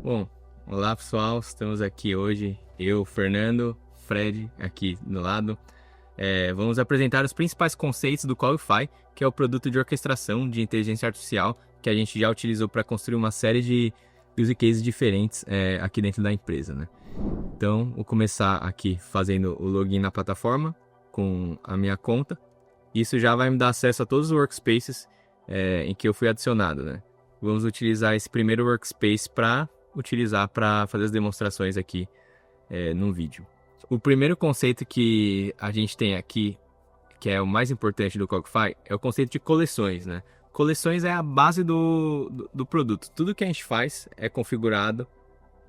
Bom, olá pessoal, estamos aqui hoje, eu, Fernando, Fred, aqui do lado. Vamos apresentar os principais conceitos do Qualify, que é o produto de orquestração de inteligência artificial que a gente já utilizou para construir uma série de use cases diferentes aqui dentro da empresa, né? Então, vou começar aqui fazendo o login na plataforma com a minha conta. Isso já vai me dar acesso a todos os workspaces em que eu fui adicionado, né? Vamos utilizar esse primeiro workspace para fazer as demonstrações aqui no vídeo. O primeiro conceito que a gente tem aqui, que é o mais importante do Cogify, é o conceito de coleções, né? Coleções é a base do produto. Tudo que a gente faz é configurado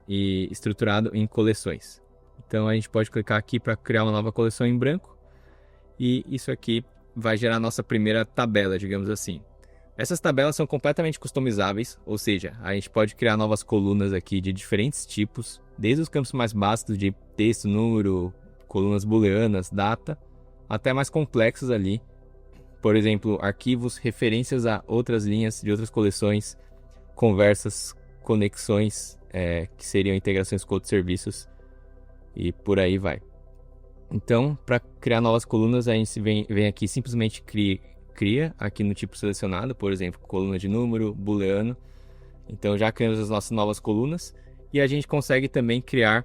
e estruturado em coleções. Então a gente pode clicar aqui para criar uma nova coleção em branco e isso aqui vai gerar a nossa primeira tabela, digamos assim. Essas tabelas são completamente customizáveis, ou seja, a gente pode criar novas colunas aqui de diferentes tipos, desde os campos mais básicos de texto, número, colunas booleanas, data, até mais complexos ali, por exemplo, arquivos, referências a outras linhas de outras coleções, conversas, conexões, que seriam integrações com outros serviços, e por aí vai. Então, para criar novas colunas, a gente vem aqui simplesmente cria aqui no tipo selecionado, por exemplo, coluna de número, booleano. Então já criamos as nossas novas colunas e a gente consegue também criar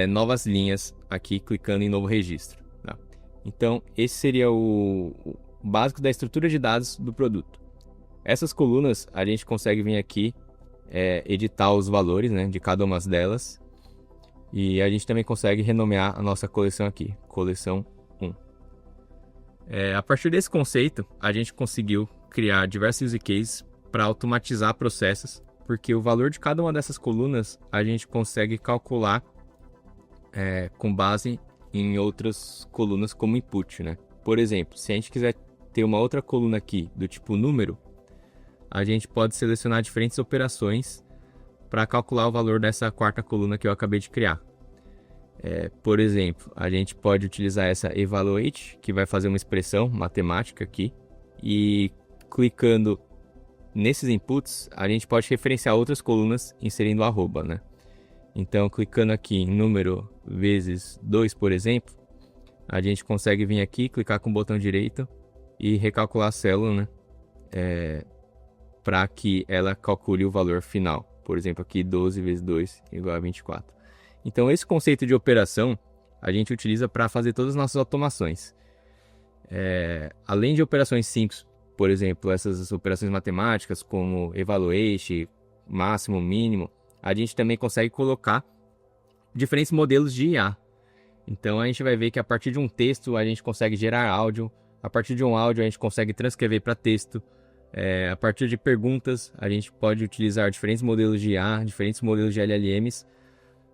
novas linhas aqui clicando em novo registro. Tá? Então esse seria o básico da estrutura de dados do produto. Essas colunas a gente consegue vir aqui editar os valores, né, de cada uma delas e a gente também consegue renomear a nossa coleção aqui, coleção 1. A partir desse conceito, a gente conseguiu criar diversos use cases para automatizar processos, porque o valor de cada uma dessas colunas a gente consegue calcular com base em outras colunas como input, né? Por exemplo, se a gente quiser ter uma outra coluna aqui do tipo número, a gente pode selecionar diferentes operações para calcular o valor dessa quarta coluna que eu acabei de criar. Por exemplo, a gente pode utilizar essa evaluate, que vai fazer uma expressão matemática aqui, e clicando nesses inputs, a gente pode referenciar outras colunas inserindo arroba, né? Então, clicando aqui em número vezes 2, por exemplo, a gente consegue vir aqui, clicar com o botão direito e recalcular a célula, né? Para que ela calcule o valor final. Por exemplo, aqui 12 vezes 2 igual a 24. Então, esse conceito de operação a gente utiliza para fazer todas as nossas automações. Além de operações simples, por exemplo, essas operações matemáticas como evaluate, máximo, mínimo, a gente também consegue colocar diferentes modelos de IA. Então, a gente vai ver que a partir de um texto a gente consegue gerar áudio, a partir de um áudio a gente consegue transcrever para texto, a partir de perguntas a gente pode utilizar diferentes modelos de IA, diferentes modelos de LLMs,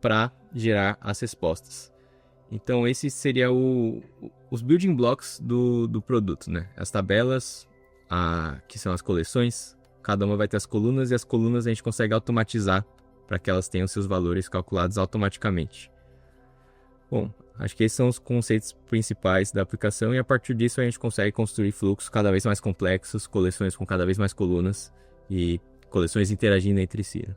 para gerar as respostas. Então esse seria os building blocks do produto, né? As tabelas, que são as coleções, cada uma vai ter as colunas e as colunas a gente consegue automatizar para que elas tenham seus valores calculados automaticamente. Bom, acho que esses são os conceitos principais da aplicação e a partir disso a gente consegue construir fluxos cada vez mais complexos, coleções com cada vez mais colunas e coleções interagindo entre si, né?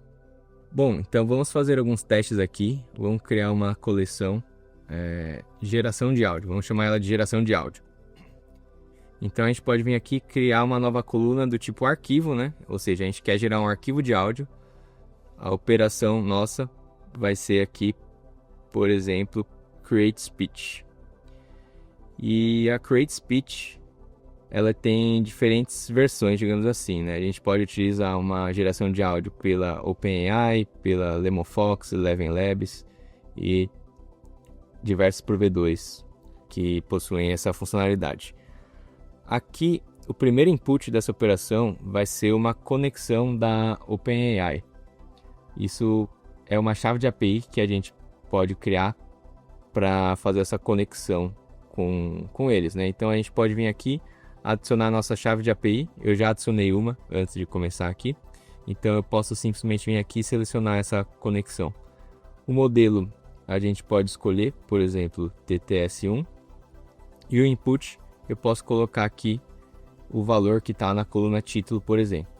Bom, então vamos fazer alguns testes aqui. Vamos criar uma coleção geração de áudio. Vamos chamar ela de geração de áudio. Então a gente pode vir aqui criar uma nova coluna do tipo arquivo, né? Ou seja, a gente quer gerar um arquivo de áudio. A operação nossa vai ser aqui, por exemplo, create speech. E a create speech ela tem diferentes versões, digamos assim, né? A gente pode utilizar uma geração de áudio pela OpenAI, pela LemonFox, Eleven Labs e diversos provedores que possuem essa funcionalidade. Aqui, o primeiro input dessa operação vai ser uma conexão da OpenAI. Isso é uma chave de API que a gente pode criar para fazer essa conexão com eles, né? Então a gente pode vir aqui adicionar a nossa chave de API. Eu já adicionei uma antes de começar aqui. Então eu posso simplesmente vir aqui e selecionar essa conexão. O modelo a gente pode escolher, por exemplo, TTS1. E o input eu posso colocar aqui o valor que está na coluna título, por exemplo.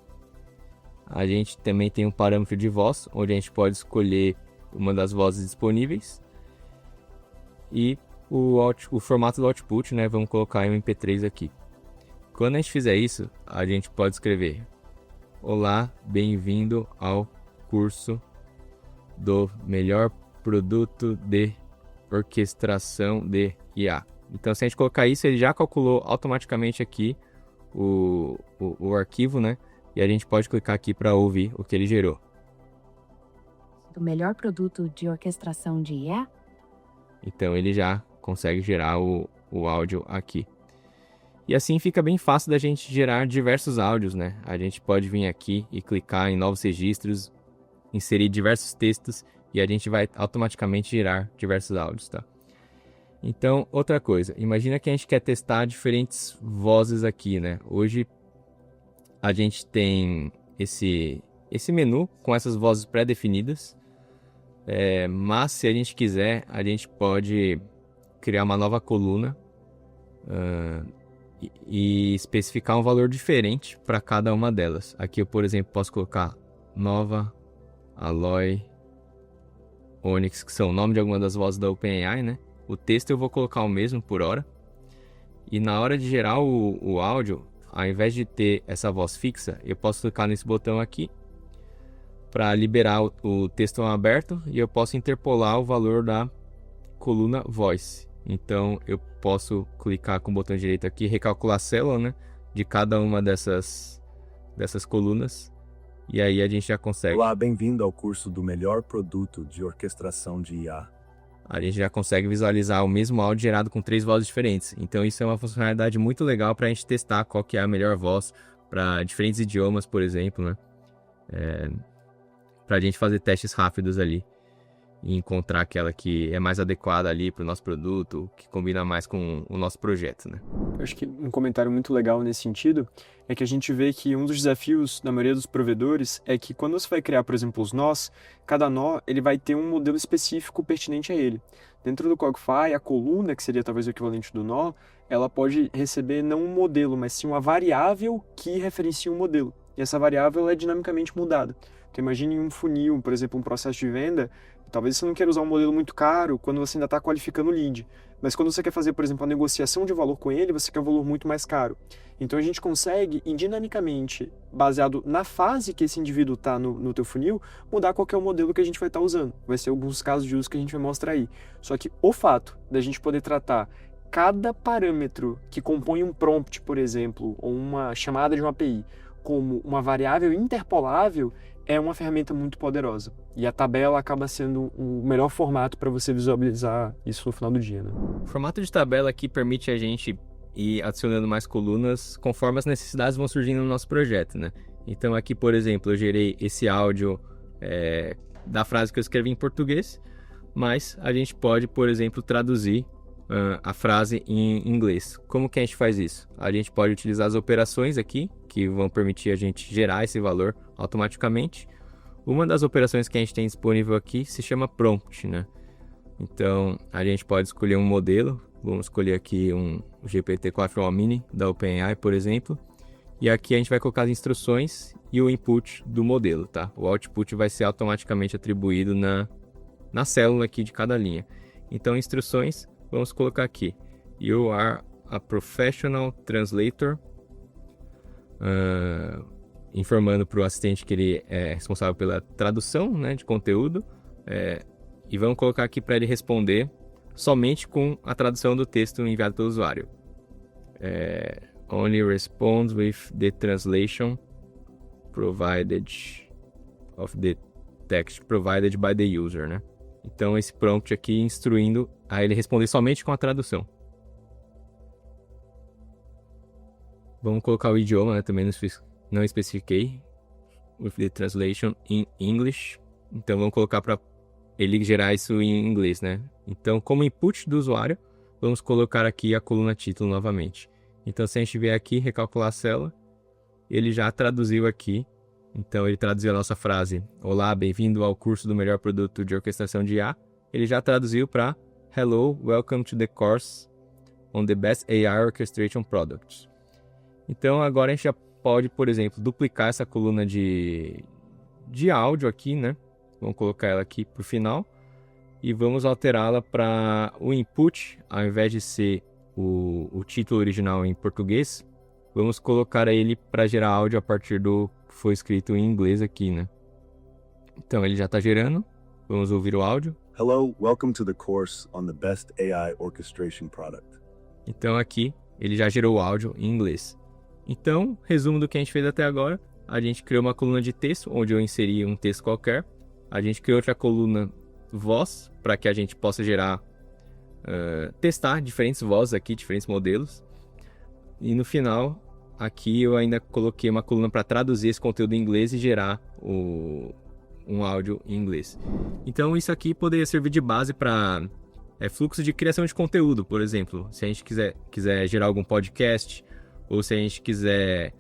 A gente também tem um parâmetro de voz, onde a gente pode escolher uma das vozes disponíveis. E o formato do output, né? Vamos colocar em MP3 aqui. Quando a gente fizer isso, a gente pode escrever: olá, bem-vindo ao curso do melhor produto de orquestração de IA. Então, se a gente colocar isso, ele já calculou automaticamente aqui o arquivo, né? E a gente pode clicar aqui para ouvir o que ele gerou. Do melhor produto de orquestração de IA? Então, ele já consegue gerar o áudio aqui. E assim fica bem fácil da gente gerar diversos áudios, né? A gente pode vir aqui e clicar em novos registros, inserir diversos textos e a gente vai automaticamente gerar diversos áudios, tá? Então, outra coisa, imagina que a gente quer testar diferentes vozes aqui, né? Hoje a gente tem esse menu com essas vozes pré-definidas, mas se a gente quiser, a gente pode criar uma nova coluna e especificar um valor diferente para cada uma delas. Aqui eu, por exemplo, posso colocar Nova, Aloy, Onyx, que são o nome de alguma das vozes da OpenAI, né? O texto eu vou colocar o mesmo por hora. E na hora de gerar o áudio, ao invés de ter essa voz fixa, eu posso clicar nesse botão aqui para liberar o texto aberto e eu posso interpolar o valor da coluna Voice. Então eu posso clicar com o botão direito aqui, recalcular a célula, né, de cada uma dessas colunas. E aí a gente já consegue. Olá, bem-vindo ao curso do melhor produto de orquestração de IA. A gente já consegue visualizar o mesmo áudio gerado com 3 vozes diferentes. Então isso é uma funcionalidade muito legal para a gente testar qual que é a melhor voz para diferentes idiomas, por exemplo, né? Para a gente fazer testes rápidos ali e encontrar aquela que é mais adequada ali para o nosso produto, que combina mais com o nosso projeto, né? Eu acho que um comentário muito legal nesse sentido é que a gente vê que um dos desafios da maioria dos provedores é que quando você vai criar, por exemplo, os nós, cada nó ele vai ter um modelo específico pertinente a ele. Dentro do Cogify, a coluna, que seria talvez o equivalente do nó, ela pode receber não um modelo, mas sim uma variável que referencia um modelo. E essa variável é dinamicamente mudada. Então imagine um funil, por exemplo, um processo de venda. Talvez você não queira usar um modelo muito caro quando você ainda está qualificando o lead. Mas quando você quer fazer, por exemplo, a negociação de valor com ele, você quer um valor muito mais caro. Então a gente consegue, ir dinamicamente, baseado na fase que esse indivíduo está no teu funil, mudar qual que é o modelo que a gente vai estar usando. Vai ser alguns casos de uso que a gente vai mostrar aí. Só que o fato da gente poder tratar cada parâmetro que compõe um prompt, por exemplo, ou uma chamada de uma API, como uma variável interpolável, é uma ferramenta muito poderosa. E a tabela acaba sendo o melhor formato para você visualizar isso no final do dia, né? O formato de tabela aqui permite a gente ir adicionando mais colunas conforme as necessidades vão surgindo no nosso projeto, né? Então aqui, por exemplo, eu gerei esse áudio da frase que eu escrevi em português, mas a gente pode, por exemplo, traduzir a frase em inglês. Como que a gente faz isso? A gente pode utilizar as operações aqui, que vão permitir a gente gerar esse valor automaticamente. Uma das operações que a gente tem disponível aqui se chama prompt, né? Então, a gente pode escolher um modelo. Vamos escolher aqui um GPT-4o Mini da OpenAI, por exemplo. E aqui a gente vai colocar as instruções e o input do modelo, tá? O output vai ser automaticamente atribuído na célula aqui de cada linha. Então, instruções, vamos colocar aqui: You are a professional translator. Informando para o assistente que ele é responsável pela tradução, né, de conteúdo. E vamos colocar aqui para ele responder somente com a tradução do texto enviado pelo usuário. Only responds with the translation provided of the text provided by the user, né? Então esse prompt aqui instruindo a ele responder somente com a tradução. Vamos colocar o idioma, né? Também não especifiquei. With the translation in English. Então vamos colocar para ele gerar isso em inglês, né? Então, como input do usuário, vamos colocar aqui a coluna título novamente. Então, se a gente vier aqui, recalcular a célula, ele já traduziu aqui. Então, ele traduziu a nossa frase: Olá, bem-vindo ao curso do melhor produto de orquestração de IA. Ele já traduziu para Hello, welcome to the course on the best AI orchestration products. Então, agora a gente já pode, por exemplo, duplicar essa coluna de áudio aqui, né? Vamos colocar ela aqui para o final e vamos alterá-la para o input, ao invés de ser o título original em português, vamos colocar ele para gerar áudio a partir do que foi escrito em inglês aqui, né? Então ele já está gerando, vamos ouvir o áudio. Hello, welcome to the course on the best AI orchestration product. Então aqui ele já gerou o áudio em inglês. Então, resumo do que a gente fez até agora. A gente criou uma coluna de texto, onde eu inseri um texto qualquer. A gente criou outra coluna voz, para que a gente possa gerar, testar diferentes vozes aqui, diferentes modelos. E no final, aqui eu ainda coloquei uma coluna para traduzir esse conteúdo em inglês e gerar um áudio em inglês. Então isso aqui poderia servir de base para fluxo de criação de conteúdo, por exemplo. Se a gente quiser gerar algum podcast, ou se a gente quiser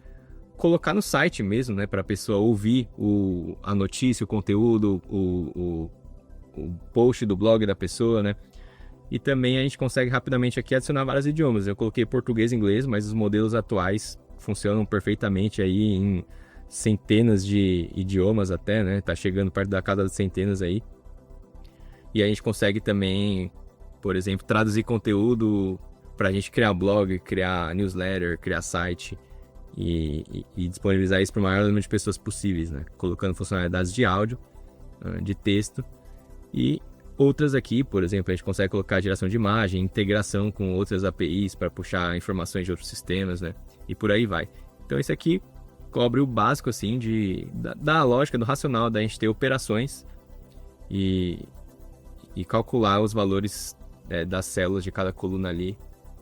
colocar no site mesmo, né, para a pessoa ouvir a notícia, o conteúdo, o post do blog da pessoa, né? E também a gente consegue rapidamente aqui adicionar vários idiomas. Eu coloquei português e inglês, mas os modelos atuais funcionam perfeitamente aí em centenas de idiomas até, né? Tá chegando perto da casa das centenas aí. E a gente consegue também, por exemplo, traduzir conteúdo para a gente criar blog, criar newsletter, criar site e disponibilizar isso para o maior número de pessoas possíveis, né? Colocando funcionalidades de áudio, de texto e outras aqui, por exemplo, a gente consegue colocar geração de imagem, integração com outras APIs para puxar informações de outros sistemas, né? E por aí vai. Então isso aqui cobre o básico assim da lógica, do racional da gente ter operações e calcular os valores das células de cada coluna ali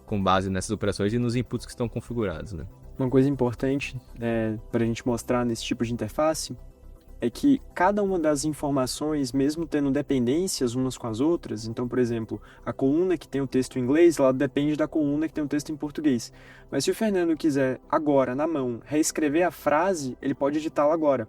com base nessas operações e nos inputs que estão configurados, né? Uma coisa importante para a gente mostrar nesse tipo de interface é que cada uma das informações, mesmo tendo dependências umas com as outras, então, por exemplo, a coluna que tem o texto em inglês, ela depende da coluna que tem o texto em português. Mas se o Fernando quiser agora, na mão, reescrever a frase, ele pode editá-la agora.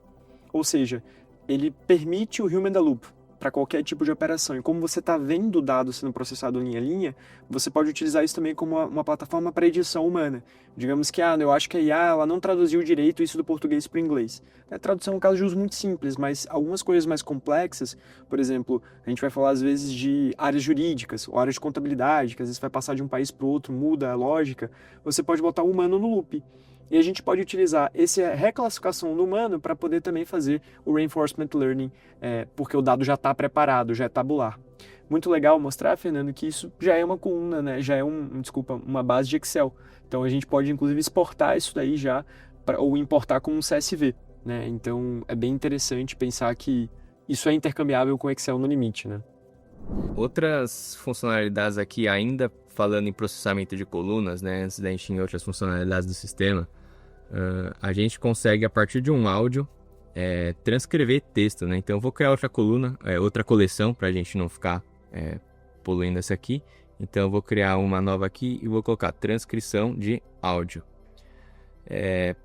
Ou seja, ele permite o human in the loop para qualquer tipo de operação. E como você está vendo o dado sendo processado linha a linha, você pode utilizar isso também como uma plataforma para edição humana. Digamos que, eu acho que a IA ela não traduziu direito isso do português para o inglês. A tradução é um caso de uso muito simples, mas algumas coisas mais complexas, por exemplo, a gente vai falar às vezes de áreas jurídicas, ou áreas de contabilidade, que às vezes vai passar de um país para o outro, muda a lógica, você pode botar o humano no loop. E a gente pode utilizar essa reclassificação do humano para poder também fazer o reinforcement learning, porque o dado já está preparado, já é tabular. Muito legal mostrar, Fernando, que isso já é uma coluna, né? Já é uma base de Excel. Então a gente pode inclusive exportar isso daí já, ou importar como um CSV, né? Então é bem interessante pensar que isso é intercambiável com Excel no limite, né? Outras funcionalidades aqui, ainda falando em processamento de colunas, né? Antes da gente ir em outras funcionalidades do sistema, a gente consegue, a partir de um áudio, transcrever texto, né? Então eu vou criar outra coluna, outra coleção, para a gente não ficar poluindo essa aqui. Então eu vou criar uma nova aqui e vou colocar transcrição de áudio.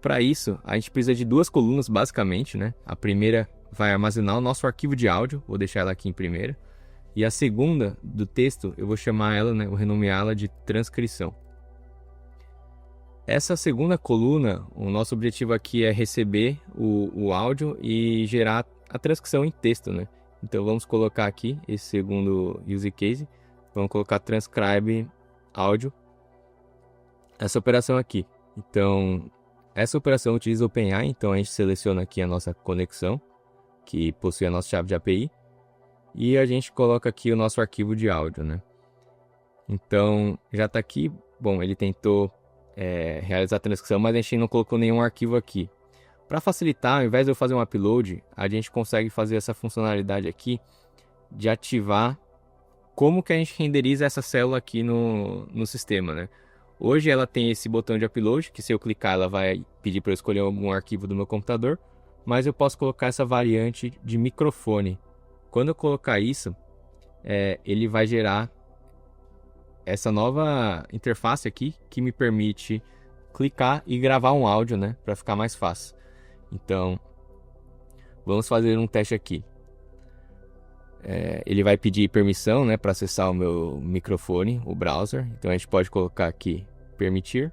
Para isso, a gente precisa de duas colunas, basicamente, né? A primeira vai armazenar o nosso arquivo de áudio, vou deixar ela aqui em primeira. E a segunda, do texto, eu vou chamar ela, né? Vou renomeá-la de transcrição. Essa segunda coluna, o nosso objetivo aqui é receber o áudio e gerar a transcrição em texto, né? Então vamos colocar aqui esse segundo use case, vamos colocar transcribe áudio, essa operação aqui. Então essa operação utiliza o OpenAI, então a gente seleciona aqui a nossa conexão, que possui a nossa chave de API, e a gente coloca aqui o nosso arquivo de áudio, né? Então já está aqui, bom, ele tentou realizar a transcrição, mas a gente não colocou nenhum arquivo aqui. Para facilitar, ao invés de eu fazer um upload, a gente consegue fazer essa funcionalidade aqui de ativar como que a gente renderiza essa célula aqui no sistema, né? Hoje ela tem esse botão de upload, que se eu clicar ela vai pedir para eu escolher algum arquivo do meu computador, mas eu posso colocar essa variante de microfone. Quando eu colocar isso, ele vai gerar essa nova interface aqui, que me permite clicar e gravar um áudio, né, para ficar mais fácil. Então, vamos fazer um teste aqui. Ele vai pedir permissão, né, para acessar o meu microfone, o browser. Então a gente pode colocar aqui permitir.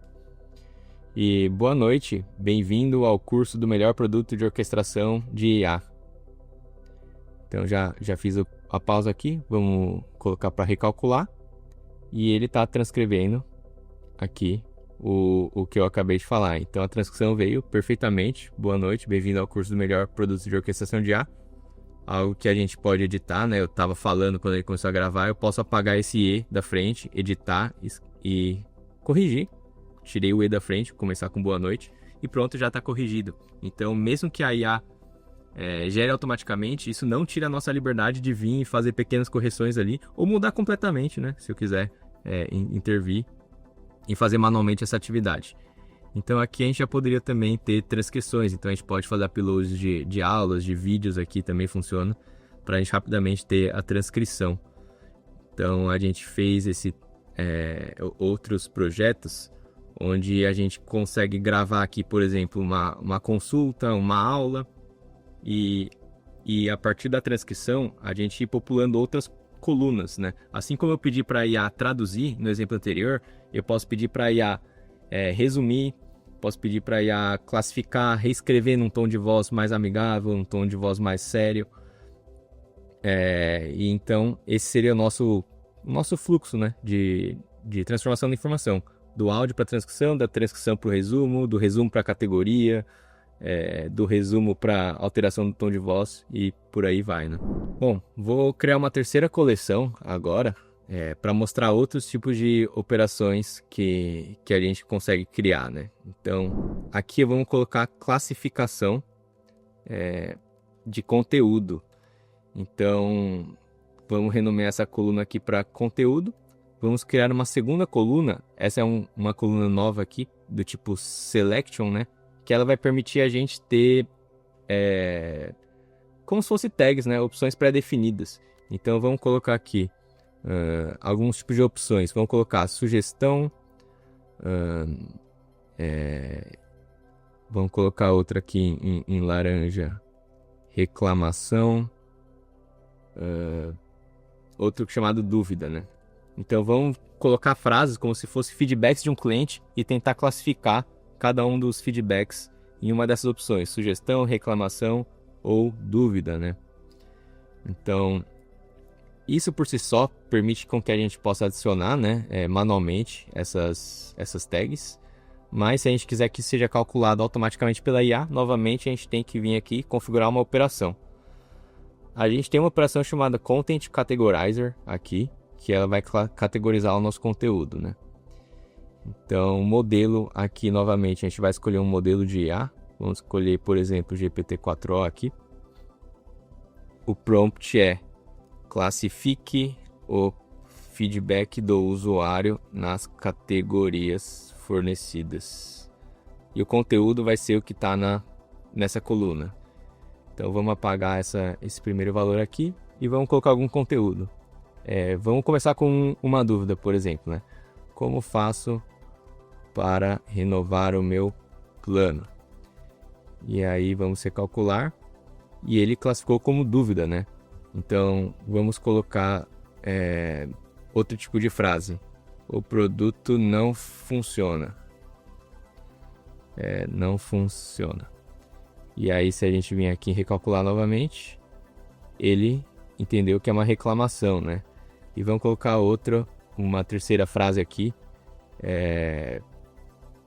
E boa noite, bem-vindo ao curso do melhor produto de orquestração de IA. Então já fiz a pausa aqui, vamos colocar para recalcular. E ele está transcrevendo aqui o que eu acabei de falar. Então a transcrição veio perfeitamente. Boa noite, bem-vindo ao curso do melhor produto de orquestração de IA. Algo que a gente pode editar, né? Eu estava falando quando ele começou a gravar, eu posso apagar esse E da frente, editar e corrigir. Tirei o E da frente, começar com boa noite e pronto, já está corrigido. Então, mesmo que a IA gere automaticamente, isso não tira a nossa liberdade de vir e fazer pequenas correções ali, ou mudar completamente, né? Se eu quiser intervir e fazer manualmente essa atividade. Então aqui a gente já poderia também ter transcrições, então a gente pode fazer uploads de aulas, de vídeos aqui também funciona, para a gente rapidamente ter a transcrição. Então a gente fez outros projetos, onde a gente consegue gravar aqui, por exemplo, uma consulta, uma aula, e a partir da transcrição a gente ir populando outras colunas, né? Assim como eu pedi para a IA traduzir no exemplo anterior, eu posso pedir para a IA resumir, posso pedir para a IA classificar, reescrever num tom de voz mais amigável, num tom de voz mais sério. E então esse seria o nosso fluxo, né, de transformação da informação. Do áudio para a transcrição, da transcrição para o resumo, do resumo para a categoria, do resumo para alteração do tom de voz e por aí vai, né? Bom, vou criar uma terceira coleção agora para mostrar outros tipos de operações que a gente consegue criar, né? Então, aqui vamos colocar classificação de conteúdo. Então, vamos renomear essa coluna aqui para conteúdo. Vamos criar uma segunda coluna, essa é uma coluna nova aqui, do tipo Selection, né? Que ela vai permitir a gente ter, como se fosse tags, né? Opções pré-definidas. Então vamos colocar aqui alguns tipos de opções. Vamos colocar sugestão, vamos colocar outra aqui em laranja, reclamação, outro chamado dúvida, né? Então vamos colocar frases como se fosse feedbacks de um cliente e tentar classificar cada um dos feedbacks em uma dessas opções, sugestão, reclamação ou dúvida, né? Então, isso por si só permite com que a gente possa adicionar, né, manualmente essas tags, mas se a gente quiser que seja calculado automaticamente pela IA, novamente a gente tem que vir aqui e configurar uma operação. A gente tem uma operação chamada Content Categorizer aqui, que ela vai categorizar o nosso conteúdo, né? Então, o modelo aqui, novamente, a gente vai escolher um modelo de IA. Vamos escolher, por exemplo, o GPT-4o aqui. O prompt é: classifique o feedback do usuário nas categorias fornecidas. E o conteúdo vai ser o que está nessa coluna. Então, vamos apagar esse primeiro valor aqui e vamos colocar algum conteúdo. Vamos começar com uma dúvida, por exemplo, né? Como faço para renovar o meu plano? E aí vamos recalcular e ele classificou como dúvida, né? Então vamos colocar outro tipo de frase: o produto não funciona. Não funciona. E aí, se a gente vir aqui recalcular novamente, ele entendeu que é uma reclamação, né? E vamos colocar uma terceira frase aqui.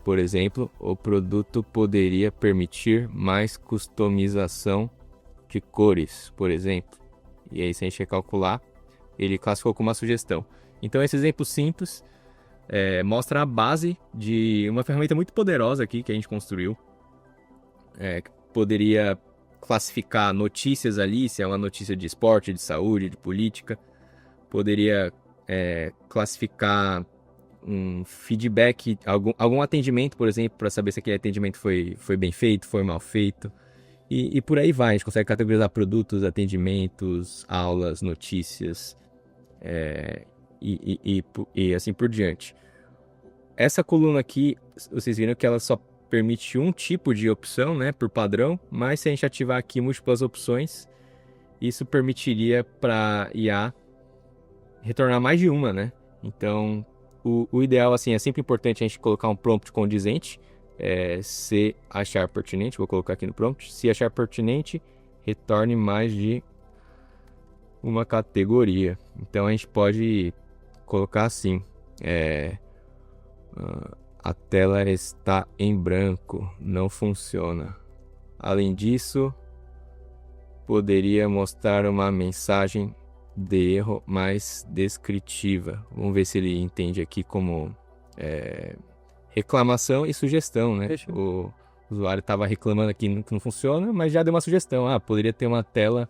Por exemplo, o produto poderia permitir mais customização de cores, por exemplo. E aí, se a gente recalcular, ele classificou como uma sugestão. Então, esse exemplo simples mostra a base de uma ferramenta muito poderosa aqui que a gente construiu. Que poderia classificar notícias ali, se é uma notícia de esporte, de saúde, de política. Poderia classificar um feedback, algum atendimento, por exemplo, para saber se aquele atendimento foi bem feito, foi mal feito. E por aí vai, a gente consegue categorizar produtos, atendimentos, aulas, notícias, e assim por diante. Essa coluna aqui, vocês viram que ela só permite um tipo de opção, né, por padrão, mas se a gente ativar aqui múltiplas opções, isso permitiria para IA retornar mais de uma, né? Então, o ideal, assim, é sempre importante a gente colocar um prompt condizente se achar pertinente, vou colocar aqui no prompt, se achar pertinente, retorne mais de uma categoria. Então a gente pode colocar assim, a tela está em branco, não funciona. Além disso, poderia mostrar uma mensagem de erro mais descritiva. Vamos ver se ele entende aqui como reclamação e sugestão, né? O usuário estava reclamando aqui que não funciona, mas já deu uma sugestão. Poderia ter uma tela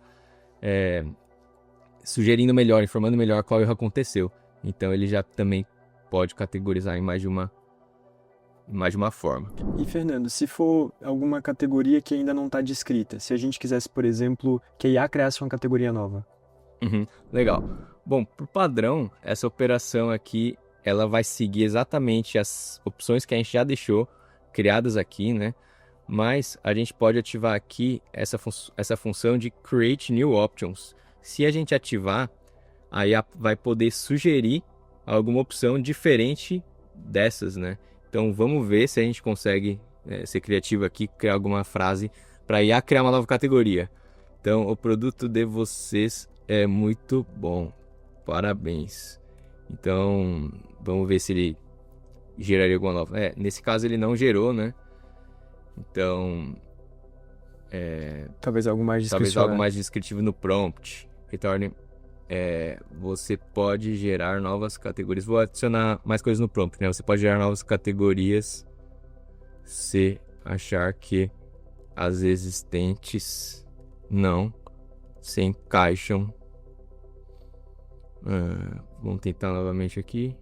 sugerindo melhor, informando melhor qual erro aconteceu. Então ele já também pode categorizar em mais de uma forma. E Fernando, se for alguma categoria que ainda não está descrita, se a gente quisesse, por exemplo, que a IA criasse uma categoria nova. Legal. Bom, por padrão, essa operação aqui, ela vai seguir exatamente as opções que a gente já deixou criadas aqui, né? Mas a gente pode ativar aqui essa função de Create New Options. Se a gente ativar, a IA vai poder sugerir alguma opção diferente dessas, né? Então vamos ver se a gente consegue ser criativo aqui, criar alguma frase para a IA criar uma nova categoria. Então, o produto de vocês é muito bom. Parabéns. Então, vamos ver se ele geraria alguma nova. Nesse caso ele não gerou, né? Então, talvez algo mais descritivo. Talvez algo mais descritivo no prompt. Retorne. Você pode gerar novas categorias. Vou adicionar mais coisas no prompt, né? Você pode gerar novas categorias se achar que as existentes não se encaixam. Vamos tentar novamente aqui.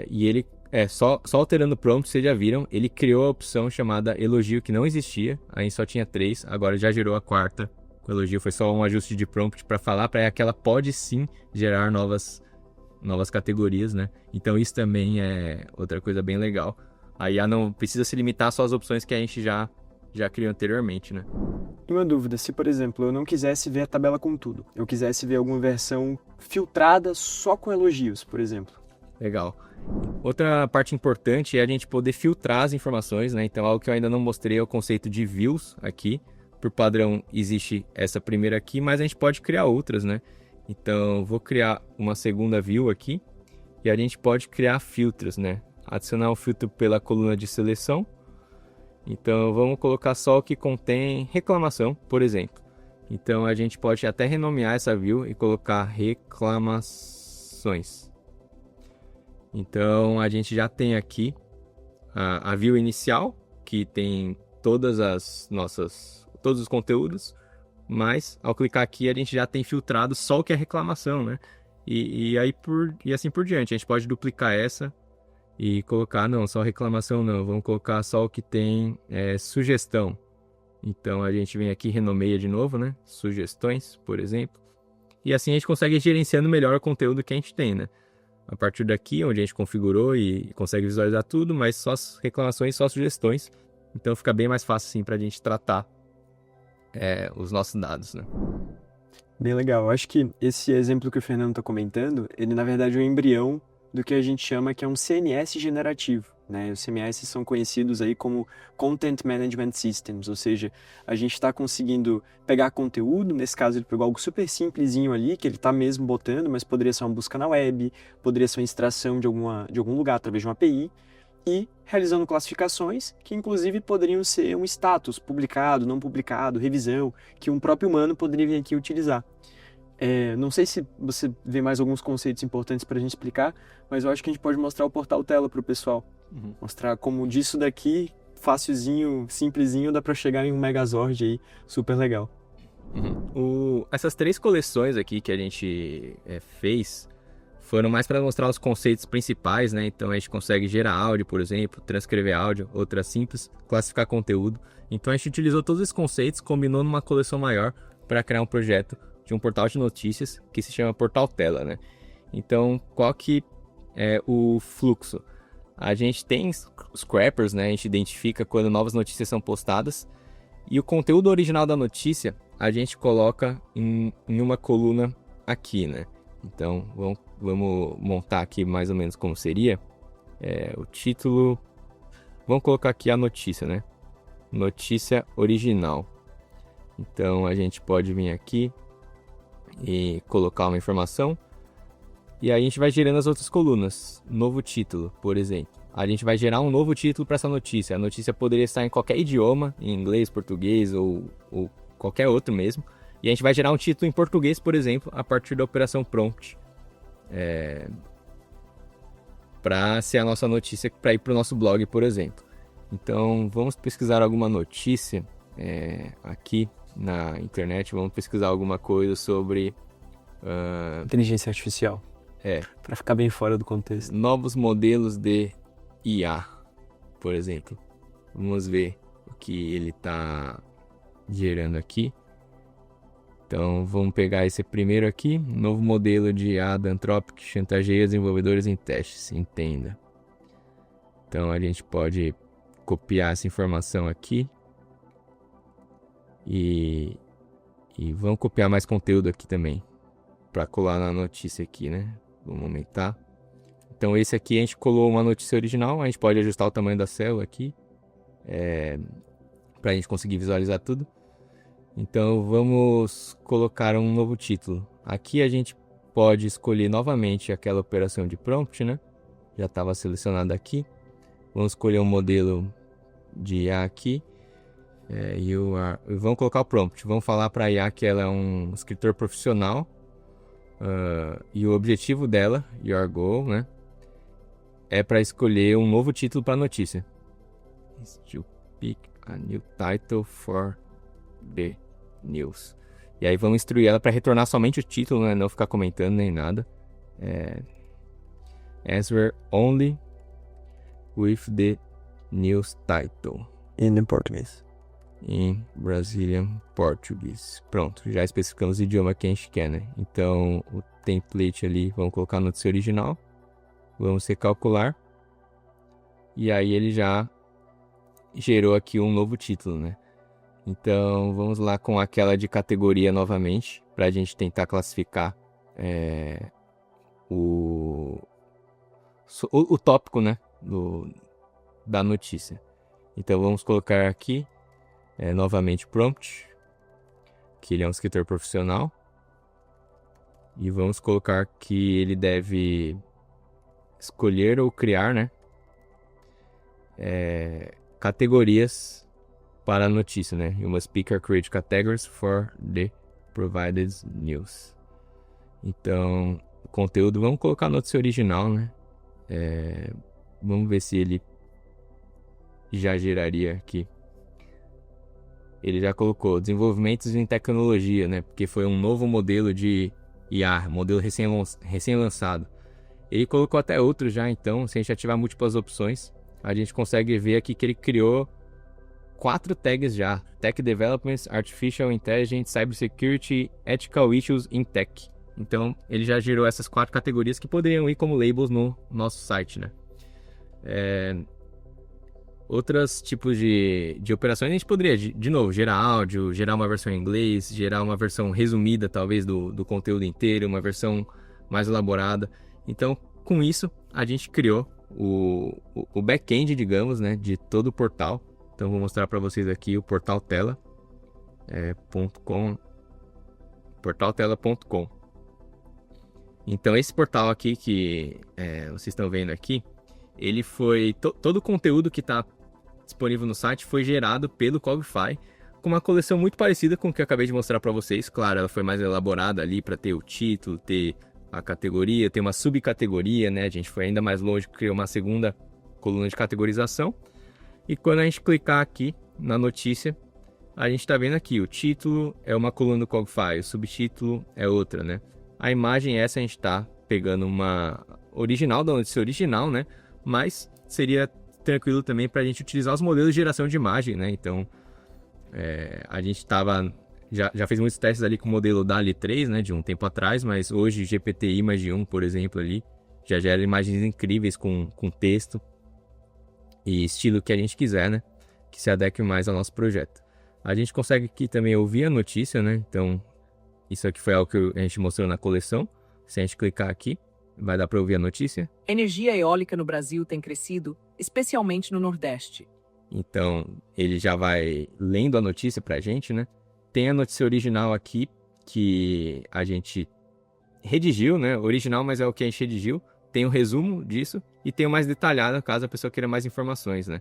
E ele, só alterando o prompt, vocês já viram, ele criou a opção chamada elogio que não existia. Aí só tinha 3, agora já gerou a 4ª. O elogio foi só um ajuste de prompt para falar para que ela pode sim gerar novas categorias, né? Então isso também é outra coisa bem legal. A IA não precisa se limitar só às opções que a gente já criou anteriormente, né? E uma dúvida, se por exemplo eu não quisesse ver a tabela com tudo, eu quisesse ver alguma versão filtrada só com elogios, por exemplo. Legal. Outra parte importante é a gente poder filtrar as informações, né? Então algo que eu ainda não mostrei é o conceito de views aqui. Por padrão existe essa primeira aqui, mas a gente pode criar outras, né? Então vou criar uma segunda view aqui e a gente pode criar filtros, né? Adicionar um filtro pela coluna de seleção. Então vamos colocar só o que contém reclamação, por exemplo. Então a gente pode até renomear essa view e colocar reclamações. Então a gente já tem aqui a view inicial, que tem todos os conteúdos, mas ao clicar aqui a gente já tem filtrado só o que é reclamação, né? E assim por diante. A gente pode duplicar essa e colocar, não, só reclamação não, vamos colocar só o que tem sugestão. Então a gente vem aqui e renomeia de novo, né? Sugestões, por exemplo. E assim a gente consegue ir gerenciando melhor o conteúdo que a gente tem, né? A partir daqui, onde a gente configurou e consegue visualizar tudo, mas só reclamações, só sugestões. Então fica bem mais fácil assim para a gente tratar os nossos dados, né? Bem legal. Eu acho que esse exemplo que o Fernando está comentando, ele na verdade é um embrião do que a gente chama que é um CMS generativo, né? Os CMS são conhecidos aí como Content Management Systems, ou seja, a gente está conseguindo pegar conteúdo, nesse caso ele pegou algo super simplesinho ali, que ele está mesmo botando, mas poderia ser uma busca na web, poderia ser uma extração de algum lugar através de uma API, e realizando classificações que inclusive poderiam ser um status, publicado, não publicado, revisão, que um próprio humano poderia vir aqui utilizar. Não sei se você vê mais alguns conceitos importantes para a gente explicar, mas eu acho que a gente pode mostrar o portal tela para o pessoal. Mostrar como disso daqui, facilzinho, simplesinho, dá para chegar em um Megazord aí, super legal. Essas 3 coleções aqui que a gente fez foram mais para mostrar os conceitos principais, né? Então a gente consegue gerar áudio, por exemplo, transcrever áudio, outras simples, classificar conteúdo. Então a gente utilizou todos esses conceitos, combinou numa coleção maior para criar um projeto de um portal de notícias que se chama Portal Tela, né? Então qual que é o fluxo? A gente tem scrappers, né? A gente identifica quando novas notícias são postadas e o conteúdo original da notícia a gente coloca em uma coluna aqui, né? Então vamos montar aqui mais ou menos como seria o título Vamos colocar aqui a notícia, né? Notícia original. Então a gente pode vir aqui e colocar uma informação. E aí a gente vai gerando as outras colunas. Novo título, por exemplo. A gente vai gerar um novo título para essa notícia. A notícia poderia estar em qualquer idioma, em inglês, português ou qualquer outro mesmo. E a gente vai gerar um título em português, por exemplo, a partir da operação prompt. Para ser a nossa notícia, para ir para o nosso blog, por exemplo. Então, vamos pesquisar alguma notícia aqui na internet. Vamos pesquisar alguma coisa sobre... Inteligência artificial. Para ficar bem fora do contexto. Novos modelos de IA, por exemplo. Vamos ver o que ele está gerando aqui. Então, vamos pegar esse primeiro aqui. Novo modelo de IA da Anthropic chantageia desenvolvedores em testes. Entenda. Então, a gente pode copiar essa informação aqui. E vamos copiar mais conteúdo aqui também. Para colar na notícia aqui, né? Vamos aumentar. Então, esse aqui a gente colou uma notícia original. A gente pode ajustar o tamanho da célula aqui. Para a gente conseguir visualizar tudo. Então vamos colocar um novo título. Aqui a gente pode escolher novamente aquela operação de prompt, né? Já estava selecionado aqui. Vamos escolher um modelo de IA aqui. Vamos colocar o prompt. Vamos falar para a IA que ela é um escritor profissional. E o objetivo dela, your goal, né? É para escolher um novo título para a notícia. To pick a new title for the news. E aí vamos instruir ela para retornar somente o título, né? Não ficar comentando nem nada. Answer only with the news title. In português. Em Brazilian Portuguese. Pronto, já especificamos o idioma que a gente quer, né? Então o template ali, vamos colocar a notícia original. Vamos recalcular. E aí ele já gerou aqui um novo título, né? Então, vamos lá com aquela de categoria novamente, para a gente tentar classificar o tópico, né, da notícia. Então, vamos colocar aqui novamente prompt, que ele é um escritor profissional. E vamos colocar que ele deve escolher ou criar, né, categorias para a notícia, né? You must pick or create categories for the provided news. Então, o conteúdo, vamos colocar a notícia original, né? Vamos ver se ele já geraria aqui. Ele já colocou desenvolvimentos em tecnologia, né? Porque foi um novo modelo de IA, modelo recém-lançado. Ele colocou até outros já, então, se a gente ativar múltiplas opções, a gente consegue ver aqui que ele criou 4 tags já. Tech Developments, Artificial Intelligence, Cybersecurity, Ethical Issues in Tech. Então, ele já gerou essas 4 categorias que poderiam ir como labels no nosso site, né? Outros tipos de operações a gente poderia, de novo, gerar áudio, gerar uma versão em inglês, gerar uma versão resumida, talvez, do conteúdo inteiro, uma versão mais elaborada. Então, com isso, a gente criou o back-end, digamos, né, de todo o portal. Então, vou mostrar para vocês aqui o portal tela, portaltela.com. Então, esse portal aqui que vocês estão vendo aqui, ele foi... todo o conteúdo que está disponível no site foi gerado pelo Cogify, com uma coleção muito parecida com o que eu acabei de mostrar para vocês. Claro, ela foi mais elaborada ali para ter o título, ter a categoria, ter uma subcategoria, né? A gente foi ainda mais longe, criou uma segunda coluna de categorização. E quando a gente clicar aqui na notícia, a gente está vendo aqui, o título é uma coluna do Cogify, o subtítulo é outra, né? A imagem essa a gente está pegando uma original da notícia original, né? Mas seria tranquilo também para a gente utilizar os modelos de geração de imagem, né? Então, a gente já fez muitos testes ali com o modelo DALL-E 3, né? De um tempo atrás, mas hoje GPT Image 1, por exemplo, ali, já gera imagens incríveis com texto e estilo que a gente quiser, né? Que se adeque mais ao nosso projeto. A gente consegue aqui também ouvir a notícia, né? Então, isso aqui foi algo que a gente mostrou na coleção. Se a gente clicar aqui, vai dar para ouvir a notícia. Energia eólica no Brasil tem crescido especialmente no Nordeste. Então, ele já vai lendo a notícia pra gente, né? Tem a notícia original aqui, que a gente redigiu, né? Original, mas é o que a gente redigiu. Tem o resumo disso e tem o mais detalhado, caso a pessoa queira mais informações, né?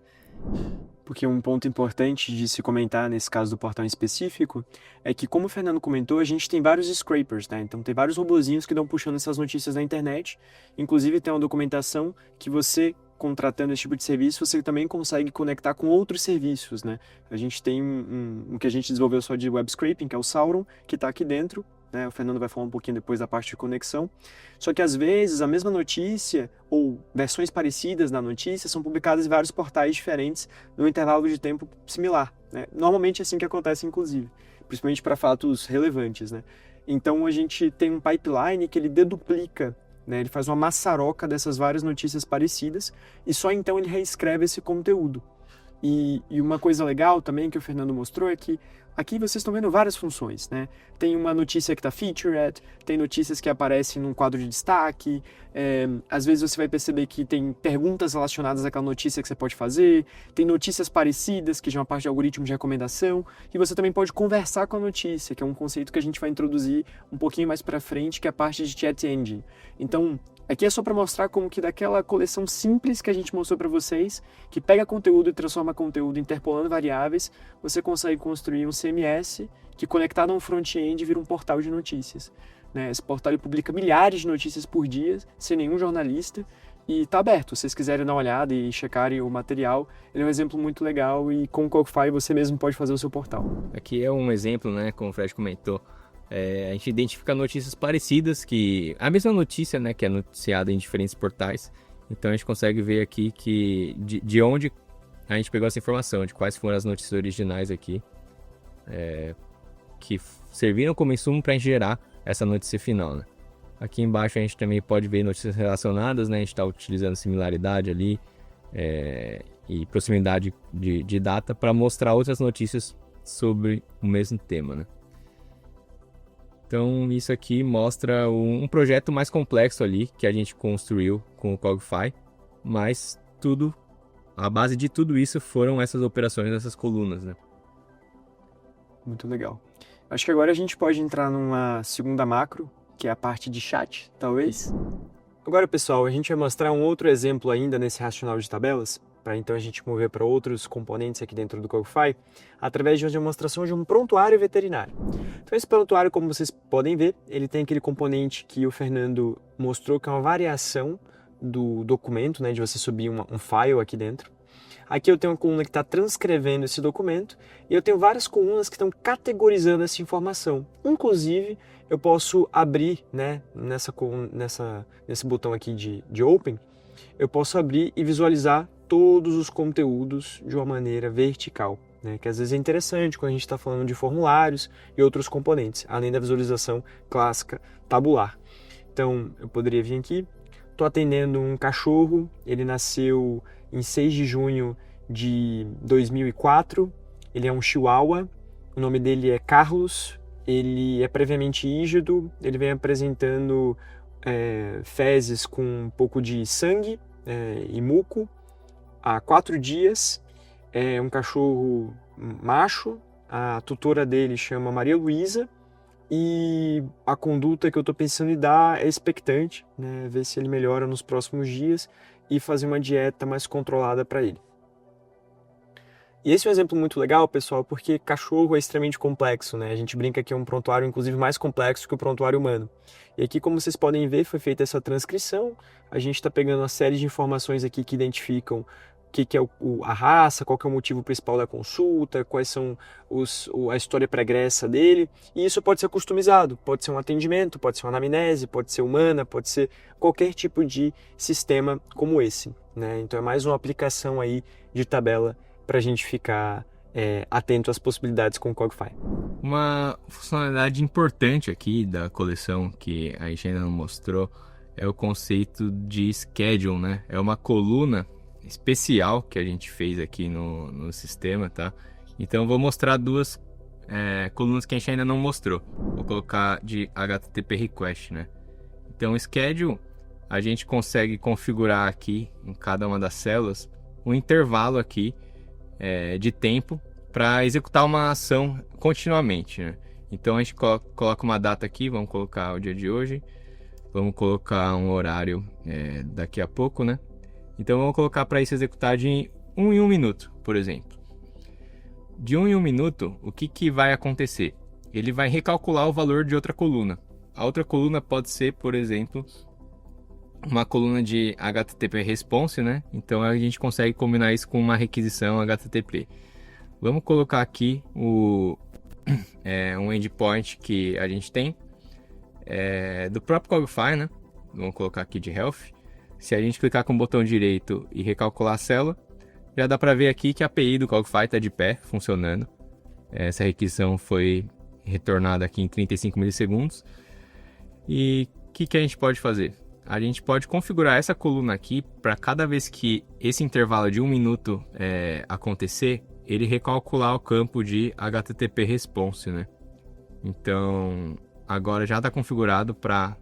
Porque um ponto importante de se comentar nesse caso do portal em específico é que, como o Fernando comentou, a gente tem vários scrapers, né? Então tem vários robozinhos que dão puxando essas notícias na internet. Inclusive tem uma documentação que você, contratando esse tipo de serviço, você também consegue conectar com outros serviços, né? A gente tem um que a gente desenvolveu só de web scraping, que é o Sauron, que está aqui dentro, né? O Fernando vai falar um pouquinho depois da parte de conexão. Só que às vezes a mesma notícia ou versões parecidas da notícia são publicadas em vários portais diferentes num intervalo de tempo similar, né? Normalmente é assim que acontece, inclusive, principalmente para fatos relevantes, né? Então a gente tem um pipeline que ele deduplica, né? Ele faz uma maçaroca dessas várias notícias parecidas e só então ele reescreve esse conteúdo. E uma coisa legal também que o Fernando mostrou é que aqui vocês estão vendo várias funções, né? Tem uma notícia que está featured, tem notícias que aparecem num quadro de destaque, às vezes você vai perceber que tem perguntas relacionadas àquela notícia que você pode fazer, tem notícias parecidas, que já é uma parte de algoritmo de recomendação, e você também pode conversar com a notícia, que é um conceito que a gente vai introduzir um pouquinho mais para frente, que é a parte de chat engine. Então, aqui é só para mostrar como que daquela coleção simples que a gente mostrou para vocês, que pega conteúdo e transforma conteúdo interpolando variáveis, você consegue construir um CMS que, conectado a um front-end, vira um portal de notícias, né? Esse portal ele publica milhares de notícias por dia, sem nenhum jornalista, e está aberto. Se vocês quiserem dar uma olhada e checarem o material, ele é um exemplo muito legal e com o Cogify você mesmo pode fazer o seu portal. Aqui é um exemplo, né? Como o Fred comentou. A gente identifica notícias parecidas, que a mesma notícia, né, que é noticiada em diferentes portais. Então a gente consegue ver aqui que de onde a gente pegou essa informação, de quais foram as notícias originais aqui, que serviram como insumo para a gente gerar essa notícia final, né? Aqui embaixo a gente também pode ver notícias relacionadas, né? A gente está utilizando similaridade ali e proximidade de data para mostrar outras notícias sobre o mesmo tema, né? Então isso aqui mostra um projeto mais complexo ali que a gente construiu com o Cogify, mas a base de tudo isso foram essas operações, essas colunas, né? Muito legal. Acho que agora a gente pode entrar numa segunda macro, que é a parte de chat, talvez. Agora, pessoal, a gente vai mostrar um outro exemplo ainda nesse racional de tabelas, para então a gente mover para outros componentes aqui dentro do Cogify, através de uma demonstração de um prontuário veterinário. Então esse prontuário, como vocês podem ver, ele tem aquele componente que o Fernando mostrou, que é uma variação do documento, né, de você subir um file aqui dentro. Aqui eu tenho uma coluna que está transcrevendo esse documento e eu tenho várias colunas que estão categorizando essa informação. Inclusive, eu posso abrir, né, nesse botão aqui de Open, eu posso abrir e visualizar todos os conteúdos de uma maneira vertical, né, que às vezes é interessante quando a gente está falando de formulários e outros componentes, além da visualização clássica tabular. Então, eu poderia vir aqui, estou atendendo um cachorro, ele nasceu em 6 de junho de 2004, ele é um chihuahua, o nome dele é Carlos, ele é previamente ígido, ele vem apresentando fezes com um pouco de sangue e muco há 4 dias, é um cachorro macho, a tutora dele chama Maria Luísa, e a conduta que eu estou pensando em dar é expectante, né, ver se ele melhora nos próximos dias e fazer uma dieta mais controlada para ele. E esse é um exemplo muito legal, pessoal, porque cachorro é extremamente complexo, né? A gente brinca que é um prontuário, inclusive, mais complexo que o prontuário humano. E aqui, como vocês podem ver, foi feita essa transcrição. A gente está pegando uma série de informações aqui que identificam o que é a raça, qual que é o motivo principal da consulta, quais são a história pregressa dele. E isso pode ser customizado, pode ser um atendimento, pode ser uma anamnese, pode ser humana, pode ser qualquer tipo de sistema como esse, né? Então é mais uma aplicação aí de tabela para a gente ficar atento às possibilidades com o Cogify. Uma funcionalidade importante aqui da coleção que a gente ainda não mostrou é o conceito de schedule, né? É uma coluna especial que a gente fez aqui no sistema, tá? Então eu vou mostrar duas colunas que a gente ainda não mostrou. Vou colocar de HTTP request, né? Então o schedule a gente consegue configurar aqui em cada uma das células um intervalo aqui de tempo para executar uma ação continuamente, né? Então a gente coloca uma data aqui, vamos colocar o dia de hoje, vamos colocar um horário daqui a pouco, né? Então vamos colocar para isso executar de 1 em 1 minuto, por exemplo. De 1 em 1 minuto, o que vai acontecer? Ele vai recalcular o valor de outra coluna. A outra coluna pode ser, por exemplo, uma coluna de HTTP response, né? Então a gente consegue combinar isso com uma requisição HTTP. Vamos colocar aqui um endpoint que a gente tem do próprio Cogify, né? Vamos colocar aqui de health. Se a gente clicar com o botão direito e recalcular a célula, já dá para ver aqui que a API do Cogify está de pé, funcionando. Essa requisição foi retornada aqui em 35 milissegundos. E o que a gente pode fazer? A gente pode configurar essa coluna aqui para cada vez que esse intervalo de 1 minuto acontecer, ele recalcular o campo de HTTP response, né? Então, agora já está configurado para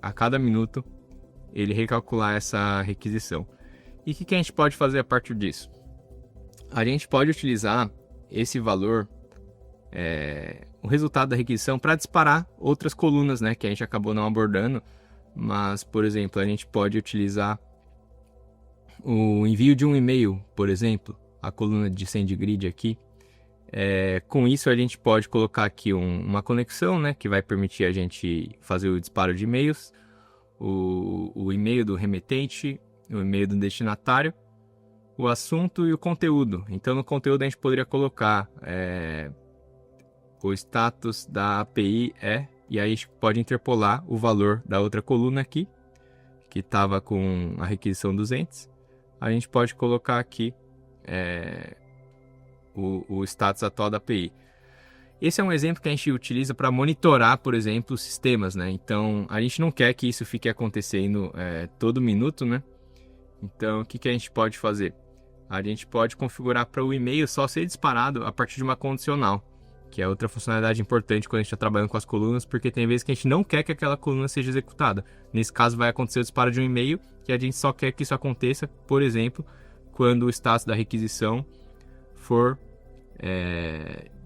a cada minuto ele recalcular essa requisição. E o que a gente pode fazer a partir disso? A gente pode utilizar esse valor, o resultado da requisição, para disparar outras colunas, né, que a gente acabou não abordando. Mas, por exemplo, a gente pode utilizar o envio de um e-mail, por exemplo, a coluna de SendGrid aqui. Com isso a gente pode colocar aqui uma conexão, né, que vai permitir a gente fazer o disparo de e-mails, o e-mail do remetente, o e-mail do destinatário, o assunto e o conteúdo. Então no conteúdo a gente poderia colocar o status da API e aí a gente pode interpolar o valor da outra coluna aqui, que estava com a requisição 200. A gente pode colocar aqui o status atual da API. Esse é um exemplo que a gente utiliza para monitorar, por exemplo, os sistemas, né? Então, a gente não quer que isso fique acontecendo todo minuto, né? Então, o que a gente pode fazer? A gente pode configurar para o e-mail só ser disparado a partir de uma condicional, que é outra funcionalidade importante quando a gente está trabalhando com as colunas, porque tem vezes que a gente não quer que aquela coluna seja executada. Nesse caso, vai acontecer o disparo de um e-mail, que a gente só quer que isso aconteça, por exemplo, quando o status da requisição for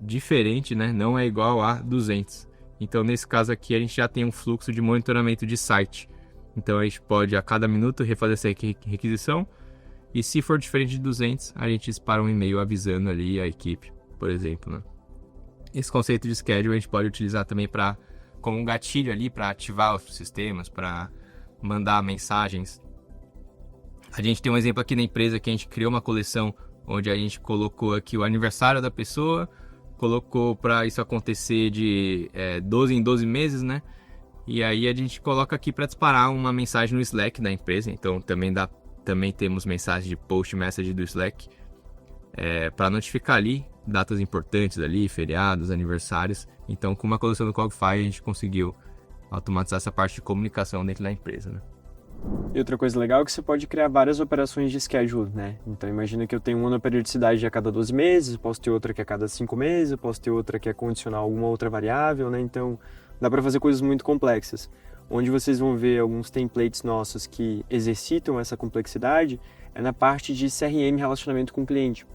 diferente, né? Não é igual a 200. Então, nesse caso aqui, a gente já tem um fluxo de monitoramento de site. Então, a gente pode, a cada minuto, refazer essa requisição. E se for diferente de 200, a gente dispara um e-mail avisando ali a equipe, por exemplo, né? Esse conceito de schedule a gente pode utilizar também como um gatilho ali para ativar os sistemas, para mandar mensagens. A gente tem um exemplo aqui na empresa que a gente criou uma coleção onde a gente colocou aqui o aniversário da pessoa, colocou para isso acontecer de 12 em 12 meses, né? E aí a gente coloca aqui para disparar uma mensagem no Slack da empresa. Então também temos mensagem de post message do Slack para notificar ali datas importantes ali, feriados, aniversários. Então, com uma coleção do Cogify, a gente conseguiu automatizar essa parte de comunicação dentro da empresa, né? E outra coisa legal é que você pode criar várias operações de schedule, né? Então imagina que eu tenho uma na periodicidade a cada 12 meses, posso ter outra que a cada 5 meses, posso ter outra que é condicional a alguma outra variável, né? Então dá para fazer coisas muito complexas. Onde vocês vão ver alguns templates nossos que exercitam essa complexidade é na parte de CRM, relacionamento com o cliente.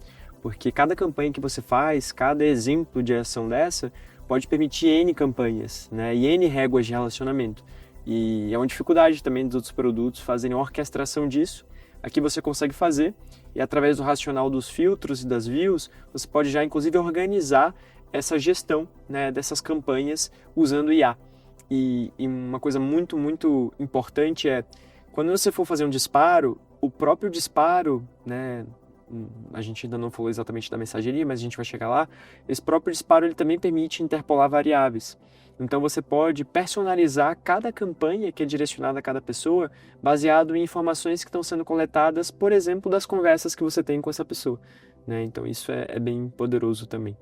Porque cada campanha que você faz, cada exemplo de ação dessa, pode permitir N campanhas, né? E N réguas de relacionamento. E é uma dificuldade também dos outros produtos fazerem uma orquestração disso. Aqui você consegue fazer, e através do racional dos filtros e das views, você pode já inclusive organizar essa gestão, né, dessas campanhas usando IA. E uma coisa muito, muito importante é, quando você for fazer um disparo, o próprio disparo, né, a gente ainda não falou exatamente da mensageria, mas a gente vai chegar lá, esse próprio disparo ele também permite interpolar variáveis. Então você pode personalizar cada campanha que é direcionada a cada pessoa baseado em informações que estão sendo coletadas, por exemplo, das conversas que você tem com essa pessoa, né? Então isso é bem poderoso também.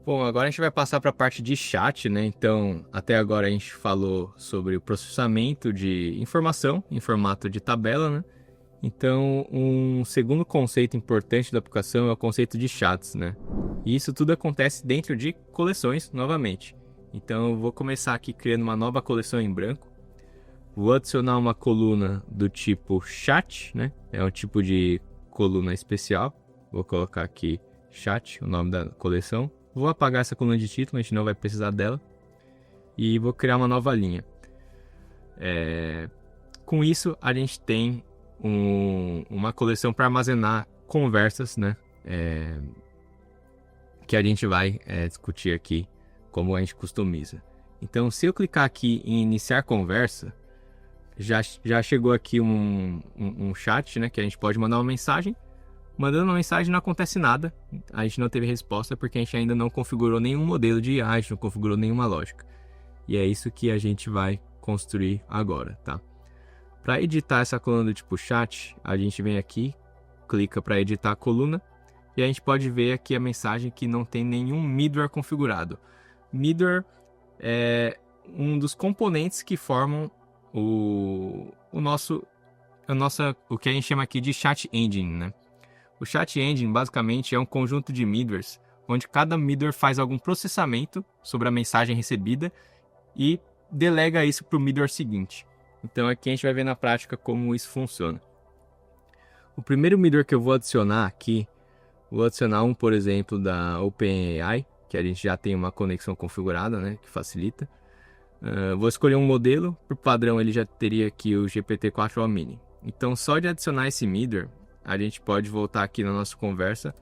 Bom, agora a gente vai passar para a parte de chat, né? Então, até agora a gente falou sobre o processamento de informação em formato de tabela, né? Então, um segundo conceito importante da aplicação é o conceito de chats, né? E isso tudo acontece dentro de coleções, novamente. Então, eu vou começar aqui criando uma nova coleção em branco. Vou adicionar uma coluna do tipo chat, né? É um tipo de coluna especial. Vou colocar aqui chat, o nome da coleção. Vou apagar essa coluna de título, a gente não vai precisar dela. E vou criar uma nova linha. Com isso, a gente tem uma coleção para armazenar conversas, né? Que a gente vai discutir aqui como a gente customiza. Então, se eu clicar aqui em iniciar conversa, já chegou aqui um chat, né? Que a gente pode mandar uma mensagem. Mandando uma mensagem não acontece nada. A gente não teve resposta porque a gente ainda não configurou nenhum modelo de IA, a gente não configurou nenhuma lógica. E é isso que a gente vai construir agora, tá? Para editar essa coluna do tipo chat, a gente vem aqui, clica para editar a coluna e a gente pode ver aqui a mensagem que não tem nenhum middleware configurado. Middleware é um dos componentes que formam o que a gente chama aqui de chat engine, né? O chat engine basicamente é um conjunto de middlewares onde cada middleware faz algum processamento sobre a mensagem recebida e delega isso para o middleware seguinte. Então aqui a gente vai ver na prática como isso funciona. O primeiro middleware que eu vou adicionar aqui, vou adicionar por exemplo, da OpenAI, que a gente já tem uma conexão configurada, né, que facilita. Vou escolher um modelo, por padrão ele já teria aqui o GPT-4 Mini. Então só de adicionar esse middleware, a gente pode voltar aqui na nossa conversa,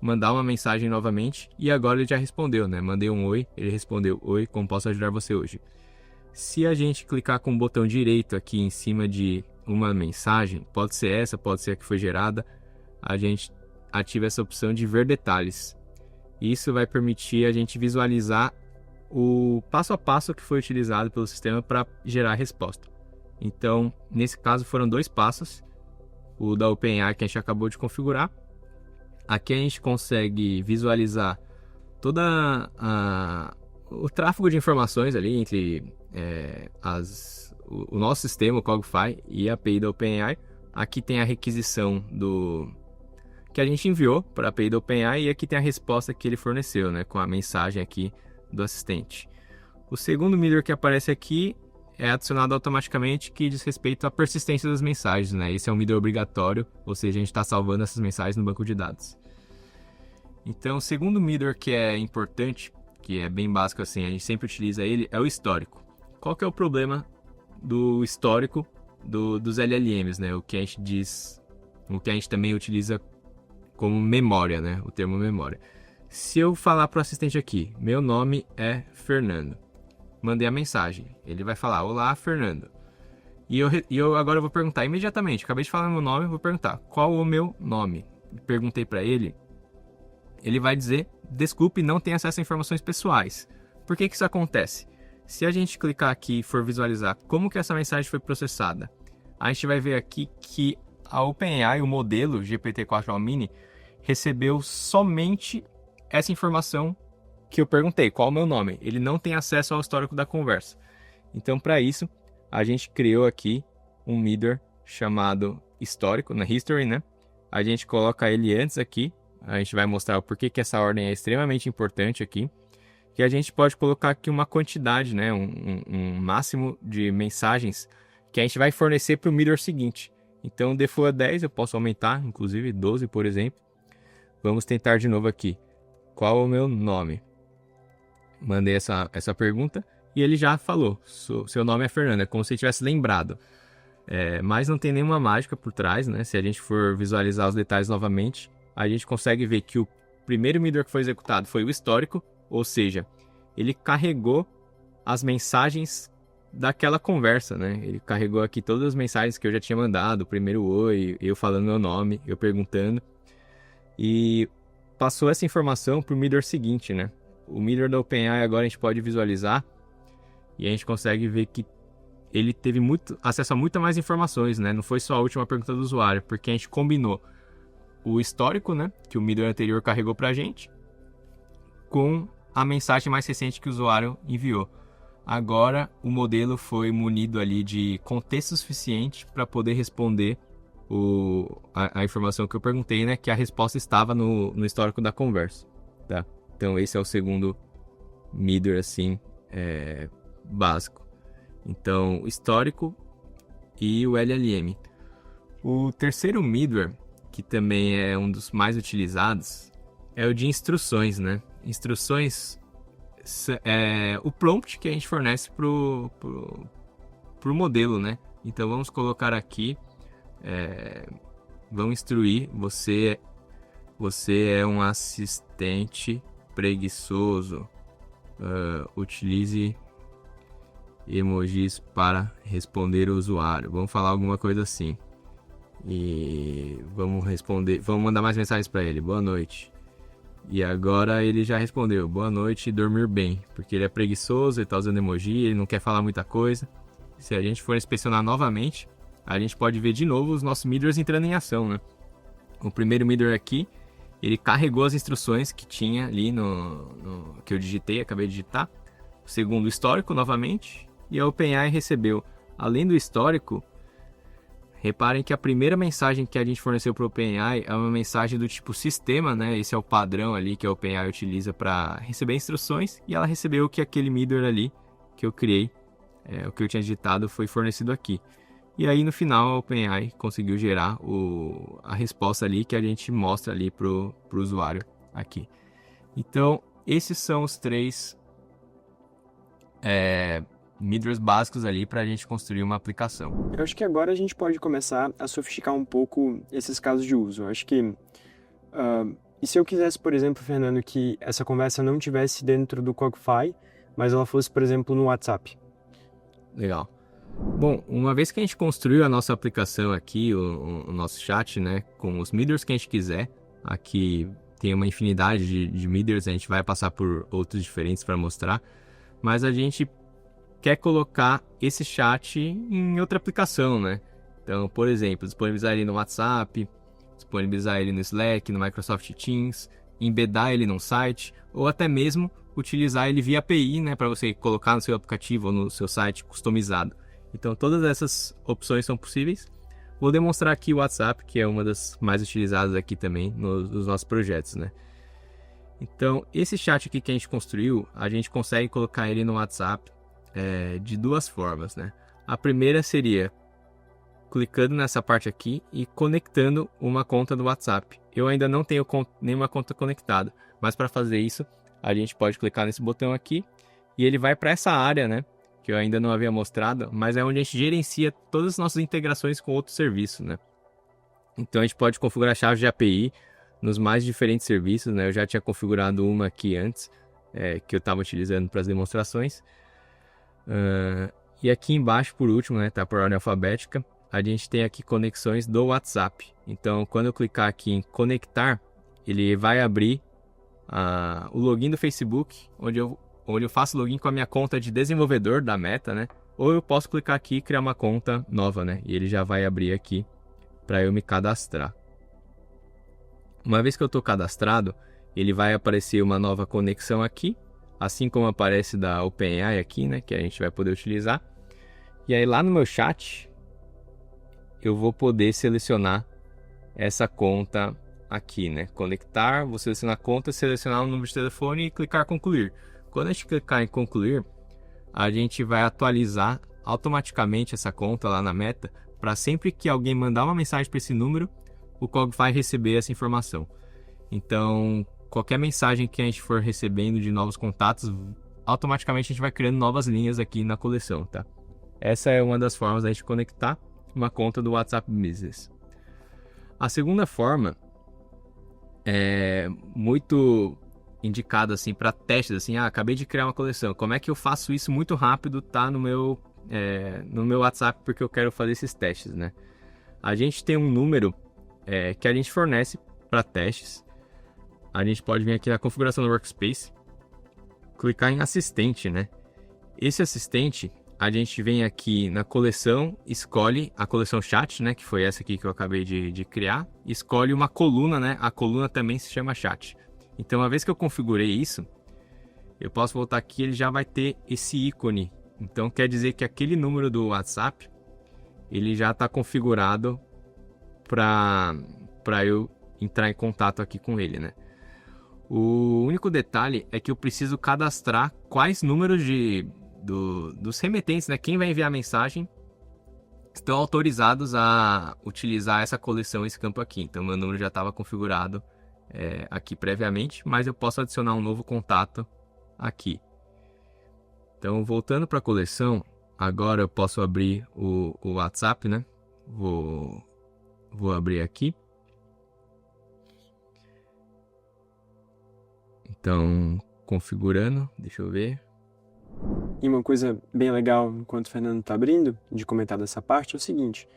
mandar uma mensagem novamente e agora ele já respondeu, né? Mandei um oi, ele respondeu: oi, como posso ajudar você hoje? Se a gente clicar com o botão direito aqui em cima de uma mensagem, pode ser essa, pode ser a que foi gerada, a gente ativa essa opção de ver detalhes. Isso vai permitir a gente visualizar o passo a passo que foi utilizado pelo sistema para gerar a resposta. Então, nesse caso foram 2 passos. O da OpenAI que a gente acabou de configurar. Aqui a gente consegue visualizar toda o tráfego de informações ali entre o nosso sistema, o Cogify, e a API da OpenAI. Aqui tem a requisição que a gente enviou para a API da OpenAI e aqui tem a resposta que ele forneceu, né, com a mensagem aqui do assistente. O segundo middleware que aparece aqui é adicionado automaticamente, que diz respeito à persistência das mensagens, né? Esse é um middleware obrigatório, ou seja, a gente está salvando essas mensagens no banco de dados. Então, o segundo middleware que é importante, que é bem básico assim, a gente sempre utiliza ele, é o histórico. Qual que é o problema do histórico dos LLMs, né? O que a gente também utiliza como memória, né? O termo memória. Se eu falar para o assistente aqui, meu nome é Fernando. Mandei a mensagem, ele vai falar: olá, Fernando. E eu agora vou perguntar imediatamente, acabei de falar meu nome, vou perguntar: qual o meu nome? Perguntei para ele, ele vai dizer: desculpe, não tem acesso a informações pessoais. Por que isso acontece? Se a gente clicar aqui e for visualizar como que essa mensagem foi processada, a gente vai ver aqui que a OpenAI, o modelo GPT-4 Mini, recebeu somente essa informação que eu perguntei, qual o meu nome. Ele não tem acesso ao histórico da conversa. Então, para isso, a gente criou aqui um middleware chamado histórico, na History, né? A gente coloca ele antes aqui. A gente vai mostrar o porquê que essa ordem é extremamente importante aqui. Que a gente pode colocar aqui uma quantidade, né? Um máximo de mensagens que a gente vai fornecer para o middleware seguinte. Então, default é 10, eu posso aumentar, inclusive 12, por exemplo. Vamos tentar de novo aqui. Qual o meu nome? Mandei essa pergunta e ele já falou: seu nome é Fernando, é como se ele tivesse lembrado. Mas não tem nenhuma mágica por trás, né? Se a gente for visualizar os detalhes novamente, a gente consegue ver que o primeiro middleware que foi executado foi o histórico, ou seja, ele carregou as mensagens daquela conversa, né? Ele carregou aqui todas as mensagens que eu já tinha mandado, o primeiro oi, eu falando meu nome, eu perguntando, e passou essa informação para o middleware seguinte, né? O middleware da OpenAI agora a gente pode visualizar e a gente consegue ver que ele teve acesso a muita mais informações, né? Não foi só a última pergunta do usuário, porque a gente combinou o histórico, né, que o middleware anterior carregou para a gente, com a mensagem mais recente que o usuário enviou. Agora o modelo foi munido ali de contexto suficiente para poder responder a informação que eu perguntei, né, que a resposta estava no histórico da conversa, tá? Então esse é o segundo middleware assim, básico. Então, histórico e o LLM. O terceiro middleware que também é um dos mais utilizados, é o de instruções, né? Instruções é o prompt que a gente fornece pro modelo, né? Então vamos colocar aqui, vamos instruir, você é um assistente preguiçoso, utilize emojis para responder o usuário. Vamos falar alguma coisa assim. E vamos mandar mais mensagens para ele. Boa noite. E agora ele já respondeu, boa noite e dormir bem. Porque ele é preguiçoso, ele tá usando emoji, ele não quer falar muita coisa. Se a gente for inspecionar novamente, a gente pode ver de novo os nossos middlers entrando em ação, né? O primeiro middler aqui, ele carregou as instruções que tinha ali que eu digitei, acabei de digitar. O segundo, histórico novamente. E a OpenAI recebeu, além do histórico, reparem que a primeira mensagem que a gente forneceu para o OpenAI é uma mensagem do tipo sistema, né? Esse é o padrão ali que a OpenAI utiliza para receber instruções. E ela recebeu que aquele middler ali que eu criei, o que eu tinha digitado, foi fornecido aqui. E aí no final a OpenAI conseguiu gerar a resposta ali que a gente mostra ali para o usuário aqui. Então esses são os 3 middlers básicos ali para a gente construir uma aplicação. Eu acho que agora a gente pode começar a sofisticar um pouco esses casos de uso. Eu acho que, e se eu quisesse, por exemplo, Fernando, que essa conversa não tivesse dentro do Cogify, mas ela fosse, por exemplo, no WhatsApp? Legal. Bom, uma vez que a gente construiu a nossa aplicação aqui, o nosso chat, né, com os middlers que a gente quiser, aqui tem uma infinidade de middlers, a gente vai passar por outros diferentes para mostrar, mas a gente quer colocar esse chat em outra aplicação, né? Então, por exemplo, disponibilizar ele no WhatsApp, disponibilizar ele no Slack, no Microsoft Teams, embedar ele num site, ou até mesmo utilizar ele via API, né, para você colocar no seu aplicativo ou no seu site customizado. Então, todas essas opções são possíveis. Vou demonstrar aqui o WhatsApp, que é uma das mais utilizadas aqui também nos nossos projetos, né? Então, esse chat aqui que a gente construiu, a gente consegue colocar ele no WhatsApp de 2 formas, né? A primeira seria clicando nessa parte aqui e conectando uma conta do WhatsApp. Eu ainda não tenho nenhuma conta conectada, mas para fazer isso, a gente pode clicar nesse botão aqui e ele vai para essa área, né? Que eu ainda não havia mostrado, mas é onde a gente gerencia todas as nossas integrações com outros serviços, né? Então a gente pode configurar chaves de API nos mais diferentes serviços, né? Eu já tinha configurado uma aqui antes, que eu estava utilizando para as demonstrações. E aqui embaixo, por último, né, tá por ordem alfabética, a gente tem aqui conexões do WhatsApp. Então, quando eu clicar aqui em conectar, ele vai abrir o login do Facebook, onde eu faço login com a minha conta de desenvolvedor da Meta, né? Ou eu posso clicar aqui e criar uma conta nova, né? E ele já vai abrir aqui para eu me cadastrar. Uma vez que eu estou cadastrado, ele vai aparecer uma nova conexão aqui, assim como aparece da OpenAI aqui, né, que a gente vai poder utilizar. E aí lá no meu chat, eu vou poder selecionar essa conta aqui, né? Conectar, vou selecionar a conta, selecionar o número de telefone e clicar concluir. Quando a gente clicar em concluir, a gente vai atualizar automaticamente essa conta lá na Meta, para sempre que alguém mandar uma mensagem para esse número, o Cogify receber essa informação. Então, qualquer mensagem que a gente for recebendo de novos contatos, automaticamente a gente vai criando novas linhas aqui na coleção, tá? Essa é uma das formas da gente conectar uma conta do WhatsApp Business. A segunda forma é muito indicada assim para testes, assim, acabei de criar uma coleção, como é que eu faço isso muito rápido, tá no meu WhatsApp, porque eu quero fazer esses testes, né? A gente tem um número que a gente fornece para testes. A gente pode vir aqui na configuração do Workspace, clicar em assistente, né? Esse assistente, a gente vem aqui na coleção, escolhe a coleção chat, né? Que foi essa aqui que eu acabei de criar. Escolhe uma coluna, né? A coluna também se chama chat. Então, uma vez que eu configurei isso, eu posso voltar aqui e ele já vai ter esse ícone. Então, quer dizer que aquele número do WhatsApp, ele já está configurado para eu entrar em contato aqui com ele, né? O único detalhe é que eu preciso cadastrar quais números dos remetentes, né? Quem vai enviar a mensagem estão autorizados a utilizar essa coleção, esse campo aqui. Então, meu número já estava configurado aqui previamente, mas eu posso adicionar um novo contato aqui. Então, voltando para a coleção, agora eu posso abrir o WhatsApp, né? Vou abrir aqui. Então, configurando, deixa eu ver. E uma coisa bem legal, enquanto o Fernando está abrindo, de comentar dessa parte, é o seguinte.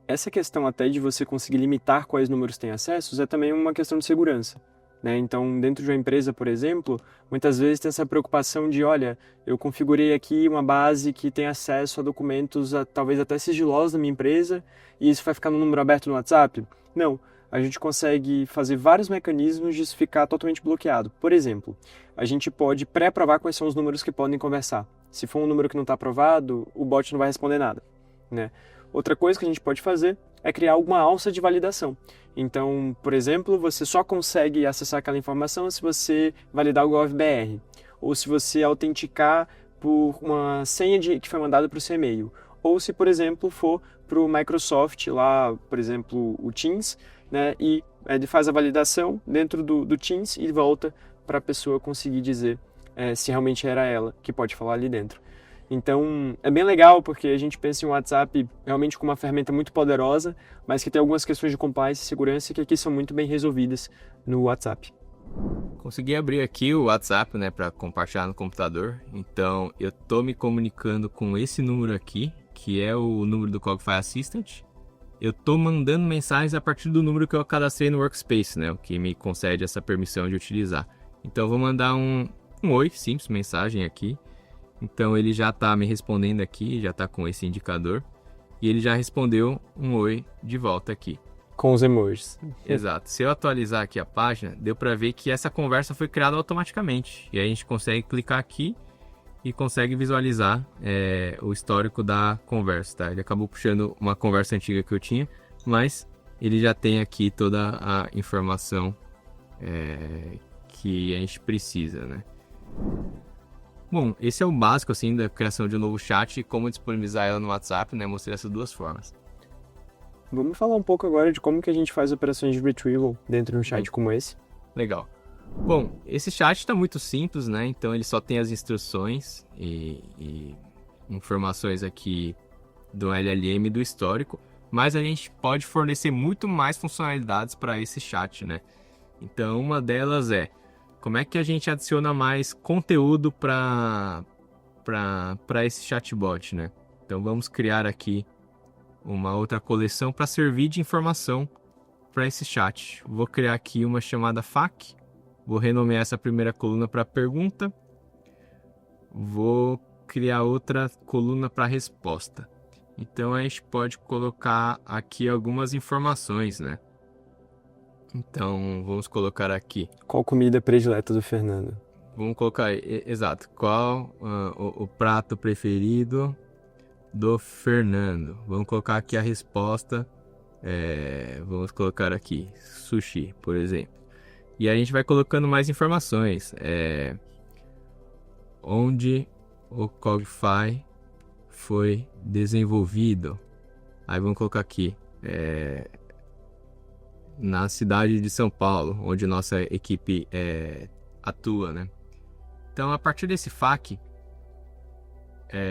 Essa questão até de você conseguir limitar quais números tem acessos é também uma questão de segurança. Né? Então, dentro de uma empresa, por exemplo, muitas vezes tem essa preocupação de, olha, eu configurei aqui uma base que tem acesso a documentos talvez até sigilosos da minha empresa e isso vai ficar no número aberto no WhatsApp? Não. A gente consegue fazer vários mecanismos de isso ficar totalmente bloqueado. Por exemplo, a gente pode pré-aprovar quais são os números que podem conversar. Se for um número que não está aprovado, o bot não vai responder nada. Né? Outra coisa que a gente pode fazer é criar alguma alça de validação. Então, por exemplo, você só consegue acessar aquela informação se você validar o GovBR, ou se você autenticar por uma senha que foi mandada para o seu e-mail, ou se, por exemplo, for para o Microsoft, lá, por exemplo, o Teams, né, e ele faz a validação dentro do Teams e volta para a pessoa conseguir dizer se realmente era ela que pode falar ali dentro. Então, é bem legal porque a gente pensa em um WhatsApp realmente como uma ferramenta muito poderosa, mas que tem algumas questões de compliance e segurança que aqui são muito bem resolvidas no WhatsApp. Consegui abrir aqui o WhatsApp, né, para compartilhar no computador. Então, eu tô me comunicando com esse número aqui, que é o número do Cogify Assistant. Eu tô mandando mensagens a partir do número que eu cadastrei no Workspace, né, o que me concede essa permissão de utilizar. Então, eu vou mandar um oi, simples, mensagem aqui. Então, ele já está me respondendo aqui, já está com esse indicador. E ele já respondeu um oi de volta aqui. Com os emojis. Exato. Se eu atualizar aqui a página, deu para ver que essa conversa foi criada automaticamente. E aí a gente consegue clicar aqui e consegue visualizar o histórico da conversa. Tá? Ele acabou puxando uma conversa antiga que eu tinha, mas ele já tem aqui toda a informação que a gente precisa, né? Bom, esse é o básico assim da criação de um novo chat e como disponibilizar ela no WhatsApp, né? Mostrei essas duas formas. Vamos falar um pouco agora de como que a gente faz operações de retrieval dentro de um chat como esse. Legal. Bom, esse chat está muito simples, né? Então ele só tem as instruções e informações aqui do LLM e do histórico, mas a gente pode fornecer muito mais funcionalidades para esse chat, né? Então uma delas é como é que a gente adiciona mais conteúdo para esse chatbot, né? Então vamos criar aqui uma outra coleção para servir de informação para esse chat. Vou criar aqui uma chamada FAQ. Vou renomear essa primeira coluna para pergunta. Vou criar outra coluna para resposta. Então a gente pode colocar aqui algumas informações, né? Então, vamos colocar aqui. Qual comida predileta do Fernando? Vamos colocar, exato. Qual o prato preferido do Fernando? Vamos colocar aqui a resposta. Vamos colocar aqui sushi, por exemplo. E aí a gente vai colocando mais informações. Onde o Cogify foi desenvolvido? Aí vamos colocar aqui. Na cidade de São Paulo, onde nossa equipe atua, né? Então, a partir desse FAQ,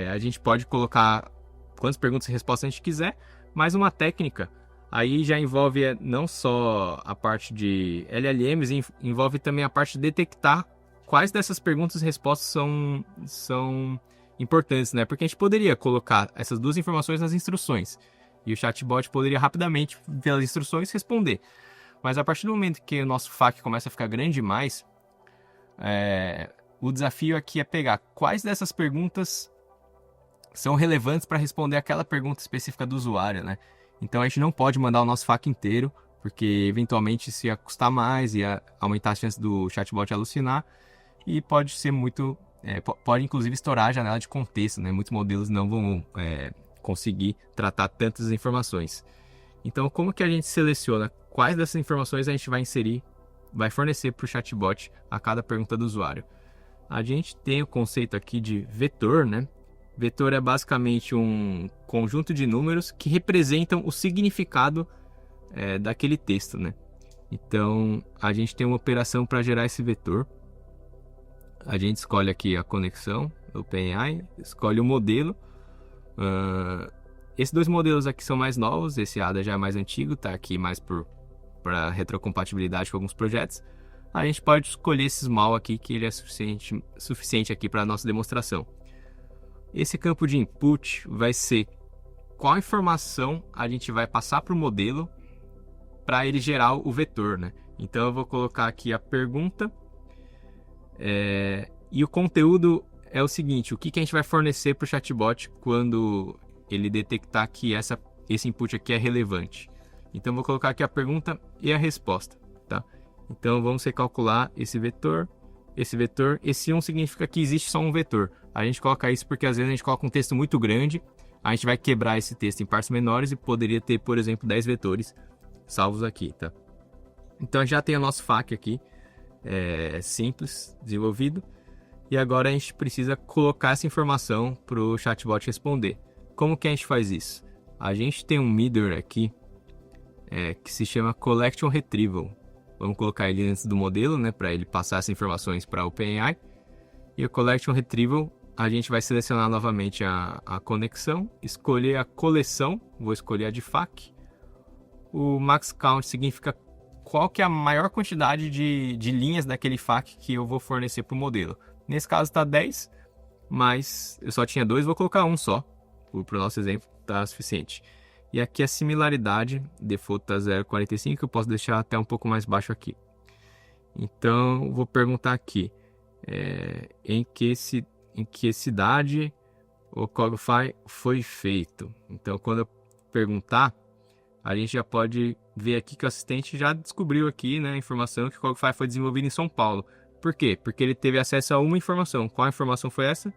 a gente pode colocar quantas perguntas e respostas a gente quiser, mas uma técnica aí já envolve não só a parte de LLMs, envolve também a parte de detectar quais dessas perguntas e respostas são importantes, né? Porque a gente poderia colocar essas duas informações nas instruções, e o chatbot poderia rapidamente, pelas instruções, responder. Mas a partir do momento que o nosso FAQ começa a ficar grande demais, o desafio aqui é pegar quais dessas perguntas são relevantes para responder aquela pergunta específica do usuário, né? Então a gente não pode mandar o nosso FAQ inteiro, porque eventualmente isso ia custar mais, ia aumentar a chance do chatbot alucinar, e pode ser muito... pode inclusive estourar a janela de contexto, né? Muitos modelos não vão... conseguir tratar tantas informações. Então, como que a gente seleciona quais dessas informações a gente vai inserir, vai fornecer para o chatbot a cada pergunta do usuário? A gente tem o conceito aqui de vetor, né? Vetor é basicamente um conjunto de números que representam o significado daquele texto, né? Então, a gente tem uma operação para gerar esse vetor. A gente escolhe aqui a conexão, o OpenAI, escolhe o modelo. Esses dois modelos aqui são mais novos, esse ADA já é mais antigo, tá aqui mais para retrocompatibilidade com alguns projetos. A gente pode escolher esse small aqui, que ele é suficiente aqui para a nossa demonstração. Esse campo de input vai ser qual informação a gente vai passar para o modelo para ele gerar o vetor, né? Então eu vou colocar aqui a pergunta e o conteúdo é o seguinte: o que a gente vai fornecer para o chatbot quando ele detectar que esse input aqui é relevante. Então eu vou colocar aqui a pergunta e a resposta, tá? Então vamos recalcular esse vetor. Esse 1 significa que existe só um vetor. A gente coloca isso porque às vezes a gente coloca um texto muito grande, a gente vai quebrar esse texto em partes menores e poderia ter, por exemplo, 10 vetores salvos aqui, tá? Então já tem o nosso FAQ aqui, simples, desenvolvido. E agora a gente precisa colocar essa informação para o chatbot responder. Como que a gente faz isso? A gente tem um middleware aqui que se chama Collection Retrieval. Vamos colocar ele antes do modelo, né, para ele passar essas informações para o OpenAI. E o Collection Retrieval, a gente vai selecionar novamente a conexão, escolher a coleção, vou escolher a de FAQ. O max count significa qual que é a maior quantidade de linhas daquele FAQ que eu vou fornecer para o modelo. Nesse caso está 10, mas eu só tinha 2, vou colocar 1 só. Para o nosso exemplo está suficiente. E aqui a similaridade, default está 0,45, eu posso deixar até um pouco mais baixo aqui. Então, vou perguntar aqui, em que cidade o Cogify foi feito. Então, quando eu perguntar, a gente já pode ver aqui que o assistente já descobriu aqui, né, a informação que o Cogify foi desenvolvido em São Paulo. Por quê? Porque ele teve acesso a uma informação. Qual informação foi essa?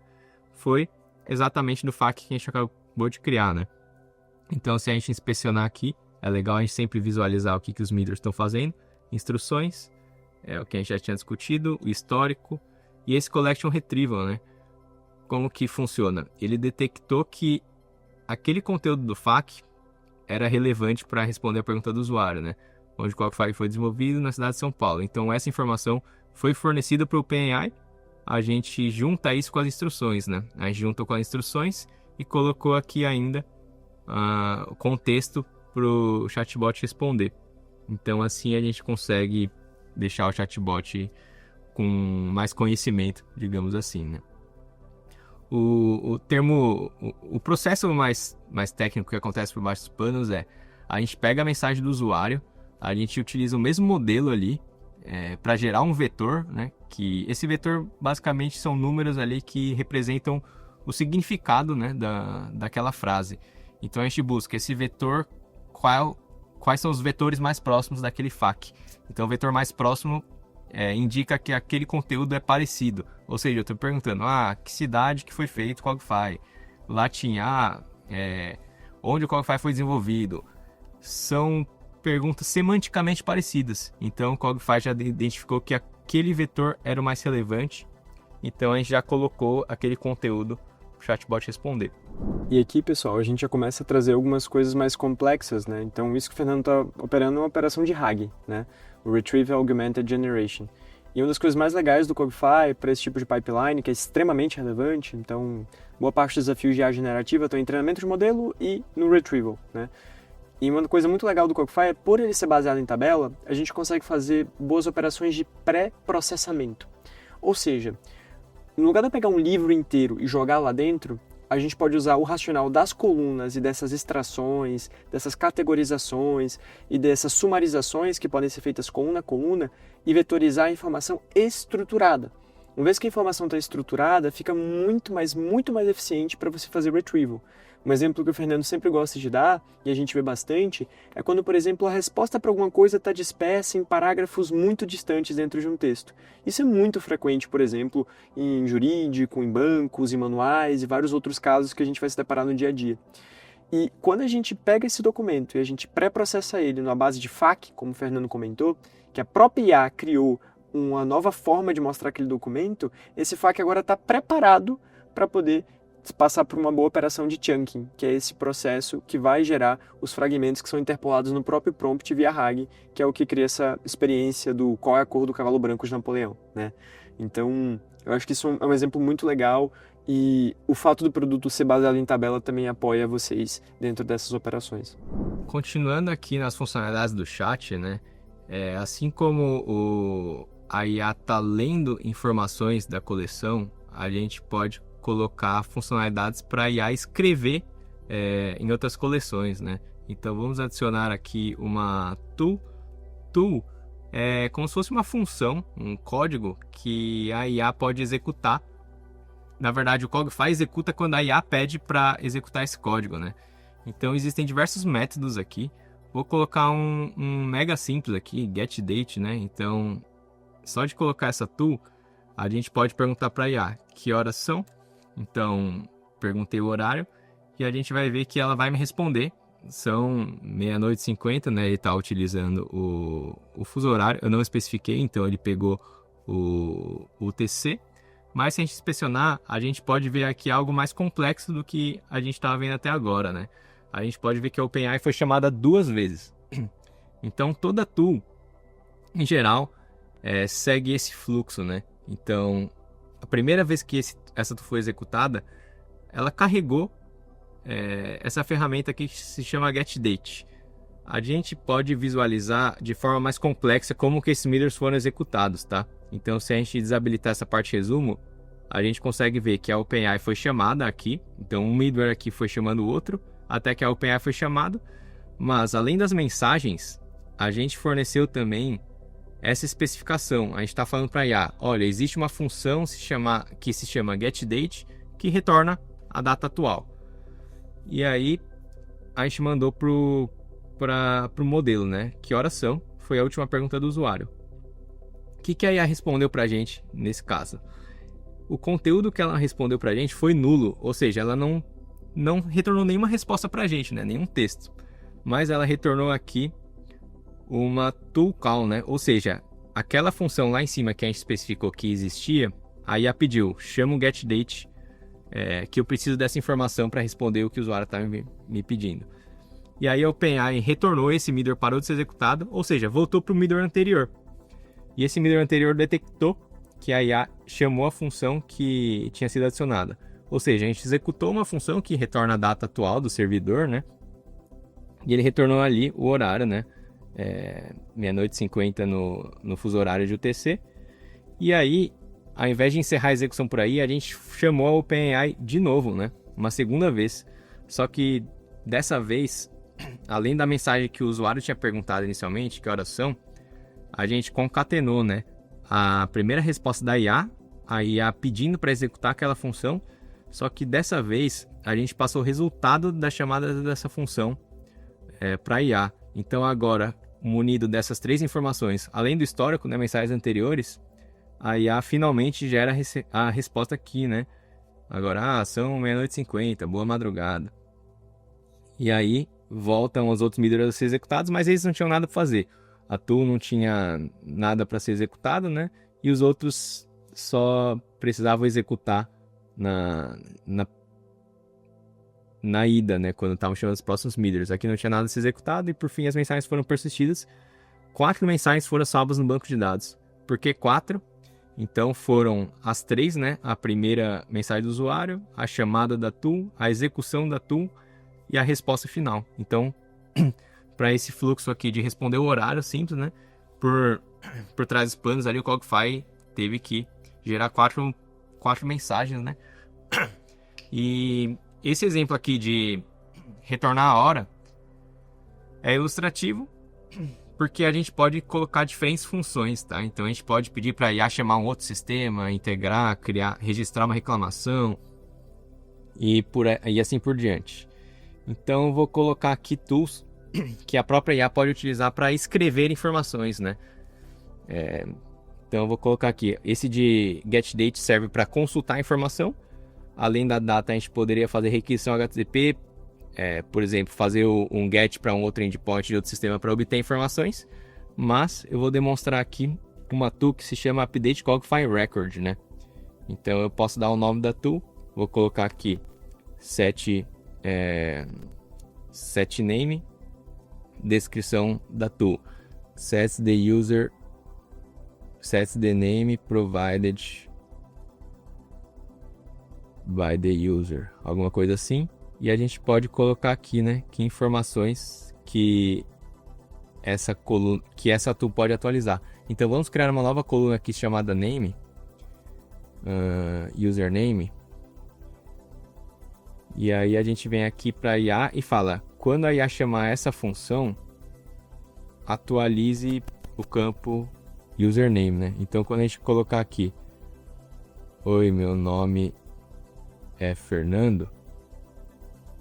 Foi exatamente do FAQ que a gente acabou de criar, né? Então, se a gente inspecionar aqui, é legal a gente sempre visualizar o que os middlers estão fazendo. Instruções, o que a gente já tinha discutido, o histórico e esse Collection Retrieval, né? Como que funciona? Ele detectou que aquele conteúdo do FAQ era relevante para responder a pergunta do usuário, né? Onde o Cogify foi desenvolvido na cidade de São Paulo. Então, essa informação foi fornecida para o OpenAI. A gente junta isso com as instruções, né? A gente juntou com as instruções e colocou aqui ainda o contexto para o chatbot responder. Então, assim a gente consegue deixar o chatbot com mais conhecimento, digamos assim, né? O processo mais técnico que acontece por baixo dos panos a gente pega a mensagem do usuário, a gente utiliza o mesmo modelo ali para gerar um vetor, né? Que esse vetor basicamente são números ali que representam o significado, né, daquela frase. Então a gente busca esse vetor, quais são os vetores mais próximos daquele FAQ. Então o vetor mais próximo indica que aquele conteúdo é parecido. Ou seja, eu estou perguntando, que cidade que foi feito o Cogify? Latim, onde o Cogify foi desenvolvido? São perguntas semanticamente parecidas. Então o Cogify já identificou que aquele vetor era o mais relevante. Então a gente já colocou aquele conteúdo para o chatbot responder. E aqui, pessoal, a gente já começa a trazer algumas coisas mais complexas, né? Então, isso que o Fernando está operando é uma operação de RAG, né? O Retrieval Augmented Generation. E uma das coisas mais legais do Cogify para esse tipo de pipeline, que é extremamente relevante, então, boa parte dos desafios de IA generativa estão em treinamento de modelo e no Retrieval, né? E uma coisa muito legal do Cogify é, por ele ser baseado em tabela, a gente consegue fazer boas operações de pré-processamento. Ou seja, no lugar de eu pegar um livro inteiro e jogar lá dentro, a gente pode usar o racional das colunas e dessas extrações, dessas categorizações e dessas sumarizações que podem ser feitas coluna a coluna e vetorizar a informação estruturada. Uma vez que a informação está estruturada, fica muito mais eficiente para você fazer retrieval. Um exemplo que o Fernando sempre gosta de dar, e a gente vê bastante, é quando, por exemplo, a resposta para alguma coisa está dispersa em parágrafos muito distantes dentro de um texto. Isso é muito frequente, por exemplo, em jurídico, em bancos, em manuais e vários outros casos que a gente vai se deparar no dia a dia. E quando a gente pega esse documento e a gente pré-processa ele na base de FAQ, como o Fernando comentou, que a própria IA criou uma nova forma de mostrar aquele documento, esse FAQ agora está preparado para poder passar por uma boa operação de chunking, que é esse processo que vai gerar os fragmentos que são interpolados no próprio prompt via RAG, que é o que cria essa experiência do qual é a cor do cavalo branco de Napoleão, né? Então, eu acho que isso é um exemplo muito legal e o fato do produto ser baseado em tabela também apoia vocês dentro dessas operações. Continuando aqui nas funcionalidades do chat, né? Assim como a IA está lendo informações da coleção, a gente pode colocar funcionalidades para a IA escrever em outras coleções, né? Então vamos adicionar aqui uma tool. Tool é como se fosse uma função, um código que a IA pode executar. Na verdade, o Cogify executa quando a IA pede para executar esse código, né? Então existem diversos métodos aqui. Vou colocar um mega simples aqui, getDate, né? Então, só de colocar essa tool, a gente pode perguntar para a IA que horas são. Então, perguntei o horário e a gente vai ver que ela vai me responder. São 00:50, né? Ele está utilizando o fuso horário. Eu não especifiquei, então ele pegou o UTC. Mas se a gente inspecionar, a gente pode ver aqui algo mais complexo do que a gente estava vendo até agora, né? A gente pode ver que a OpenAI foi chamada 2 vezes. Então, toda tool, em geral, segue esse fluxo, né? Então, a primeira vez que essa tool foi executada, ela carregou essa ferramenta aqui que se chama getDate. A gente pode visualizar de forma mais complexa como que esses mirrors foram executados, tá? Então, se a gente desabilitar essa parte resumo, a gente consegue ver que a OpenAI foi chamada aqui. Então, um middleware aqui foi chamando o outro, até que a OpenAI foi chamada. Mas, além das mensagens, a gente forneceu também essa especificação. A gente está falando para a IA, olha, existe uma função que se chama getDate, que retorna a data atual. E aí, a gente mandou para o modelo, né? Que horas são? Foi a última pergunta do usuário. O que a IA respondeu para a gente nesse caso? O conteúdo que ela respondeu para a gente foi nulo, ou seja, ela não retornou nenhuma resposta para a gente, né? Nenhum texto. Mas ela retornou aqui uma tool call, né? Ou seja, aquela função lá em cima que a gente especificou que existia, a IA pediu, chama o getDate, que eu preciso dessa informação para responder o que o usuário estava me pedindo. E aí a OpenAI retornou, esse middleware parou de ser executado, ou seja, voltou para o middleware anterior. E esse middleware anterior detectou que a IA chamou a função que tinha sido adicionada. Ou seja, a gente executou uma função que retorna a data atual do servidor, né? E ele retornou ali o horário, né? 00:50 no fuso horário de UTC. E aí, ao invés de encerrar a execução por aí, a gente chamou a OpenAI de novo, né? Uma segunda vez. Só que dessa vez, além da mensagem que o usuário tinha perguntado inicialmente, que horas são, a gente concatenou, né? A primeira resposta da IA, a IA pedindo para executar aquela função, só que dessa vez a gente passou o resultado da chamada dessa função para a IA. Então agora, munido dessas 3 informações, além do histórico, né, mensagens anteriores, a IA finalmente gera a resposta aqui, né? Agora, são 00:50, boa madrugada. E aí voltam os outros middleware a ser executados, mas eles não tinham nada para fazer. A tool não tinha nada para ser executado, né? E os outros só precisavam executar na ida, né? Quando estavam chamando os próximos middleware. Aqui não tinha nada a ser executado e por fim as mensagens foram persistidas. 4 mensagens foram salvas no banco de dados. Por que 4? Então foram as 3, né? A primeira mensagem do usuário, a chamada da tool, a execução da tool e a resposta final. Então, para esse fluxo aqui de responder o horário simples, né? Por trás dos planos ali, o Cogify teve que gerar 4 mensagens, né? E esse exemplo aqui de retornar a hora é ilustrativo, porque a gente pode colocar diferentes funções, tá? Então a gente pode pedir para a IA chamar um outro sistema, integrar, registrar uma reclamação e assim por diante. Então eu vou colocar aqui tools que a própria IA pode utilizar para escrever informações, né? Então eu vou colocar aqui, esse de getDate serve para consultar a informação. Além da data, a gente poderia fazer requisição HTTP, por exemplo, fazer um get para um outro endpoint de outro sistema para obter informações. Mas eu vou demonstrar aqui uma tool que se chama Update Cogify Record, né? Então eu posso dar o nome da tool, vou colocar aqui set name, descrição da tool, sets the name provided by the user, alguma coisa assim. E a gente pode colocar aqui, né, que informações que essa tool pode atualizar. Então vamos criar uma nova coluna aqui chamada name, username. E aí a gente vem aqui para IA e fala: quando a IA chamar essa função, atualize o campo username, né? Então quando a gente colocar aqui, oi, meu nome é Fernando,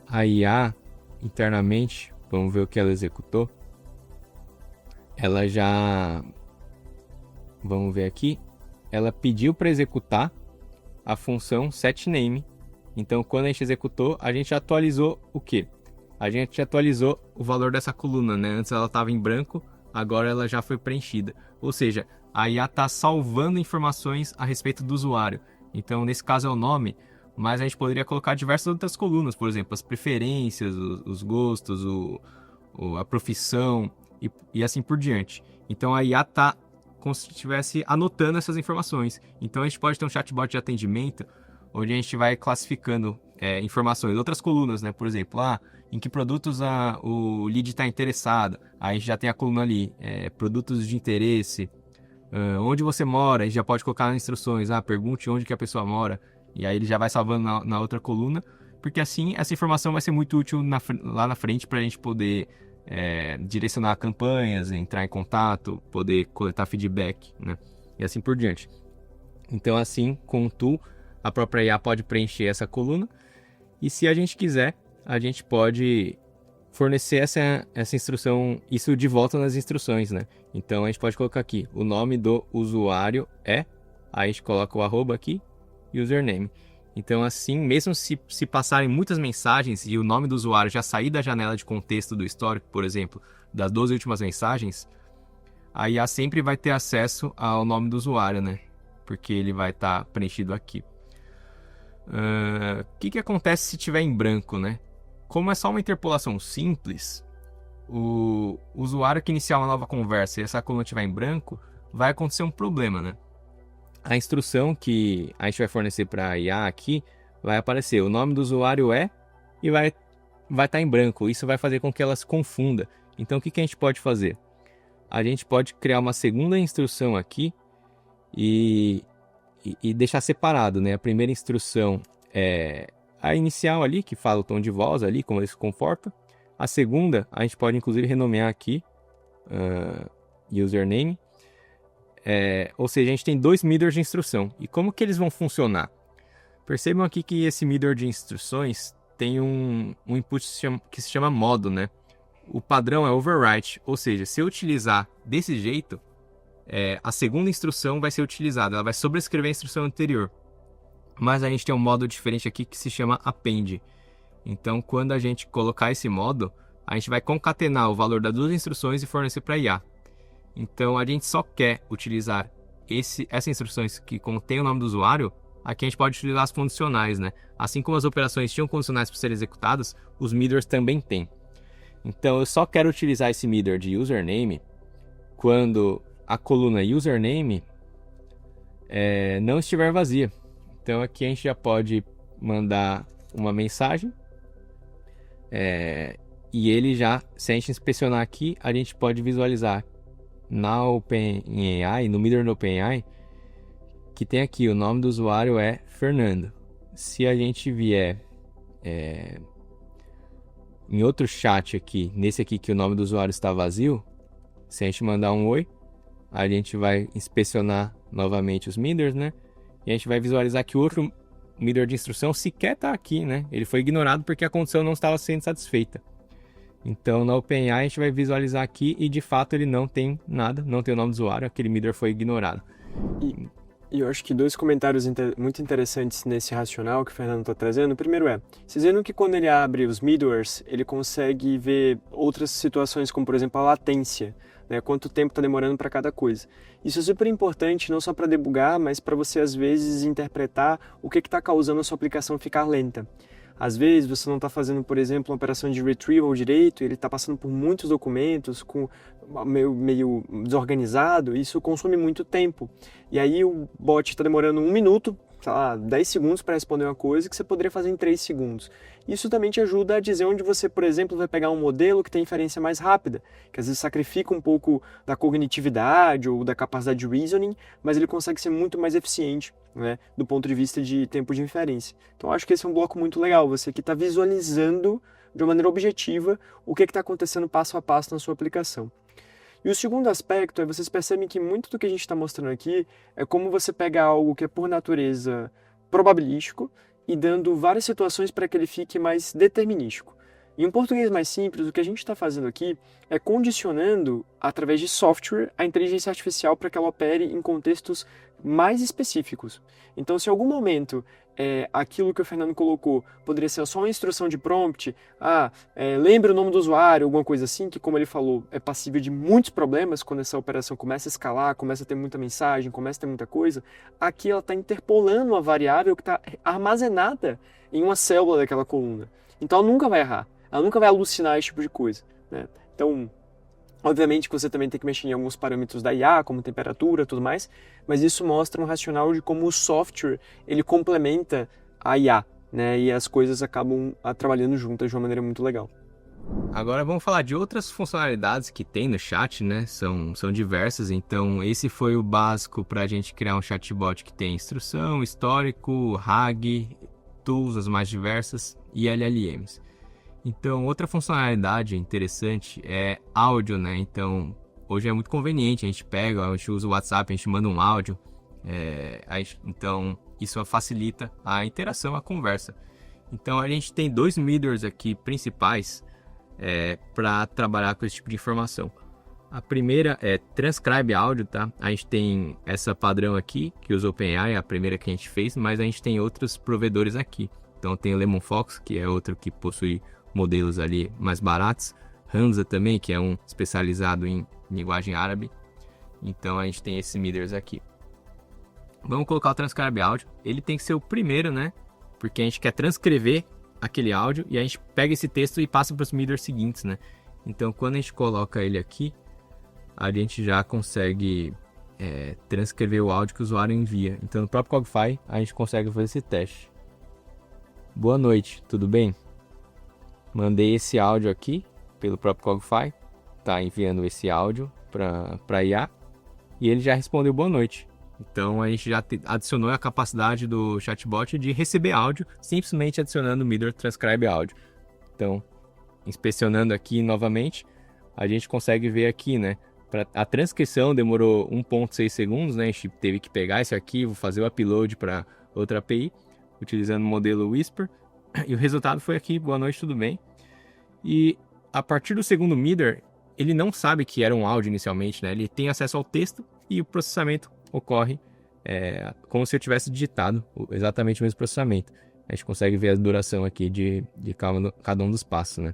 a IA internamente, vamos ver o que ela executou. Ela já, vamos ver aqui, ela pediu para executar a função setName. Então quando a gente executou, a gente atualizou o quê? A gente atualizou o valor dessa coluna, né? Antes ela estava em branco, agora ela já foi preenchida. Ou seja, a IA está salvando informações a respeito do usuário. Então nesse caso é o nome, mas a gente poderia colocar diversas outras colunas, por exemplo, as preferências, os gostos, a profissão e assim por diante. Então a IA está como se estivesse anotando essas informações. Então a gente pode ter um chatbot de atendimento onde a gente vai classificando informações, outras colunas, né? Por exemplo, em que produtos o lead está interessado. Aí a gente já tem a coluna ali, produtos de interesse, onde você mora, a gente já pode colocar nas instruções, pergunte onde que a pessoa mora, e aí ele já vai salvando na outra coluna, porque assim essa informação vai ser muito útil lá na frente para a gente poder direcionar campanhas, entrar em contato, poder coletar feedback, né? E assim por diante. Então assim, com o tool, a própria IA pode preencher essa coluna, e se a gente quiser, a gente pode fornecer essa instrução, isso de volta nas instruções, né? Então a gente pode colocar aqui, o nome do usuário aí a gente coloca o arroba aqui, username. Então assim, mesmo se passarem muitas mensagens e o nome do usuário já sair da janela de contexto do histórico, por exemplo, das 12 últimas mensagens, a IA sempre vai ter acesso ao nome do usuário, né? Porque ele vai estar preenchido aqui. O que acontece se tiver em branco, né? Como é só uma interpolação simples, o usuário que iniciar uma nova conversa e essa coluna estiver em branco, vai acontecer um problema, né? A instrução que a gente vai fornecer para a IA aqui vai aparecer o nome do usuário e vai estar em branco. Isso vai fazer com que ela se confunda. Então o que a gente pode fazer? A gente pode criar uma segunda instrução aqui e deixar separado, né? A primeira instrução é a inicial ali, que fala o tom de voz ali, como ele se comporta. A segunda, a gente pode inclusive renomear aqui, username. Ou seja, a gente tem dois middles de instrução. E como que eles vão funcionar? Percebam aqui que esse middle de instruções tem um input que se chama modo, né? O padrão é overwrite, ou seja, se eu utilizar desse jeito, a segunda instrução vai ser utilizada, ela vai sobrescrever a instrução anterior. Mas a gente tem um modo diferente aqui que se chama append. Então, quando a gente colocar esse modo, a gente vai concatenar o valor das duas instruções e fornecer para a IA. Então, a gente só quer utilizar essas instruções que contêm o nome do usuário, aqui a gente pode utilizar as condicionais, né? Assim como as operações tinham condicionais para serem executadas, os middlers também têm. Então, eu só quero utilizar esse middler de username quando a coluna username não estiver vazia. Então aqui a gente já pode mandar uma mensagem e ele já, se a gente inspecionar aqui, a gente pode visualizar na OpenAI, no middler do OpenAI, que tem aqui o nome do usuário é Fernando. Se a gente vier em outro chat aqui, nesse aqui que o nome do usuário está vazio, se a gente mandar um oi, a gente vai inspecionar novamente os middlers, né? E a gente vai visualizar que o outro middler de instrução sequer está aqui, né? Ele foi ignorado porque a condição não estava sendo satisfeita. Então, na OpenAI, a gente vai visualizar aqui e, de fato, ele não tem nada, não tem o nome do usuário, aquele middler foi ignorado. E eu acho que dois comentários muito interessantes nesse racional que o Fernando está trazendo. O primeiro vocês viram que quando ele abre os middlers, ele consegue ver outras situações, como, por exemplo, a latência, né? Quanto tempo está demorando para cada coisa. Isso é super importante, não só para debugar, mas para você, às vezes, interpretar o que está causando a sua aplicação ficar lenta. Às vezes você não está fazendo, por exemplo, uma operação de retrieval direito, ele está passando por muitos documentos, meio desorganizado, e isso consome muito tempo. E aí o bot está demorando 1 minuto, sei lá, 10 segundos para responder uma coisa que você poderia fazer em 3 segundos. Isso também te ajuda a dizer onde você, por exemplo, vai pegar um modelo que tem inferência mais rápida, que às vezes sacrifica um pouco da cognitividade ou da capacidade de reasoning, mas ele consegue ser muito mais eficiente, né, do ponto de vista de tempo de inferência. Então acho que esse é um bloco muito legal, você que está visualizando de uma maneira objetiva o que está acontecendo passo a passo na sua aplicação. E o segundo aspecto é vocês percebem que muito do que a gente está mostrando aqui é como você pega algo que é por natureza probabilístico e dando várias situações para que ele fique mais determinístico. Em um português mais simples, o que a gente está fazendo aqui é condicionando, através de software, a inteligência artificial para que ela opere em contextos mais específicos. Então, se em algum momento aquilo que o Fernando colocou poderia ser só uma instrução de prompt, lembre o nome do usuário, alguma coisa assim, que, como ele falou, é passível de muitos problemas quando essa operação começa a escalar, começa a ter muita mensagem, começa a ter muita coisa, aqui ela está interpolando uma variável que está armazenada em uma célula daquela coluna. Então, ela nunca vai errar. Ela nunca vai alucinar esse tipo de coisa, né? Então, obviamente que você também tem que mexer em alguns parâmetros da IA, como temperatura e tudo mais, mas isso mostra um racional de como o software ele complementa a IA, né? E as coisas acabam trabalhando juntas de uma maneira muito legal. Agora vamos falar de outras funcionalidades que tem no chat, né? São diversas, então esse foi o básico para a gente criar um chatbot que tem instrução, histórico, RAG, tools, as mais diversas e LLMs. Então, outra funcionalidade interessante é áudio, né? Então, hoje é muito conveniente, a gente usa o WhatsApp, a gente manda um áudio, então isso facilita a interação, a conversa. Então, a gente tem 2 middles aqui principais para trabalhar com esse tipo de informação. A primeira é transcribe áudio, tá? A gente tem essa padrão aqui, que usa o OpenAI, é a primeira que a gente fez, mas a gente tem outros provedores aqui. Então, tem o Lemonfox, que é outro que possui modelos ali mais baratos, Hamza também, que é um especializado em linguagem árabe. Então a gente tem esses middles aqui. Vamos colocar o transcribe áudio. Ele tem que ser o primeiro, né? Porque a gente quer transcrever aquele áudio e a gente pega esse texto e passa para os middles seguintes, né? Então quando a gente coloca ele aqui, a gente já consegue transcrever o áudio que o usuário envia. Então no próprio Cogify a gente consegue fazer esse teste. Boa noite, tudo bem? Mandei esse áudio aqui pelo próprio Cogify, tá enviando esse áudio para IA e ele já respondeu boa noite. Então a gente já adicionou a capacidade do chatbot de receber áudio, simplesmente adicionando o middle transcribe áudio. Então, inspecionando aqui novamente, a gente consegue ver aqui, né? A transcrição demorou 1,6 segundos, né? A gente teve que pegar esse arquivo, fazer o upload para outra API, utilizando o modelo Whisper. E o resultado foi aqui, boa noite, tudo bem? E a partir do segundo middle, ele não sabe que era um áudio inicialmente, né? Ele tem acesso ao texto e o processamento ocorre como se eu tivesse digitado exatamente o mesmo processamento. A gente consegue ver a duração aqui de cada um dos passos, né?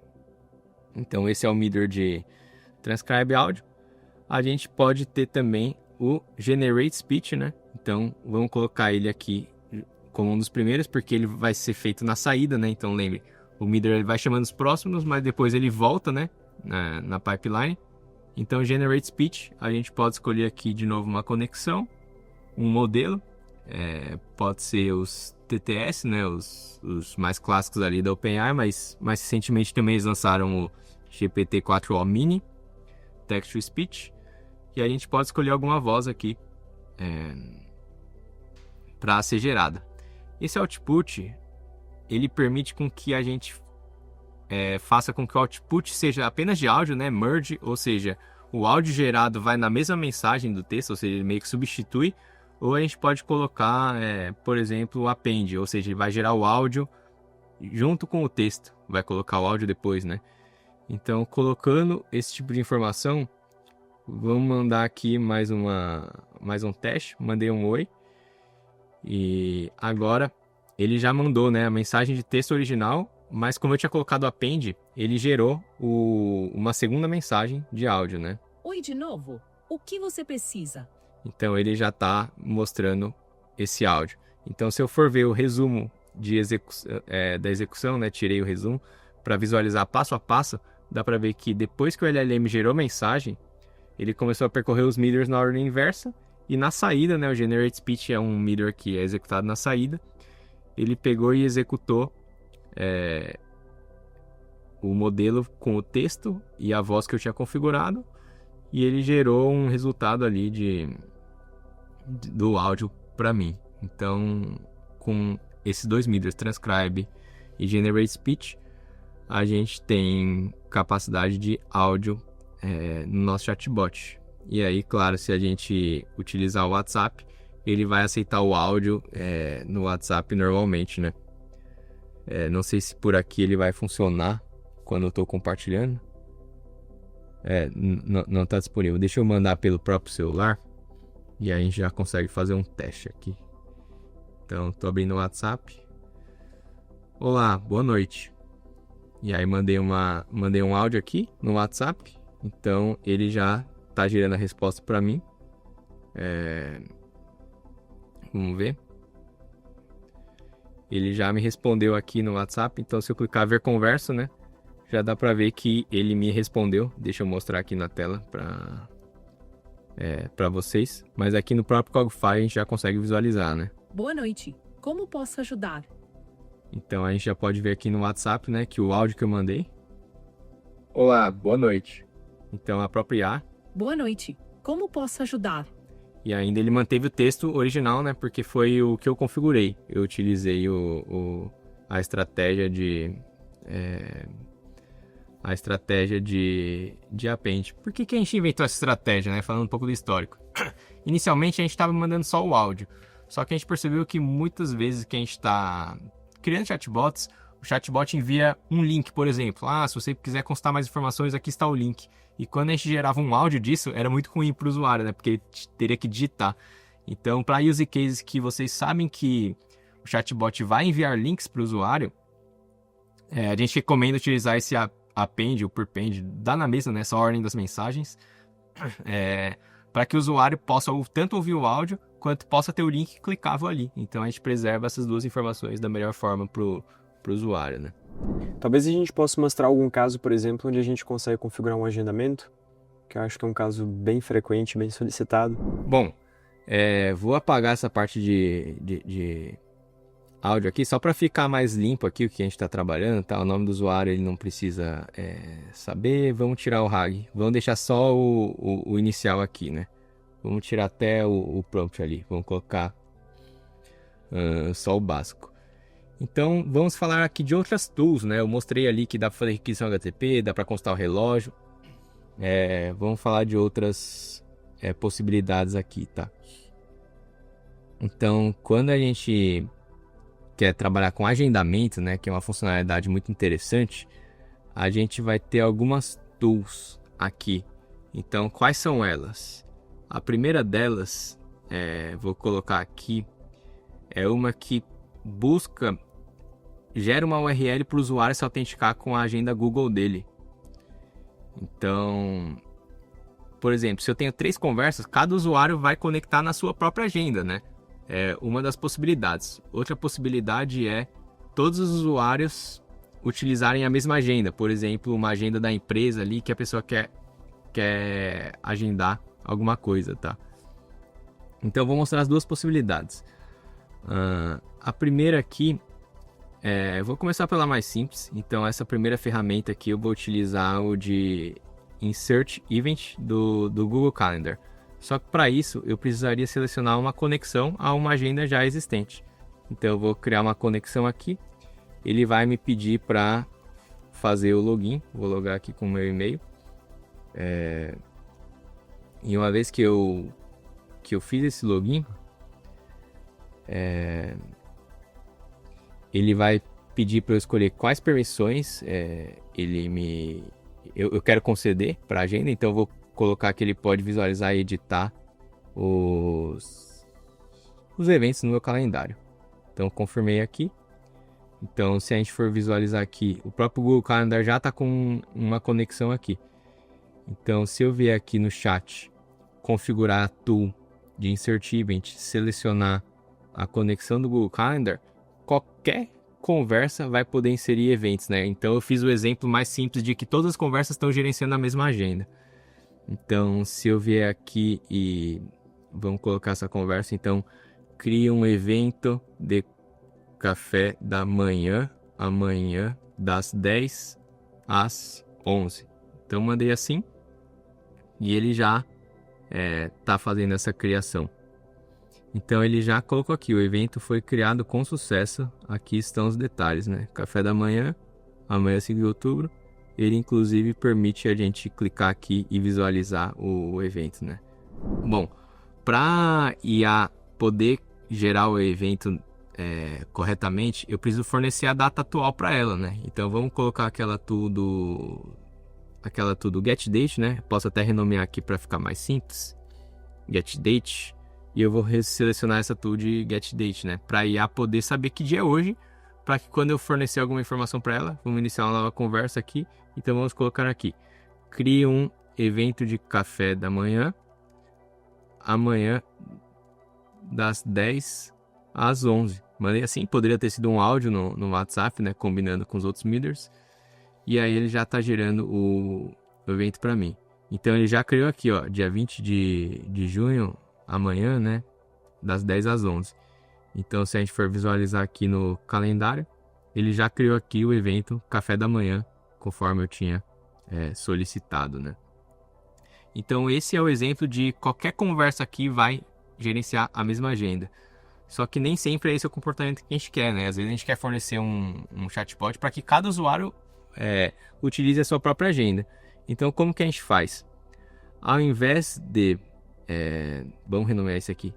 Então esse é o middle de transcribe áudio. A gente pode ter também o generate speech, né? Então vamos colocar ele aqui como um dos primeiros, porque ele vai ser feito na saída, né? Então lembre, o middle ele vai chamando os próximos, mas depois ele volta, né? Na pipeline. Então generate speech, a gente pode escolher aqui de novo uma conexão, um modelo, pode ser os TTS, né? Os mais clássicos ali da OpenAI, mas mais recentemente também eles lançaram o GPT-4o Mini, Text to Speech, e a gente pode escolher alguma voz aqui para ser gerada. Esse output, ele permite com que a gente faça com que o output seja apenas de áudio, né? Merge, ou seja, o áudio gerado vai na mesma mensagem do texto, ou seja, ele meio que substitui, ou a gente pode colocar, por exemplo, o append, ou seja, ele vai gerar o áudio junto com o texto, vai colocar o áudio depois, né? Então, colocando esse tipo de informação, vamos mandar aqui mais um teste, mandei um oi. E agora ele já mandou, né, a mensagem de texto original, mas como eu tinha colocado o append, ele gerou uma segunda mensagem de áudio, né? Oi de novo. O que você precisa? Então ele já está mostrando esse áudio. Então se eu for ver o resumo da execução, né? Tirei o resumo para visualizar passo a passo. Dá para ver que depois que o LLM gerou mensagem, ele começou a percorrer os middles na ordem inversa. E na saída, né? O Generate Speech é um middle que é executado na saída. Ele pegou e executou o modelo com o texto e a voz que eu tinha configurado. E ele gerou um resultado ali do áudio para mim. Então, com esses dois middles, Transcribe e Generate Speech, a gente tem capacidade de áudio no nosso chatbot. E aí, claro, se a gente utilizar o WhatsApp, ele vai aceitar o áudio no WhatsApp normalmente, né? Não sei se por aqui ele vai funcionar quando eu estou compartilhando. Não está disponível. Deixa eu mandar pelo próprio celular e aí a gente já consegue fazer um teste aqui. Então, estou abrindo o WhatsApp. Olá, boa noite. E aí mandei um áudio aqui no WhatsApp. Então, ele já está gerando a resposta para mim. Vamos ver. Ele já me respondeu aqui no WhatsApp. Então, se eu clicar ver conversa, né? Já dá para ver que ele me respondeu. Deixa eu mostrar aqui na tela para vocês. Mas aqui no próprio Cogify a gente já consegue visualizar, né? Boa noite. Como posso ajudar? Então a gente já pode ver aqui no WhatsApp, né, que o áudio que eu mandei. Olá, boa noite. Então a própria IA. Boa noite. Como posso ajudar? E ainda ele manteve o texto original, né, porque foi o que eu configurei. Eu utilizei a estratégia de append. Por que a gente inventou essa estratégia, né? Falando um pouco do histórico. Inicialmente a gente estava mandando só o áudio. Só que a gente percebeu que muitas vezes que a gente está criando chatbots, o chatbot envia um link, por exemplo. Se você quiser consultar mais informações, aqui está o link. E quando a gente gerava um áudio disso, era muito ruim para o usuário, né? Porque ele teria que digitar. Então, para use cases que vocês sabem que o chatbot vai enviar links para o usuário, a gente recomenda utilizar esse append ou prepend, dá na mesma, nessa ordem das mensagens, para que o usuário possa tanto ouvir o áudio, quanto possa ter o link clicável ali. Então a gente preserva essas duas informações da melhor forma para o usuário, né? Talvez a gente possa mostrar algum caso, por exemplo, onde a gente consegue configurar um agendamento, que eu acho que é um caso bem frequente, bem solicitado. Bom, vou apagar essa parte de áudio aqui, só para ficar mais limpo aqui o que a gente está trabalhando, tá? O nome do usuário ele não precisa saber. Vamos tirar o RAG, vamos deixar só o inicial aqui, né? Vamos tirar até o prompt ali, vamos colocar só o básico. Então vamos falar aqui de outras tools, né? Eu mostrei ali que dá para fazer requisição HTTP, dá para consultar o relógio. Vamos falar de outras possibilidades aqui, tá? Então, quando a gente quer trabalhar com agendamento, né, que é uma funcionalidade muito interessante, a gente vai ter algumas tools aqui. Então, quais são elas? A primeira delas, vou colocar aqui, é uma que gera uma URL para o usuário se autenticar com a agenda Google dele. Então, por exemplo, se eu tenho 3 conversas, cada usuário vai conectar na sua própria agenda, né? É uma das possibilidades. Outra possibilidade é todos os usuários utilizarem a mesma agenda. Por exemplo, uma agenda da empresa ali que a pessoa quer agendar alguma coisa, tá? Então, eu vou mostrar as duas possibilidades. A primeira aqui, vou começar pela mais simples. Então, essa primeira ferramenta aqui eu vou utilizar o de Insert Event do Google Calendar. Só que para isso eu precisaria selecionar uma conexão a uma agenda já existente. Então eu vou criar uma conexão aqui. Ele vai me pedir para fazer o login. Vou logar aqui com o meu e-mail. E uma vez que eu fiz esse login, ele vai pedir para eu escolher quais permissões eu quero conceder para a agenda. Então eu vou colocar que ele pode visualizar e editar os eventos no meu calendário. Então confirmei aqui. Então se a gente for visualizar aqui, o próprio Google Calendar já está com uma conexão aqui. Então se eu vier aqui no chat, configurar a tool de Insert Event, selecionar a conexão do Google Calendar, qualquer conversa vai poder inserir eventos, né? Então eu fiz o exemplo mais simples de que todas as conversas estão gerenciando a mesma agenda. Então, se eu vier aqui e vamos colocar essa conversa, então cria um evento de café da manhã, amanhã, das 10 às 11. Então mandei assim e ele já tá fazendo essa criação. Então ele já colocou aqui, o evento foi criado com sucesso, aqui estão os detalhes, né? Café da manhã, amanhã 5 de outubro. Ele inclusive permite a gente clicar aqui e visualizar o evento, né? Bom, para IA poder gerar o evento corretamente, eu preciso fornecer a data atual para ela, né? Então vamos colocar aquela tudo getDate, né? Posso até renomear aqui para ficar mais simples, getDate, e eu vou selecionar essa tool de getDate, né? Para a IA poder saber que dia é hoje, para que quando eu fornecer alguma informação para ela, vamos iniciar uma nova conversa aqui. Então vamos colocar aqui, crie um evento de café da manhã, amanhã das 10 às 11. Mandei assim, poderia ter sido um áudio no WhatsApp, né, combinando com os outros middles. E aí ele já está gerando o evento para mim. Então ele já criou aqui, ó, dia 20 de junho, amanhã, né, das 10 às 11. Então se a gente for visualizar aqui no calendário, ele já criou aqui o evento café da manhã, conforme eu tinha solicitado, né. Então esse é o exemplo de qualquer conversa aqui vai gerenciar a mesma agenda. Só que nem sempre é esse o comportamento que a gente quer, né? Às vezes a gente quer fornecer um chatbot para que cada usuário utilize a sua própria agenda. Então como que a gente faz? Ao invés de... vamos renomear isso aqui.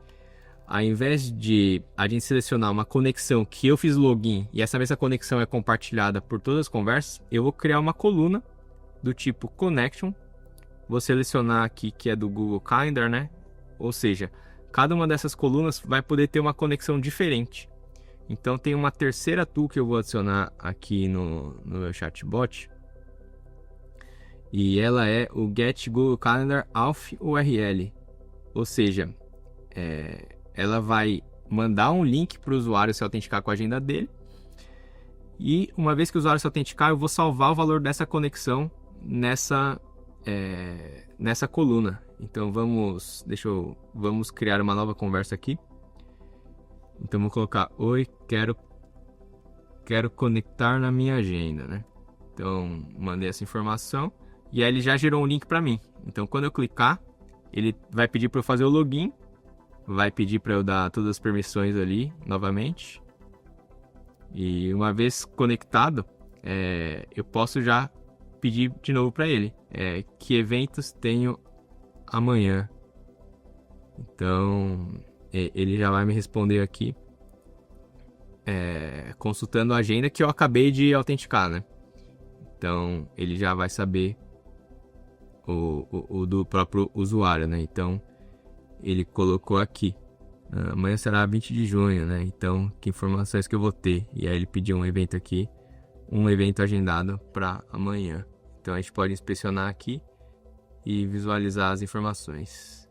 Ao invés de a gente selecionar uma conexão que eu fiz login e essa mesma conexão é compartilhada por todas as conversas, eu vou criar uma coluna do tipo connection. Vou selecionar aqui que é do Google Calendar, né? Ou seja, cada uma dessas colunas vai poder ter uma conexão diferente. Então tem uma terceira tool que eu vou adicionar aqui no meu chatbot. E ela é o Get Google Calendar Auth URL. Ou seja, ela vai mandar um link para o usuário se autenticar com a agenda dele. E uma vez que o usuário se autenticar, eu vou salvar o valor dessa conexão nessa coluna. Então vamos criar uma nova conversa aqui. Então vou colocar: oi, quero conectar na minha agenda, né? Então mandei essa informação e aí ele já gerou um link para mim. Então quando eu clicar, ele vai pedir para eu fazer o login, vai pedir para eu dar todas as permissões ali novamente. E uma vez conectado, eu posso já pedir de novo para ele que eventos tenho amanhã. Então ele já vai me responder aqui consultando a agenda que eu acabei de autenticar, né? Então ele já vai saber o do próprio usuário, né? Então ele colocou aqui: amanhã será 20 de junho, né? Então que informações que eu vou ter? E aí ele pediu um evento aqui, um evento agendado para amanhã. Então a gente pode inspecionar aqui e visualizar as informações.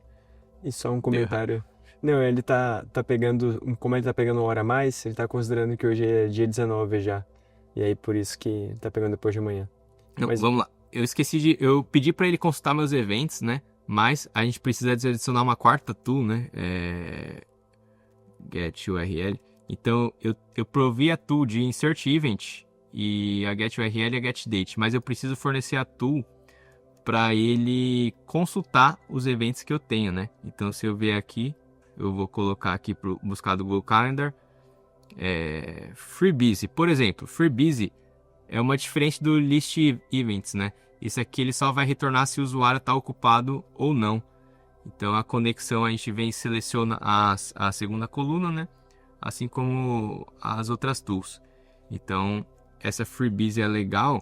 E só um comentário. Não, ele tá pegando, como ele tá pegando uma hora a mais, ele tá considerando que hoje é dia 19 já. E aí por isso que tá pegando depois de amanhã. Não, vamos lá. Eu pedi para ele consultar meus eventos, né? Mas a gente precisa adicionar uma quarta tool, né? Get URL. Então eu provi a tool de Insert Event e a Get URL e a Get Date, mas eu preciso fornecer a tool para ele consultar os eventos que eu tenho, né? Então se eu vier aqui, eu vou colocar aqui para buscar do Google Calendar FreeBusy, por exemplo. FreeBusy é uma diferente do List Events, né? Isso aqui ele só vai retornar se o usuário está ocupado ou não. Então a conexão a gente vem e seleciona a segunda coluna, né? Assim como as outras tools. Então essa FreeBusy é legal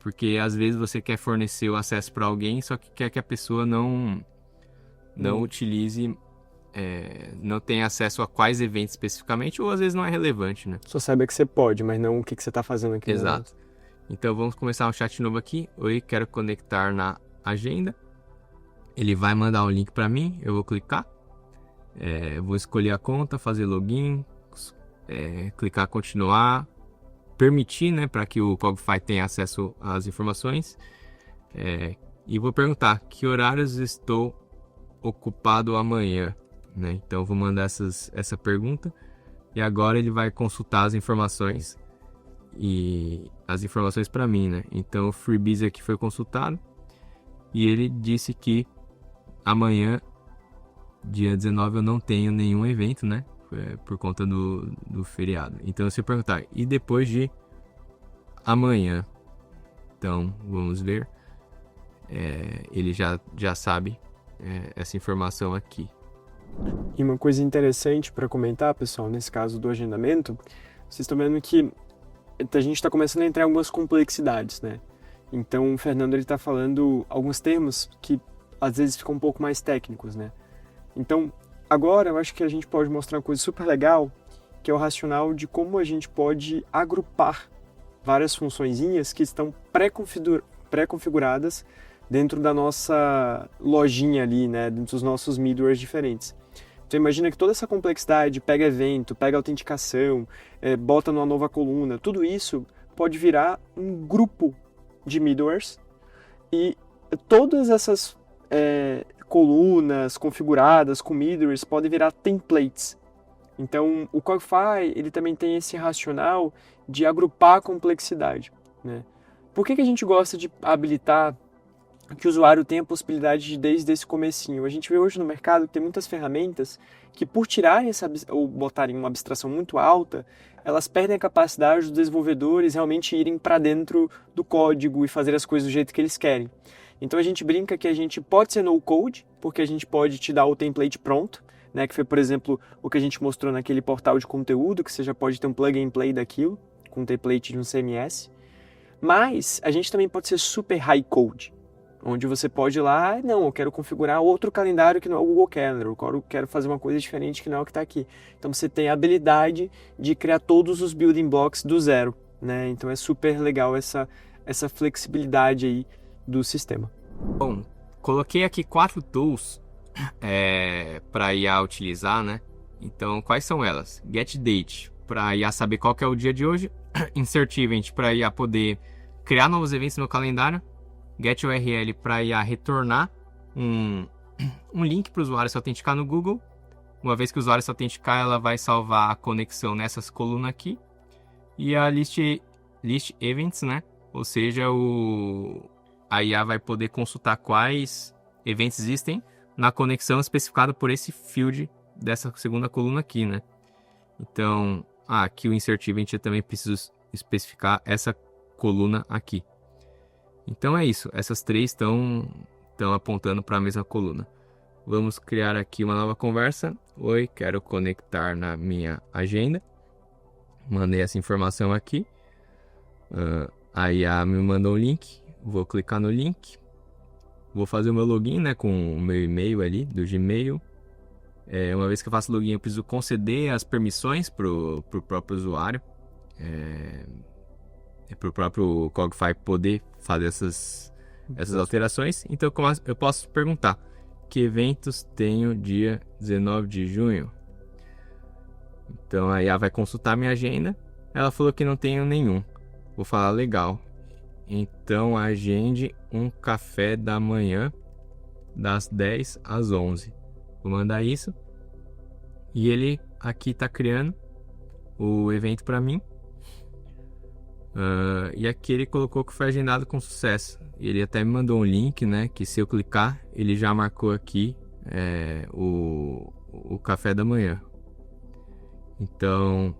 porque às vezes você quer fornecer o acesso para alguém, só que quer que a pessoa não utilize, não tenha acesso a quais eventos especificamente, ou às vezes não é relevante, né? Só saiba que você pode, mas não o que você está fazendo aqui. Exato. Então vamos começar um chat novo aqui. Oi, quero conectar na agenda. Ele vai mandar um link para mim, eu vou clicar. Vou escolher a conta, fazer login, clicar continuar, permitir, né, para que o Cogify tenha acesso às informações. E vou perguntar que horários estou ocupado amanhã, né? Então vou mandar essa pergunta e agora ele vai consultar as informações para mim, né? Então o Freebies aqui foi consultado e ele disse que amanhã, dia 19, eu não tenho nenhum evento, né? Por conta do feriado. Então se eu perguntar, e depois de amanhã? Então vamos ver. Ele já sabe essa informação aqui. E uma coisa interessante para comentar, pessoal, nesse caso do agendamento, vocês estão vendo que a gente está começando a entrar em algumas complexidades, né? Então o Fernando está falando alguns termos que às vezes ficam um pouco mais técnicos, né? Então agora eu acho que a gente pode mostrar uma coisa super legal, que é o racional de como a gente pode agrupar várias funçõezinhas que estão pré-configuradas dentro da nossa lojinha ali, né, dentro dos nossos middlewares diferentes. Então imagina que toda essa complexidade, pega evento, pega autenticação, bota numa nova coluna, tudo isso pode virar um grupo de middlewares e todas essas colunas configuradas com middlewares podem virar templates. Então o Cogify ele também tem esse racional de agrupar a complexidade, né? Por que a gente gosta de habilitar que o usuário tenha a possibilidade de, desde esse comecinho? A gente vê hoje no mercado que tem muitas ferramentas que, por tirarem ou botarem uma abstração muito alta, elas perdem a capacidade dos desenvolvedores realmente irem para dentro do código e fazer as coisas do jeito que eles querem. Então a gente brinca que a gente pode ser no code, porque a gente pode te dar o template pronto, né, que foi, por exemplo, o que a gente mostrou naquele portal de conteúdo, que você já pode ter um plug and play daquilo, com um template de um CMS. Mas a gente também pode ser super high code, onde você pode ir lá, não, eu quero configurar outro calendário que não é o Google Calendar, eu quero fazer uma coisa diferente que não é o que está aqui. Então você tem a habilidade de criar todos os building blocks do zero, né? Então é super legal essa flexibilidade aí do sistema. Bom, coloquei aqui 4 tools para a IA utilizar, né? Então quais são elas? GetDate, para a IA saber qual que é o dia de hoje. Insert Event, para a IA poder criar novos eventos no calendário. GetURL, para a IA retornar um link para o usuário se autenticar no Google. Uma vez que o usuário se autenticar, ela vai salvar a conexão nessas colunas aqui. E a List Events, né? Ou seja, a IA vai poder consultar quais eventos existem na conexão especificada por esse field dessa segunda coluna aqui, né? Então, aqui o Insert Event eu também preciso especificar essa coluna aqui. Então é isso, essas três estão apontando para a mesma coluna. Vamos criar aqui uma nova conversa. Oi, quero conectar na minha agenda. Mandei essa informação aqui. A IA me mandou o link. Vou clicar no link. Vou fazer o meu login, né, com o meu e-mail ali do Gmail. Uma vez que eu faço login, eu preciso conceder as permissões para o próprio usuário. Para o próprio Cogify poder fazer essas alterações. Então eu posso perguntar: que eventos tenho dia 19 de junho? Então a IA vai consultar minha agenda. Ela falou que não tenho nenhum. Vou falar: legal. Então agende um café da manhã das 10 às 11. Vou mandar isso. E ele aqui está criando o evento para mim. E aqui ele colocou que foi agendado com sucesso. Ele até me mandou um link, né? Que se eu clicar, ele já marcou aqui o café da manhã. Então,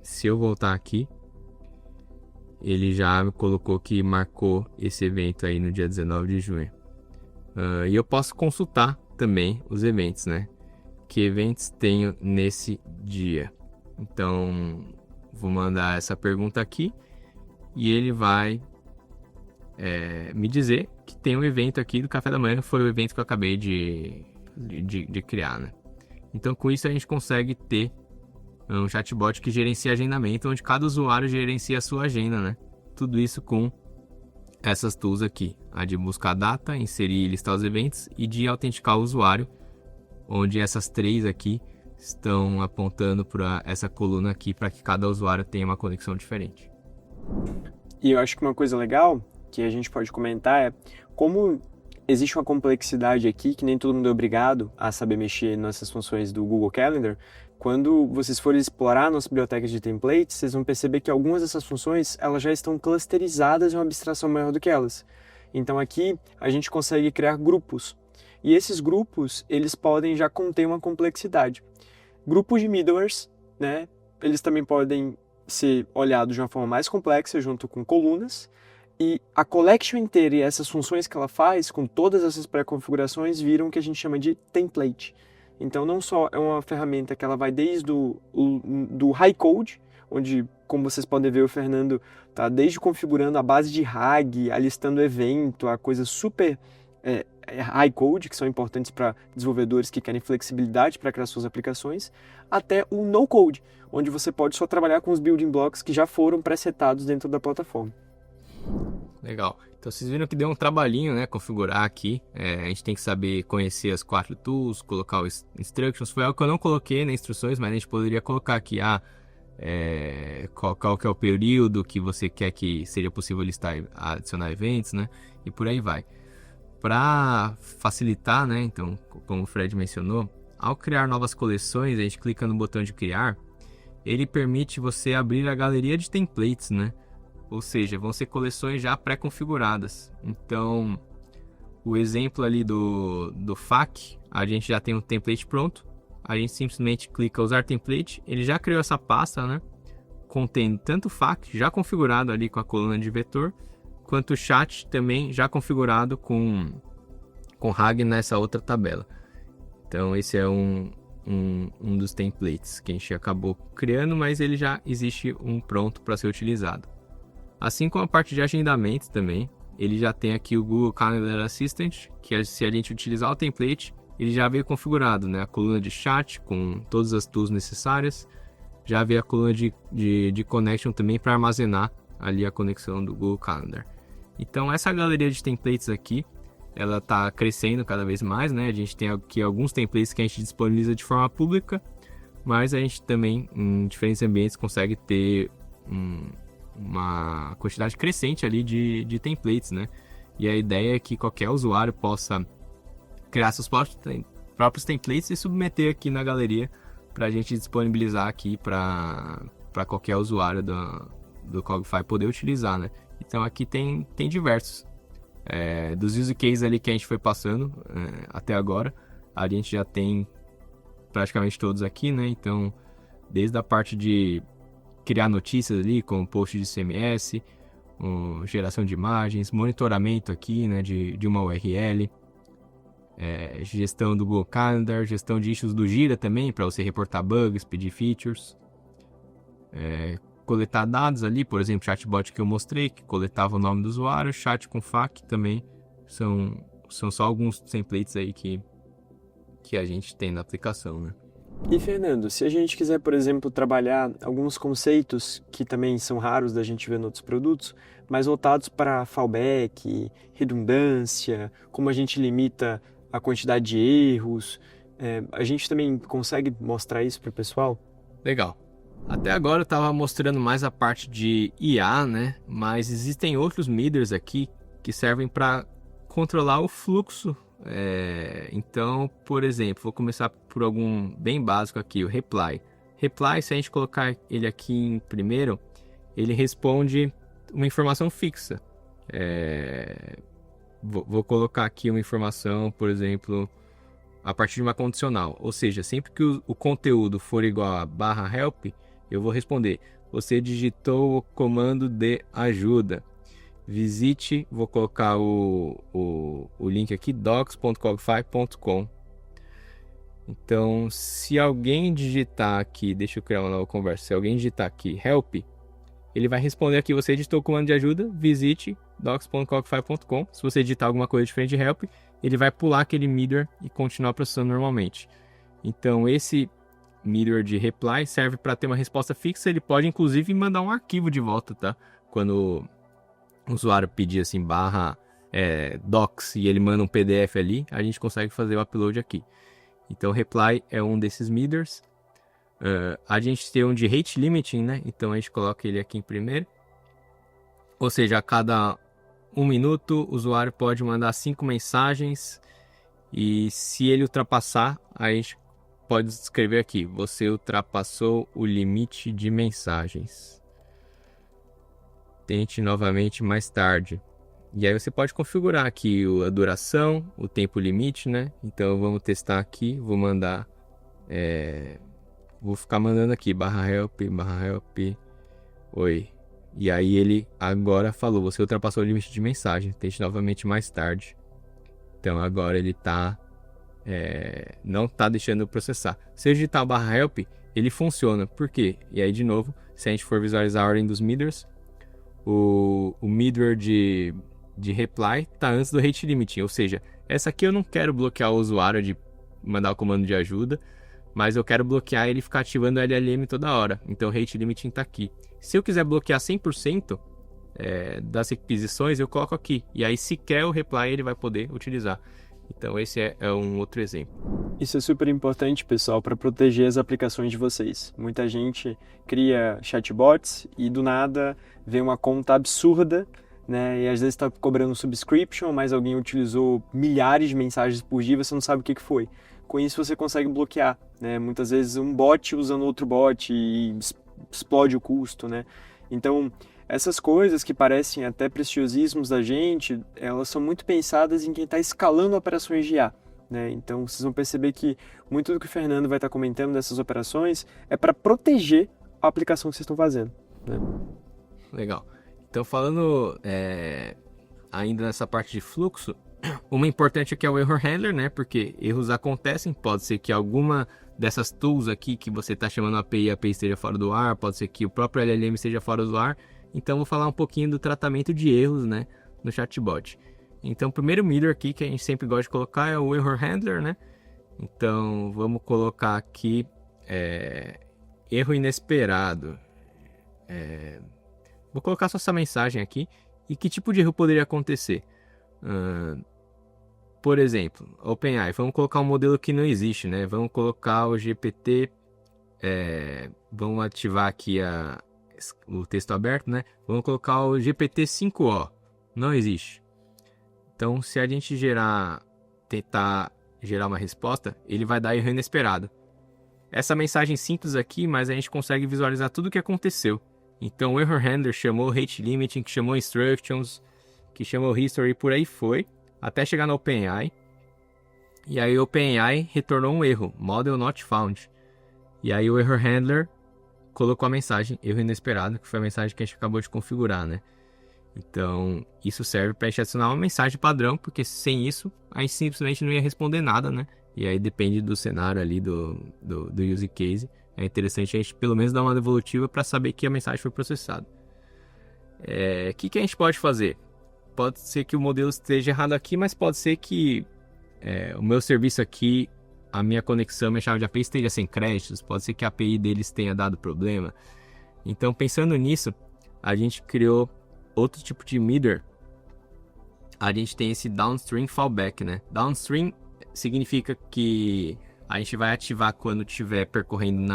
se eu voltar aqui, ele já me colocou que marcou esse evento aí no dia 19 de junho. E eu posso consultar também os eventos, né? Que eventos tenho nesse dia? Então, vou mandar essa pergunta aqui e ele vai me dizer que tem um evento aqui do café da manhã, foi o evento que eu acabei de criar, né? Então, com isso a gente consegue ter um chatbot que gerencia agendamento, onde cada usuário gerencia a sua agenda, né? Tudo isso com essas tools aqui, a de buscar data, inserir e listar os eventos e de autenticar o usuário, onde essas três aqui estão apontando para essa coluna aqui para que cada usuário tenha uma conexão diferente. E eu acho que uma coisa legal que a gente pode comentar é como existe uma complexidade aqui que nem todo mundo é obrigado a saber mexer nessas funções do Google Calendar. Quando vocês forem explorar a nossa biblioteca de templates, vocês vão perceber que algumas dessas funções elas já estão clusterizadas em uma abstração maior do que elas. Então aqui a gente consegue criar grupos. E esses grupos, eles podem já conter uma complexidade. Grupos de middlewares, né? Eles também podem ser olhados de uma forma mais complexa junto com colunas. E a collection inteira e essas funções que ela faz, com todas essas pré-configurações, viram o que a gente chama de template. Então não só é uma ferramenta que ela vai desde do high code, onde, como vocês podem ver, o Fernando está desde configurando a base de RAG, alistando evento, a coisas super high code, que são importantes para desenvolvedores que querem flexibilidade para criar suas aplicações, até o no code, onde você pode só trabalhar com os building blocks que já foram pré-setados dentro da plataforma. Legal. Então vocês viram que deu um trabalhinho, né, configurar aqui. A gente tem que saber conhecer as 4 tools, colocar os instructions. Foi algo que eu não coloquei nas instruções, mas a gente poderia colocar aqui qual que é o período que você quer que seja possível listar, adicionar eventos, né, e por aí vai. Para facilitar, né, então, como o Fred mencionou, ao criar novas coleções, a gente clica no botão de criar, ele permite você abrir a galeria de templates, né? Ou seja, vão ser coleções já pré-configuradas. Então, o exemplo ali do FAQ, a gente já tem um template pronto. A gente simplesmente clica usar template. Ele já criou essa pasta, né? Contendo tanto o FAQ já configurado ali com a coluna de vetor, quanto o chat também já configurado com RAG nessa outra tabela. Então, esse é um dos templates que a gente acabou criando, mas ele já existe um pronto para ser utilizado. Assim como a parte de agendamento também, ele já tem aqui o Google Calendar Assistant, que se a gente utilizar o template, ele já veio configurado, né? A coluna de chat com todas as tools necessárias, já veio a coluna de connection também para armazenar ali a conexão do Google Calendar. Então essa galeria de templates aqui, ela está crescendo cada vez mais, né? A gente tem aqui alguns templates que a gente disponibiliza de forma pública, mas a gente também, em diferentes ambientes, consegue ter uma quantidade crescente ali de templates, né? E a ideia é que qualquer usuário possa criar seus próprios templates e submeter aqui na galeria para a gente disponibilizar aqui para qualquer usuário do Cogify poder utilizar, né? Então aqui tem diversos. Dos use cases ali que a gente foi passando até agora, a gente já tem praticamente todos aqui, né? Então, desde a parte de criar notícias ali, com post de CMS, geração de imagens, monitoramento aqui, né, de uma URL, gestão do Google Calendar, gestão de issues do Gira também, para você reportar bugs, pedir features, coletar dados ali, por exemplo, chatbot que eu mostrei, que coletava o nome do usuário, chat com FAQ também, são só alguns templates aí que a gente tem na aplicação, né? E Fernando, se a gente quiser, por exemplo, trabalhar alguns conceitos que também são raros da gente ver em outros produtos, mas voltados para fallback, redundância, como a gente limita a quantidade de erros, a gente também consegue mostrar isso para o pessoal? Legal. Até agora eu estava mostrando mais a parte de IA, né? Mas existem outros middlers aqui que servem para controlar o fluxo. Então, por exemplo, vou começar por algum bem básico aqui, o reply. Reply, se a gente colocar ele aqui em primeiro, ele responde uma informação fixa. Vou colocar aqui uma informação, por exemplo, a partir de uma condicional. Ou seja, sempre que o conteúdo for igual a /help, eu vou responder: você digitou o comando de ajuda. Visite, vou colocar o link aqui, docs.cogify.com. Então, se alguém digitar aqui, deixa eu criar uma nova conversa, se alguém digitar aqui help, ele vai responder aqui: você digitou o comando de ajuda, visite docs.cogify.com. Se você digitar alguma coisa diferente de help, ele vai pular aquele middleware e continuar processando normalmente. Então, esse middleware de reply serve para ter uma resposta fixa. Ele pode inclusive mandar um arquivo de volta, tá? Quando o usuário pedir assim /docs e ele manda um PDF ali, a gente consegue fazer o upload aqui. Então, reply é um desses meters. A gente tem um de rate limiting, né? Então, a gente coloca ele aqui em primeiro. Ou seja, a cada 1 minuto, o usuário pode mandar 5 mensagens. E se ele ultrapassar, a gente pode escrever aqui: você ultrapassou o limite de mensagens. Tente novamente mais tarde. E aí você pode configurar aqui a duração, o tempo limite, né? Então vamos testar aqui. Vou mandar... vou ficar mandando aqui, /help, oi. E aí ele agora falou: você ultrapassou o limite de mensagem. Tente novamente mais tarde. Então agora ele não está deixando eu processar. Se eu digitar /help, ele funciona. Por quê? E aí de novo, se a gente for visualizar a ordem dos meters, o meter de reply está antes do rate limiting. Ou seja, essa aqui eu não quero bloquear o usuário de mandar o comando de ajuda, mas eu quero bloquear ele ficar ativando o LLM toda hora. Então o rate limiting está aqui. Se eu quiser bloquear 100% das requisições, eu coloco aqui. E aí sequer o reply ele vai poder utilizar. Então esse é um outro exemplo. Isso é super importante, pessoal, para proteger as aplicações de vocês. Muita gente cria chatbots e do nada vem uma conta absurda, né? E às vezes está cobrando subscription, mas alguém utilizou milhares de mensagens por dia e você não sabe o que foi. Com isso você consegue bloquear, né? Muitas vezes um bot usando outro bot e explode o custo, né? Então, essas coisas que parecem até preciosismos da gente, elas são muito pensadas em quem está escalando operações de IA, né? Então, vocês vão perceber que muito do que o Fernando vai estar comentando dessas operações é para proteger a aplicação que vocês estão fazendo, né? Legal. Então, falando ainda nessa parte de fluxo, uma importante aqui é o error handler, né? Porque erros acontecem, pode ser que alguma dessas tools aqui que você está chamando a API esteja fora do ar, pode ser que o próprio LLM esteja fora do ar. Então, vou falar um pouquinho do tratamento de erros, né, no chatbot. Então, o primeiro meter aqui que a gente sempre gosta de colocar é o error handler, né? Então, vamos colocar aqui erro inesperado. Vou colocar só essa mensagem aqui. E que tipo de erro poderia acontecer? Por exemplo, OpenAI, vamos colocar um modelo que não existe, né? Vamos colocar o GPT, vamos ativar aqui o texto aberto, né? Vamos colocar o GPT-5o, não existe. Então, se a gente tentar gerar uma resposta, ele vai dar erro inesperado. Essa mensagem simples aqui, mas a gente consegue visualizar tudo o que aconteceu. Então, o error handler chamou rate limiting, que chamou instructions, que chamou history, por aí foi, até chegar no OpenAI. E aí o OpenAI retornou um erro, model not found. E aí o error handler colocou a mensagem erro inesperado, que foi a mensagem que a gente acabou de configurar, né? Então, isso serve para a gente adicionar uma mensagem padrão, porque sem isso, a gente simplesmente não ia responder nada, né? E aí depende do cenário ali, do use case. É interessante a gente pelo menos dar uma devolutiva para saber que a mensagem foi processada. O que a gente pode fazer? Pode ser que o modelo esteja errado aqui, mas pode ser que o meu serviço aqui, a minha conexão, minha chave de API esteja sem créditos. Pode ser que a API deles tenha dado problema. Então, pensando nisso, a gente criou outro tipo de meter. A gente tem esse downstream fallback, né? Downstream significa que a gente vai ativar quando estiver percorrendo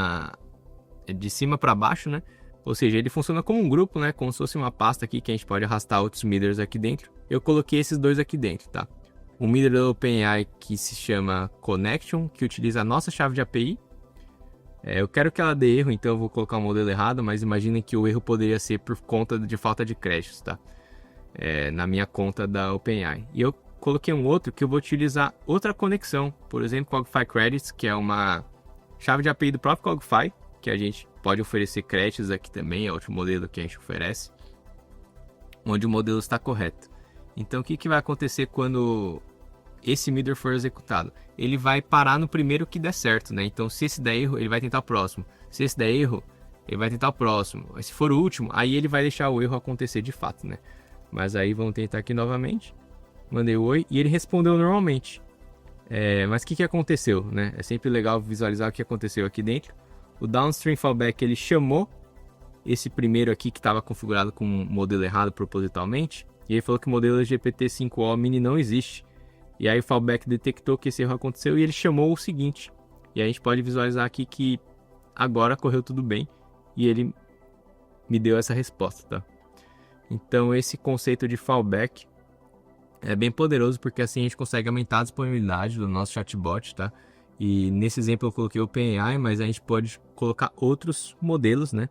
de cima para baixo, né? Ou seja, ele funciona como um grupo, né? Como se fosse uma pasta aqui que a gente pode arrastar outros meters aqui dentro. Eu coloquei esses dois aqui dentro, tá? Um meter do OpenAI que se chama Connection, que utiliza a nossa chave de API. Eu quero que ela dê erro, então eu vou colocar um modelo errado, mas imaginem que o erro poderia ser por conta de falta de créditos, tá? Na minha conta da OpenAI. E eu coloquei um outro que eu vou utilizar outra conexão, por exemplo, Cogify Credits, que é uma chave de API do próprio Cogify, que a gente pode oferecer créditos aqui também, é outro modelo que a gente oferece, onde o modelo está correto. Então, o que vai acontecer quando esse meter for executado? Ele vai parar no primeiro que der certo, né? Então, se esse der erro, ele vai tentar o próximo. Se esse der erro, ele vai tentar o próximo. Se for o último, aí ele vai deixar o erro acontecer de fato, né? Mas aí vamos tentar aqui novamente. Mandei o oi e ele respondeu normalmente. Mas o que aconteceu, né? É sempre legal visualizar o que aconteceu aqui dentro. O downstream fallback, ele chamou esse primeiro aqui que estava configurado com um modelo errado propositalmente. E ele falou que o modelo GPT-5o mini não existe. E aí o fallback detectou que esse erro aconteceu e ele chamou o seguinte. E a gente pode visualizar aqui que agora correu tudo bem e ele me deu essa resposta, tá? Então esse conceito de fallback é bem poderoso porque assim a gente consegue aumentar a disponibilidade do nosso chatbot, tá? E nesse exemplo eu coloquei o OpenAI, mas a gente pode colocar outros modelos, né?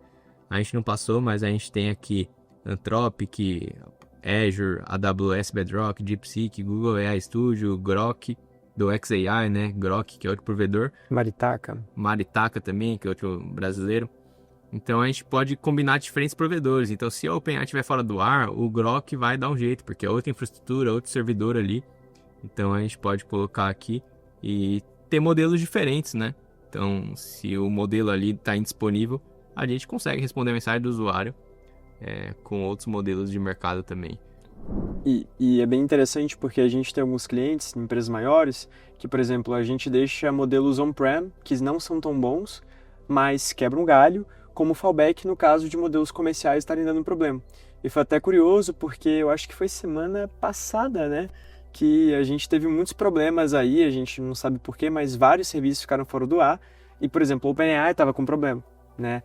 A gente não passou, mas a gente tem aqui Anthropic, Azure, AWS Bedrock, DeepSeek, Google AI Studio, Grok, do xAI, né? Grok, que é outro provedor. Maritaka também, que é outro brasileiro. Então a gente pode combinar diferentes provedores. Então se a OpenAI estiver fora do ar, o Grok vai dar um jeito, porque é outra infraestrutura, outro servidor ali. Então a gente pode colocar aqui e ter modelos diferentes, né? Então se o modelo ali está indisponível, a gente consegue responder a mensagem do usuário com outros modelos de mercado também. E é bem interessante porque a gente tem alguns clientes, empresas maiores, que, por exemplo, a gente deixa modelos on-prem, que não são tão bons, mas quebram um galho, como fallback no caso de modelos comerciais estarem dando problema. E foi até curioso porque eu acho que foi semana passada, né, que a gente teve muitos problemas aí, a gente não sabe porquê, mas vários serviços ficaram fora do ar. E, por exemplo, o OpenAI estava com problema, né?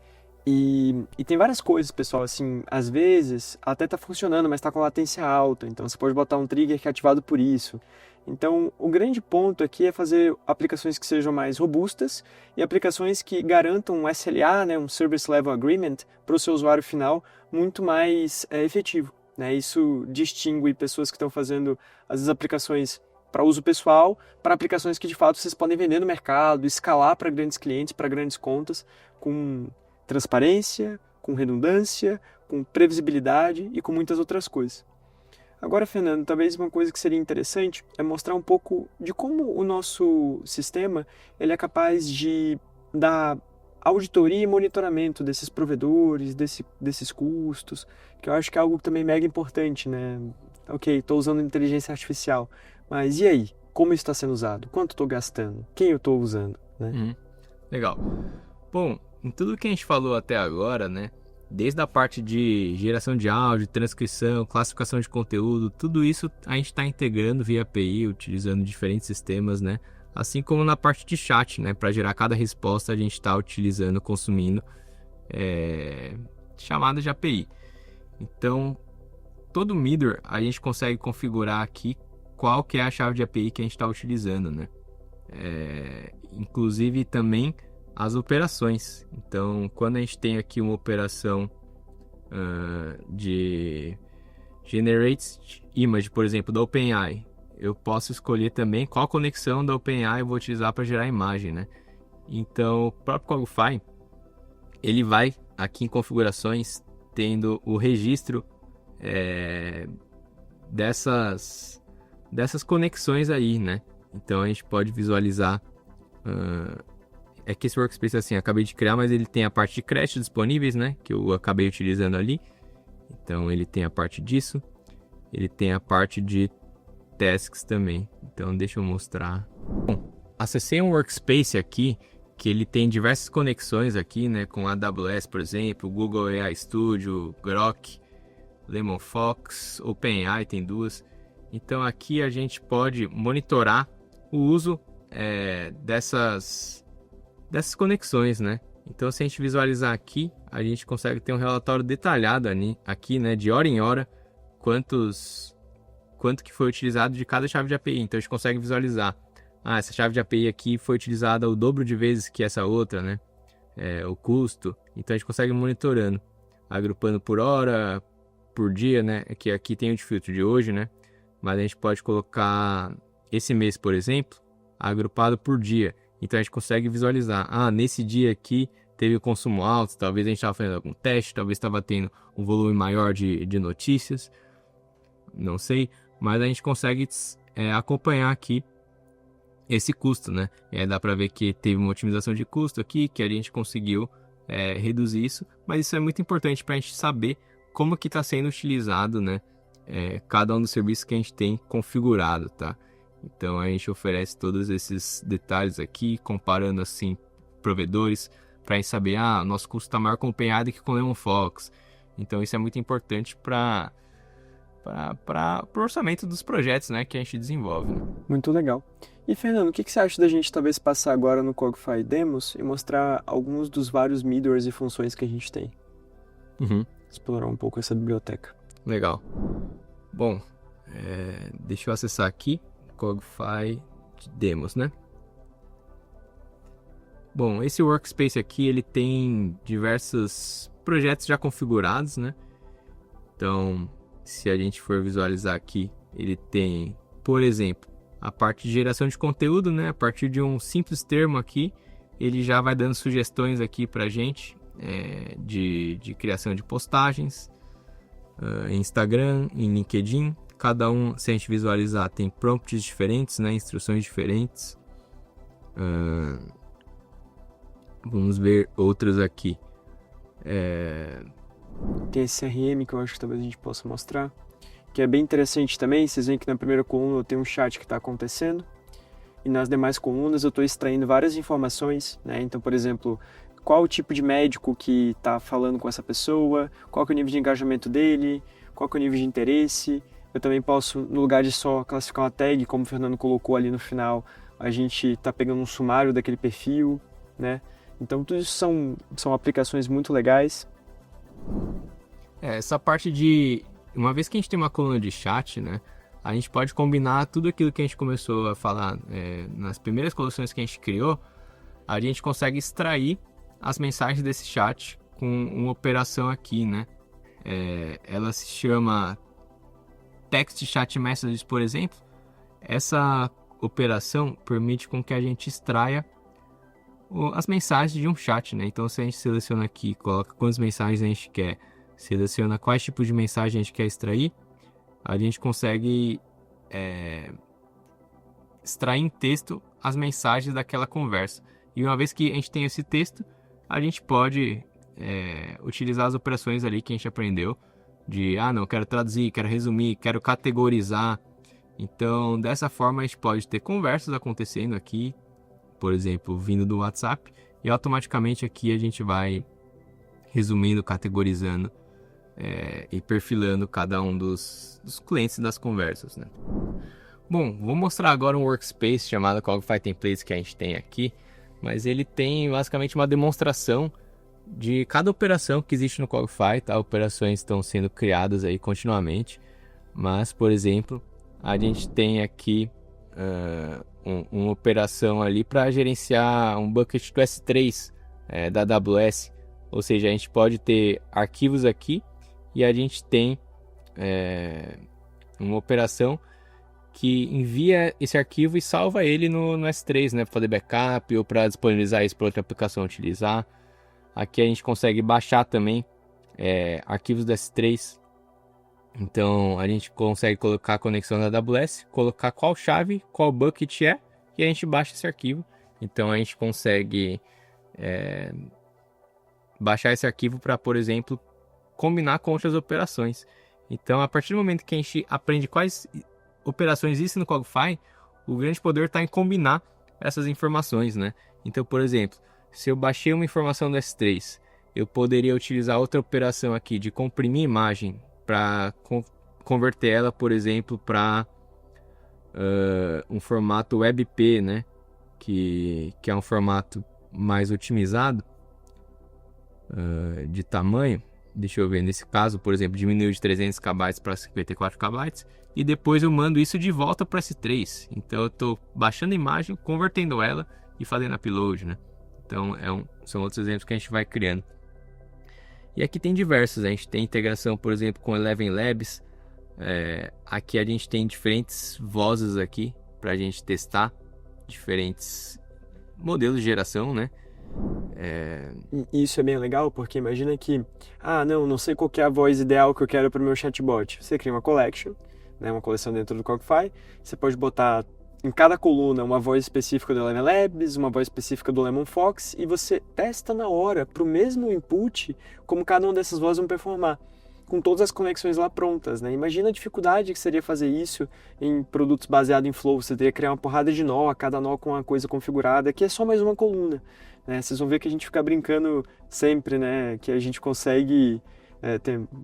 E tem várias coisas, pessoal, assim, às vezes até está funcionando, mas está com latência alta, então você pode botar um trigger que é ativado por isso. Então, o grande ponto aqui é fazer aplicações que sejam mais robustas e aplicações que garantam um SLA, né, um Service Level Agreement, para o seu usuário final muito mais efetivo, né? Isso distingue pessoas que estão fazendo, às vezes, aplicações para uso pessoal, para aplicações que, de fato, vocês podem vender no mercado, escalar para grandes clientes, para grandes contas, com transparência, com redundância, com previsibilidade e com muitas outras coisas. Agora, Fernando, talvez uma coisa que seria interessante é mostrar um pouco de como o nosso sistema ele é capaz de dar auditoria e monitoramento desses provedores, desses custos, que eu acho que é algo também mega importante, né? Ok, estou usando inteligência artificial, mas e aí? Como isso está sendo usado? Quanto estou gastando? Quem eu estou usando? Né? Legal. Bom, em tudo que a gente falou até agora, né? Desde a parte de geração de áudio, transcrição, classificação de conteúdo, tudo isso a gente está integrando via API, utilizando diferentes sistemas, né? Assim como na parte de chat, né? Para gerar cada resposta a gente está utilizando, consumindo chamadas de API. Então, todo middleware a gente consegue configurar aqui qual que é a chave de API que a gente está utilizando, né? Inclusive também as operações. Então, quando a gente tem aqui uma operação de Generate Image, por exemplo, da OpenAI, eu posso escolher também qual conexão da OpenAI eu vou utilizar para gerar a imagem, né? Então, o próprio Cogify, ele vai aqui em configurações tendo o registro dessas conexões aí, né? Então, a gente pode visualizar que esse workspace assim, acabei de criar, mas ele tem a parte de crash disponíveis, né? Que eu acabei utilizando ali. Então ele tem a parte disso. Ele tem a parte de tasks também. Então deixa eu mostrar. Bom, acessei um workspace aqui que ele tem diversas conexões aqui, né? Com a AWS, por exemplo, Google AI Studio, Grok, Lemon Fox, OpenAI tem duas. Então aqui a gente pode monitorar o uso dessas conexões, né? Então, se a gente visualizar aqui, a gente consegue ter um relatório detalhado aqui, né? De hora em hora, quanto que foi utilizado de cada chave de API. Então, a gente consegue visualizar. Essa chave de API aqui foi utilizada o dobro de vezes que essa outra, né? O custo. Então, a gente consegue ir monitorando, agrupando por hora, por dia, né? Que aqui tem o filtro de hoje, né? Mas a gente pode colocar esse mês, por exemplo, agrupado por dia. Então a gente consegue visualizar, nesse dia aqui teve o consumo alto, talvez a gente estava fazendo algum teste, talvez estava tendo um volume maior de notícias, não sei, mas a gente consegue acompanhar aqui esse custo, né? Dá para ver que teve uma otimização de custo aqui, que a gente conseguiu reduzir isso, mas isso é muito importante para a gente saber como que está sendo utilizado, né? Cada um dos serviços que a gente tem configurado, tá? Então a gente oferece todos esses detalhes aqui, comparando assim provedores, para a gente saber, nosso custo está maior com o OpenAI do que com o Lemon Fox. Então isso é muito importante para para o orçamento dos projetos, né, que a gente desenvolve. Né? Muito legal. E Fernando, o que você acha da gente talvez passar agora no Cogify Demos e mostrar alguns dos vários middlewares e funções que a gente tem? Explorar um pouco essa biblioteca. Legal. Bom, deixa eu acessar aqui Cogify Demos, né? Bom, esse workspace aqui, ele tem diversos projetos já configurados, né? Então, se a gente for visualizar aqui, ele tem, por exemplo, a parte de geração de conteúdo, né? A partir de um simples termo aqui, ele já vai dando sugestões aqui pra gente de criação de postagens em Instagram, em LinkedIn. Cada um, se a gente visualizar, tem prompts diferentes, né? Instruções diferentes. Vamos ver outros aqui. Tem esse CRM que eu acho que talvez a gente possa mostrar, que é bem interessante também. Vocês veem que na primeira coluna eu tenho um chat que está acontecendo, e nas demais colunas eu estou extraindo várias informações, né? Então, por exemplo, qual o tipo de médico que está falando com essa pessoa, qual que é o nível de engajamento dele, qual que é o nível de interesse. Eu também posso, no lugar de só classificar uma tag, como o Fernando colocou ali no final, a gente está pegando um sumário daquele perfil, né? Então, tudo isso são aplicações muito legais. Essa parte de... Uma vez que a gente tem uma coluna de chat, né? A gente pode combinar tudo aquilo que a gente começou a falar nas primeiras coleções que a gente criou. A gente consegue extrair as mensagens desse chat com uma operação aqui, né? Ela se chama Text Chat Messages, por exemplo. Essa operação permite com que a gente extraia as mensagens de um chat, né? Então, se a gente seleciona aqui, coloca quantas mensagens a gente quer, seleciona quais tipos de mensagem a gente quer extrair, a gente consegue extrair em texto as mensagens daquela conversa. E uma vez que a gente tem esse texto, a gente pode utilizar as operações ali que a gente aprendeu de, não, quero traduzir, quero resumir, quero categorizar. Então, dessa forma, a gente pode ter conversas acontecendo aqui, por exemplo, vindo do WhatsApp, e automaticamente aqui a gente vai resumindo, categorizando e perfilando cada um dos clientes das conversas, né? Bom, vou mostrar agora um workspace chamado Cogify Templates que a gente tem aqui, mas ele tem basicamente uma demonstração de cada operação que existe no Cogify, tá? Operações estão sendo criadas aí continuamente, mas, por exemplo, a gente tem aqui uma operação ali para gerenciar um bucket do S3 da AWS, ou seja, a gente pode ter arquivos aqui e a gente tem uma operação que envia esse arquivo e salva ele no S3, né, para fazer backup ou para disponibilizar isso para outra aplicação utilizar. Aqui a gente consegue baixar também arquivos do S3. Então a gente consegue colocar a conexão da AWS, colocar qual chave, qual bucket e a gente baixa esse arquivo. Então a gente consegue baixar esse arquivo para, por exemplo, combinar com outras operações. Então, a partir do momento que a gente aprende quais operações existem no Cogify, o grande poder está em combinar essas informações, né? Então, por exemplo, se eu baixei uma informação do S3, eu poderia utilizar outra operação aqui de comprimir imagem para converter ela, por exemplo, para um formato WebP, né? Que é um formato mais otimizado de tamanho. Deixa eu ver, nesse caso, por exemplo, diminuiu de 300 KB para 54 KB e depois eu mando isso de volta para S3. Então eu estou baixando a imagem, convertendo ela e fazendo upload, né? Então são outros exemplos que a gente vai criando. E aqui tem diversos, a gente tem integração, por exemplo, com Eleven Labs. Aqui a gente tem diferentes vozes aqui para a gente testar diferentes modelos de geração, né? Isso é bem legal, porque imagina que, não sei qual que é a voz ideal que eu quero para o meu chatbot. Você cria uma collection, né, uma coleção dentro do Cogify, você pode botar em cada coluna uma voz específica do Eleven Labs, uma voz específica do Lemon Fox, e você testa na hora, para o mesmo input, como cada uma dessas vozes vão performar, com todas as conexões lá prontas, né? Imagina a dificuldade que seria fazer isso em produtos baseados em Flow. Você teria que criar uma porrada de nó, cada nó com uma coisa configurada. Aqui é só mais uma coluna, né? Vocês vão ver que a gente fica brincando sempre, né? Que a gente consegue...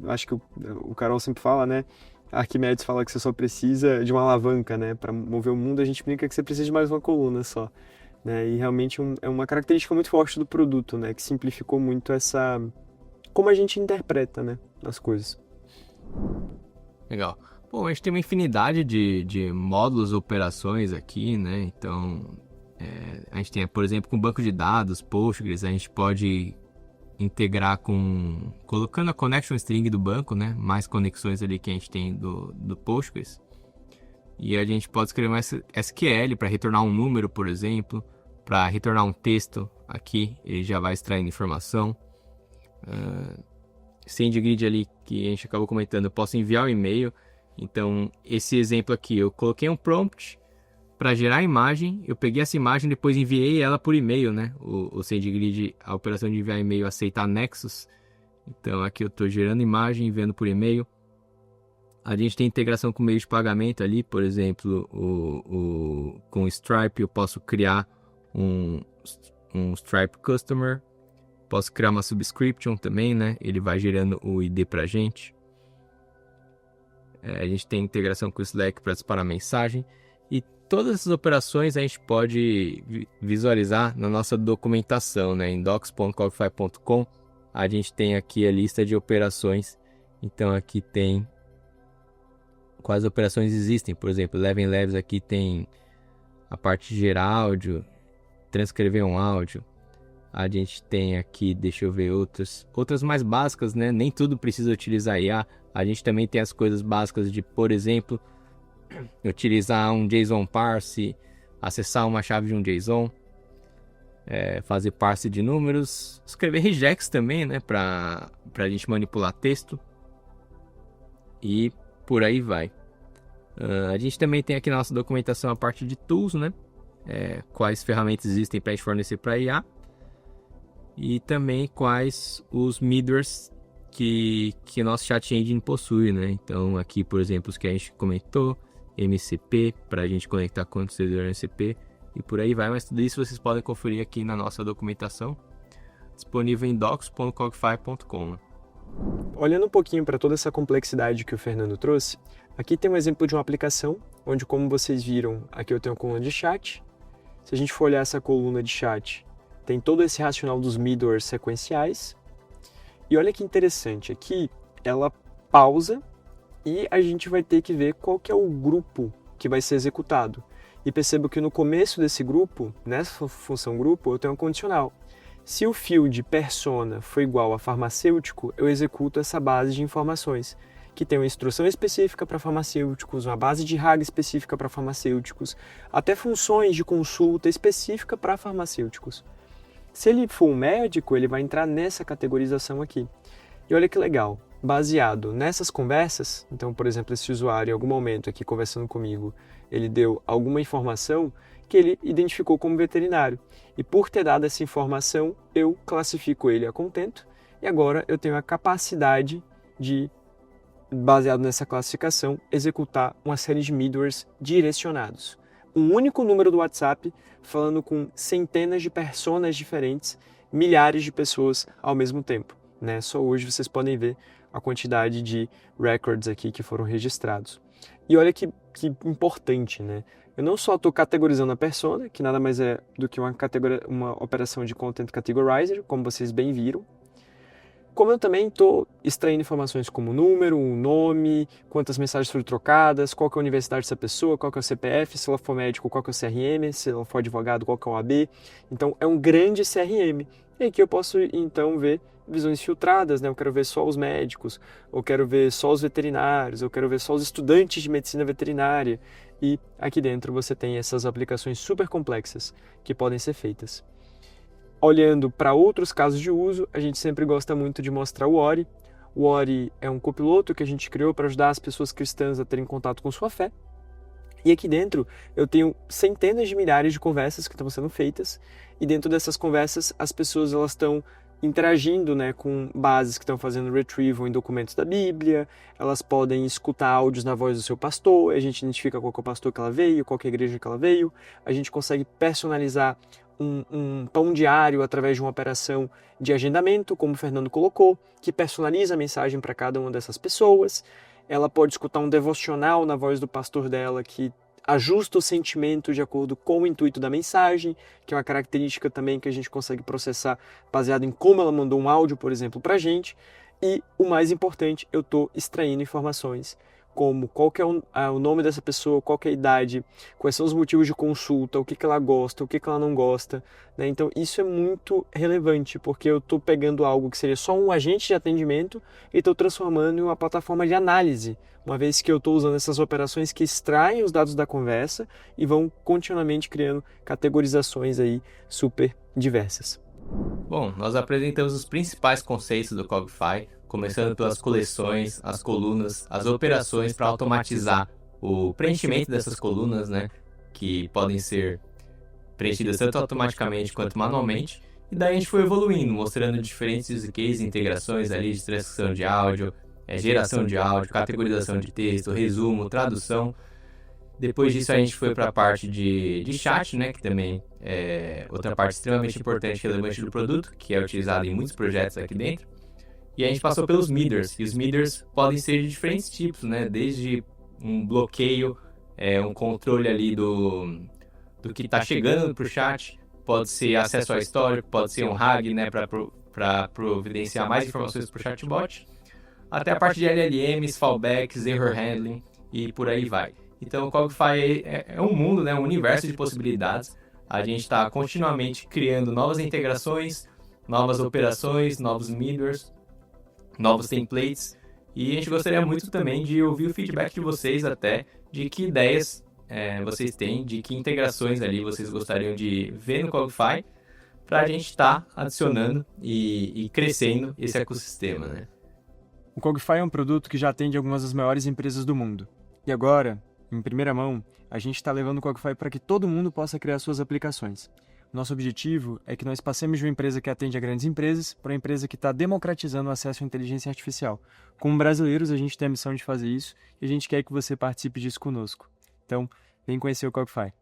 acho que o Carol sempre fala, né? Arquimedes fala que você só precisa de uma alavanca, né? Para mover o mundo, a gente brinca que você precisa de mais uma coluna só. Né? E realmente é uma característica muito forte do produto, né? Que simplificou muito como a gente interpreta, né? As coisas. Legal. Bom, a gente tem uma infinidade de módulos, operações aqui, né? Então, a gente tem, por exemplo, com banco de dados, Postgres, a gente pode integrar colocando a connection string do banco, né? Mais conexões ali que a gente tem do Postgres. E a gente pode escrever mais SQL para retornar um número, por exemplo, para retornar um texto aqui, ele já vai extraindo informação. SendGrid ali, que a gente acabou comentando, eu posso enviar o e-mail. Então, esse exemplo aqui, eu coloquei um prompt para gerar a imagem, eu peguei essa imagem e depois enviei ela por e-mail, né? O SendGrid, a operação de enviar e-mail aceita anexos. Então, aqui eu estou gerando imagem, enviando por e-mail. A gente tem integração com meio de pagamento ali, por exemplo, com o Stripe eu posso criar um Stripe Customer. Posso criar uma subscription também, né? Ele vai gerando o ID para a gente. A gente tem integração com o Slack para disparar mensagem. E todas essas operações a gente pode visualizar na nossa documentação, né? Em docs.cogify.com a gente tem aqui a lista de operações. Então aqui tem quais operações existem. Por exemplo, Eleven Labs aqui tem a parte de gerar áudio, transcrever um áudio. A gente tem aqui, deixa eu ver, outras mais básicas, né? Nem tudo precisa utilizar IA. A gente também tem as coisas básicas de, por exemplo, utilizar um JSON parse, acessar uma chave de um JSON, fazer parse de números, escrever regex também, né? Para a gente manipular texto. E por aí vai. A gente também tem aqui na nossa documentação a parte de tools, né? Quais ferramentas existem para a gente fornecer para IA. E também quais os middlewares que nosso chat engine possui, né? Então aqui, por exemplo, os que a gente comentou, MCP, para a gente conectar com o servidor MCP e por aí vai, mas tudo isso vocês podem conferir aqui na nossa documentação, disponível em docs.cogify.com. Olhando um pouquinho para toda essa complexidade que o Fernando trouxe, aqui tem um exemplo de uma aplicação, onde, como vocês viram, aqui eu tenho uma coluna de chat. Se a gente for olhar essa coluna de chat, tem todo esse racional dos middlewares sequenciais. E olha que interessante, aqui ela pausa e a gente vai ter que ver qual que é o grupo que vai ser executado. E percebo que no começo desse grupo, nessa função grupo, eu tenho um condicional. Se o field persona for igual a farmacêutico, eu executo essa base de informações, que tem uma instrução específica para farmacêuticos, uma base de RAG específica para farmacêuticos, até funções de consulta específica para farmacêuticos. Se ele for um médico, ele vai entrar nessa categorização aqui. E olha que legal, baseado nessas conversas, então, por exemplo, esse usuário em algum momento aqui conversando comigo, ele deu alguma informação que ele identificou como veterinário. E por ter dado essa informação, eu classifico ele a contento e agora eu tenho a capacidade de, baseado nessa classificação, executar uma série de middlewares direcionados. Um único número do WhatsApp falando com centenas de personas diferentes, milhares de pessoas ao mesmo tempo. Né? Só hoje vocês podem ver a quantidade de records aqui que foram registrados. E olha que importante, né? Eu não só estou categorizando a persona, que nada mais é do que uma operação de Content Categorizer, como vocês bem viram, como eu também estou extraindo informações como número, um nome, quantas mensagens foram trocadas, qual que é a universidade dessa pessoa, qual que é o CPF, se ela for médico, qual que é o CRM, se ela for advogado, qual que é o AB. Então, é um grande CRM. E aqui eu posso, então, ver visões filtradas, né? Eu quero ver só os médicos, eu quero ver só os veterinários, eu quero ver só os estudantes de medicina veterinária. E aqui dentro você tem essas aplicações super complexas que podem ser feitas. Olhando para outros casos de uso, a gente sempre gosta muito de mostrar o Ori. O Ori é um copiloto que a gente criou para ajudar as pessoas cristãs a terem contato com sua fé. E aqui dentro eu tenho centenas de milhares de conversas que estão sendo feitas. E dentro dessas conversas as pessoas elas estão interagindo, né, com bases que estão fazendo retrieval em documentos da Bíblia. Elas podem escutar áudios na voz do seu pastor. A gente identifica qual que é o pastor que ela veio, qual que é a igreja que ela veio. A gente consegue personalizar um pão diário através de uma operação de agendamento, como o Fernando colocou, que personaliza a mensagem para cada uma dessas pessoas. ela pode escutar um devocional na voz do pastor dela que ajusta o sentimento de acordo com o intuito da mensagem, que é uma característica também que a gente consegue processar baseado em como ela mandou um áudio, por exemplo, para a gente. E o mais importante, eu estou extraindo informações como qual que é o nome dessa pessoa, qual que é a idade, quais são os motivos de consulta, o que ela gosta, o que ela não gosta, né? Então isso é muito relevante, porque eu estou pegando algo que seria só um agente de atendimento e estou transformando em uma plataforma de análise, uma vez que eu estou usando essas operações que extraem os dados da conversa e vão continuamente criando categorizações aí super diversas. Bom, nós apresentamos os principais conceitos do Cogify, começando pelas coleções, as colunas, as operações para automatizar o preenchimento dessas colunas, né, que podem ser preenchidas tanto automaticamente quanto manualmente. E daí a gente foi evoluindo, mostrando diferentes use cases, integrações ali de transcrição de áudio, geração de áudio, categorização de texto, resumo, tradução. Depois disso a gente foi para a parte de chat, né, que também é outra parte extremamente importante e relevante do produto, que é utilizado em muitos projetos aqui dentro. E a gente passou pelos miders, e os miders podem ser de diferentes tipos, né, desde um bloqueio, um controle ali do que está chegando para o chat, pode ser acesso ao histórico, pode ser um RAG, né, para providenciar mais informações para o chatbot, até a parte de LLMs, fallbacks, error handling e por aí vai. Então o Cogify é um mundo, né, um universo de possibilidades. A gente está continuamente criando novas integrações, novas operações, novos miders, novos templates, e a gente gostaria muito também de ouvir o feedback de vocês até, de que ideias vocês têm, de que integrações ali vocês gostariam de ver no Cogify, para a gente estar adicionando e crescendo esse ecossistema, né? O Cogify é um produto que já atende algumas das maiores empresas do mundo. E agora, em primeira mão, a gente está levando o Cogify para que todo mundo possa criar suas aplicações. Nosso objetivo é que nós passemos de uma empresa que atende a grandes empresas para uma empresa que está democratizando o acesso à inteligência artificial. Como brasileiros, a gente tem a missão de fazer isso e a gente quer que você participe disso conosco. Então, vem conhecer o Cogify.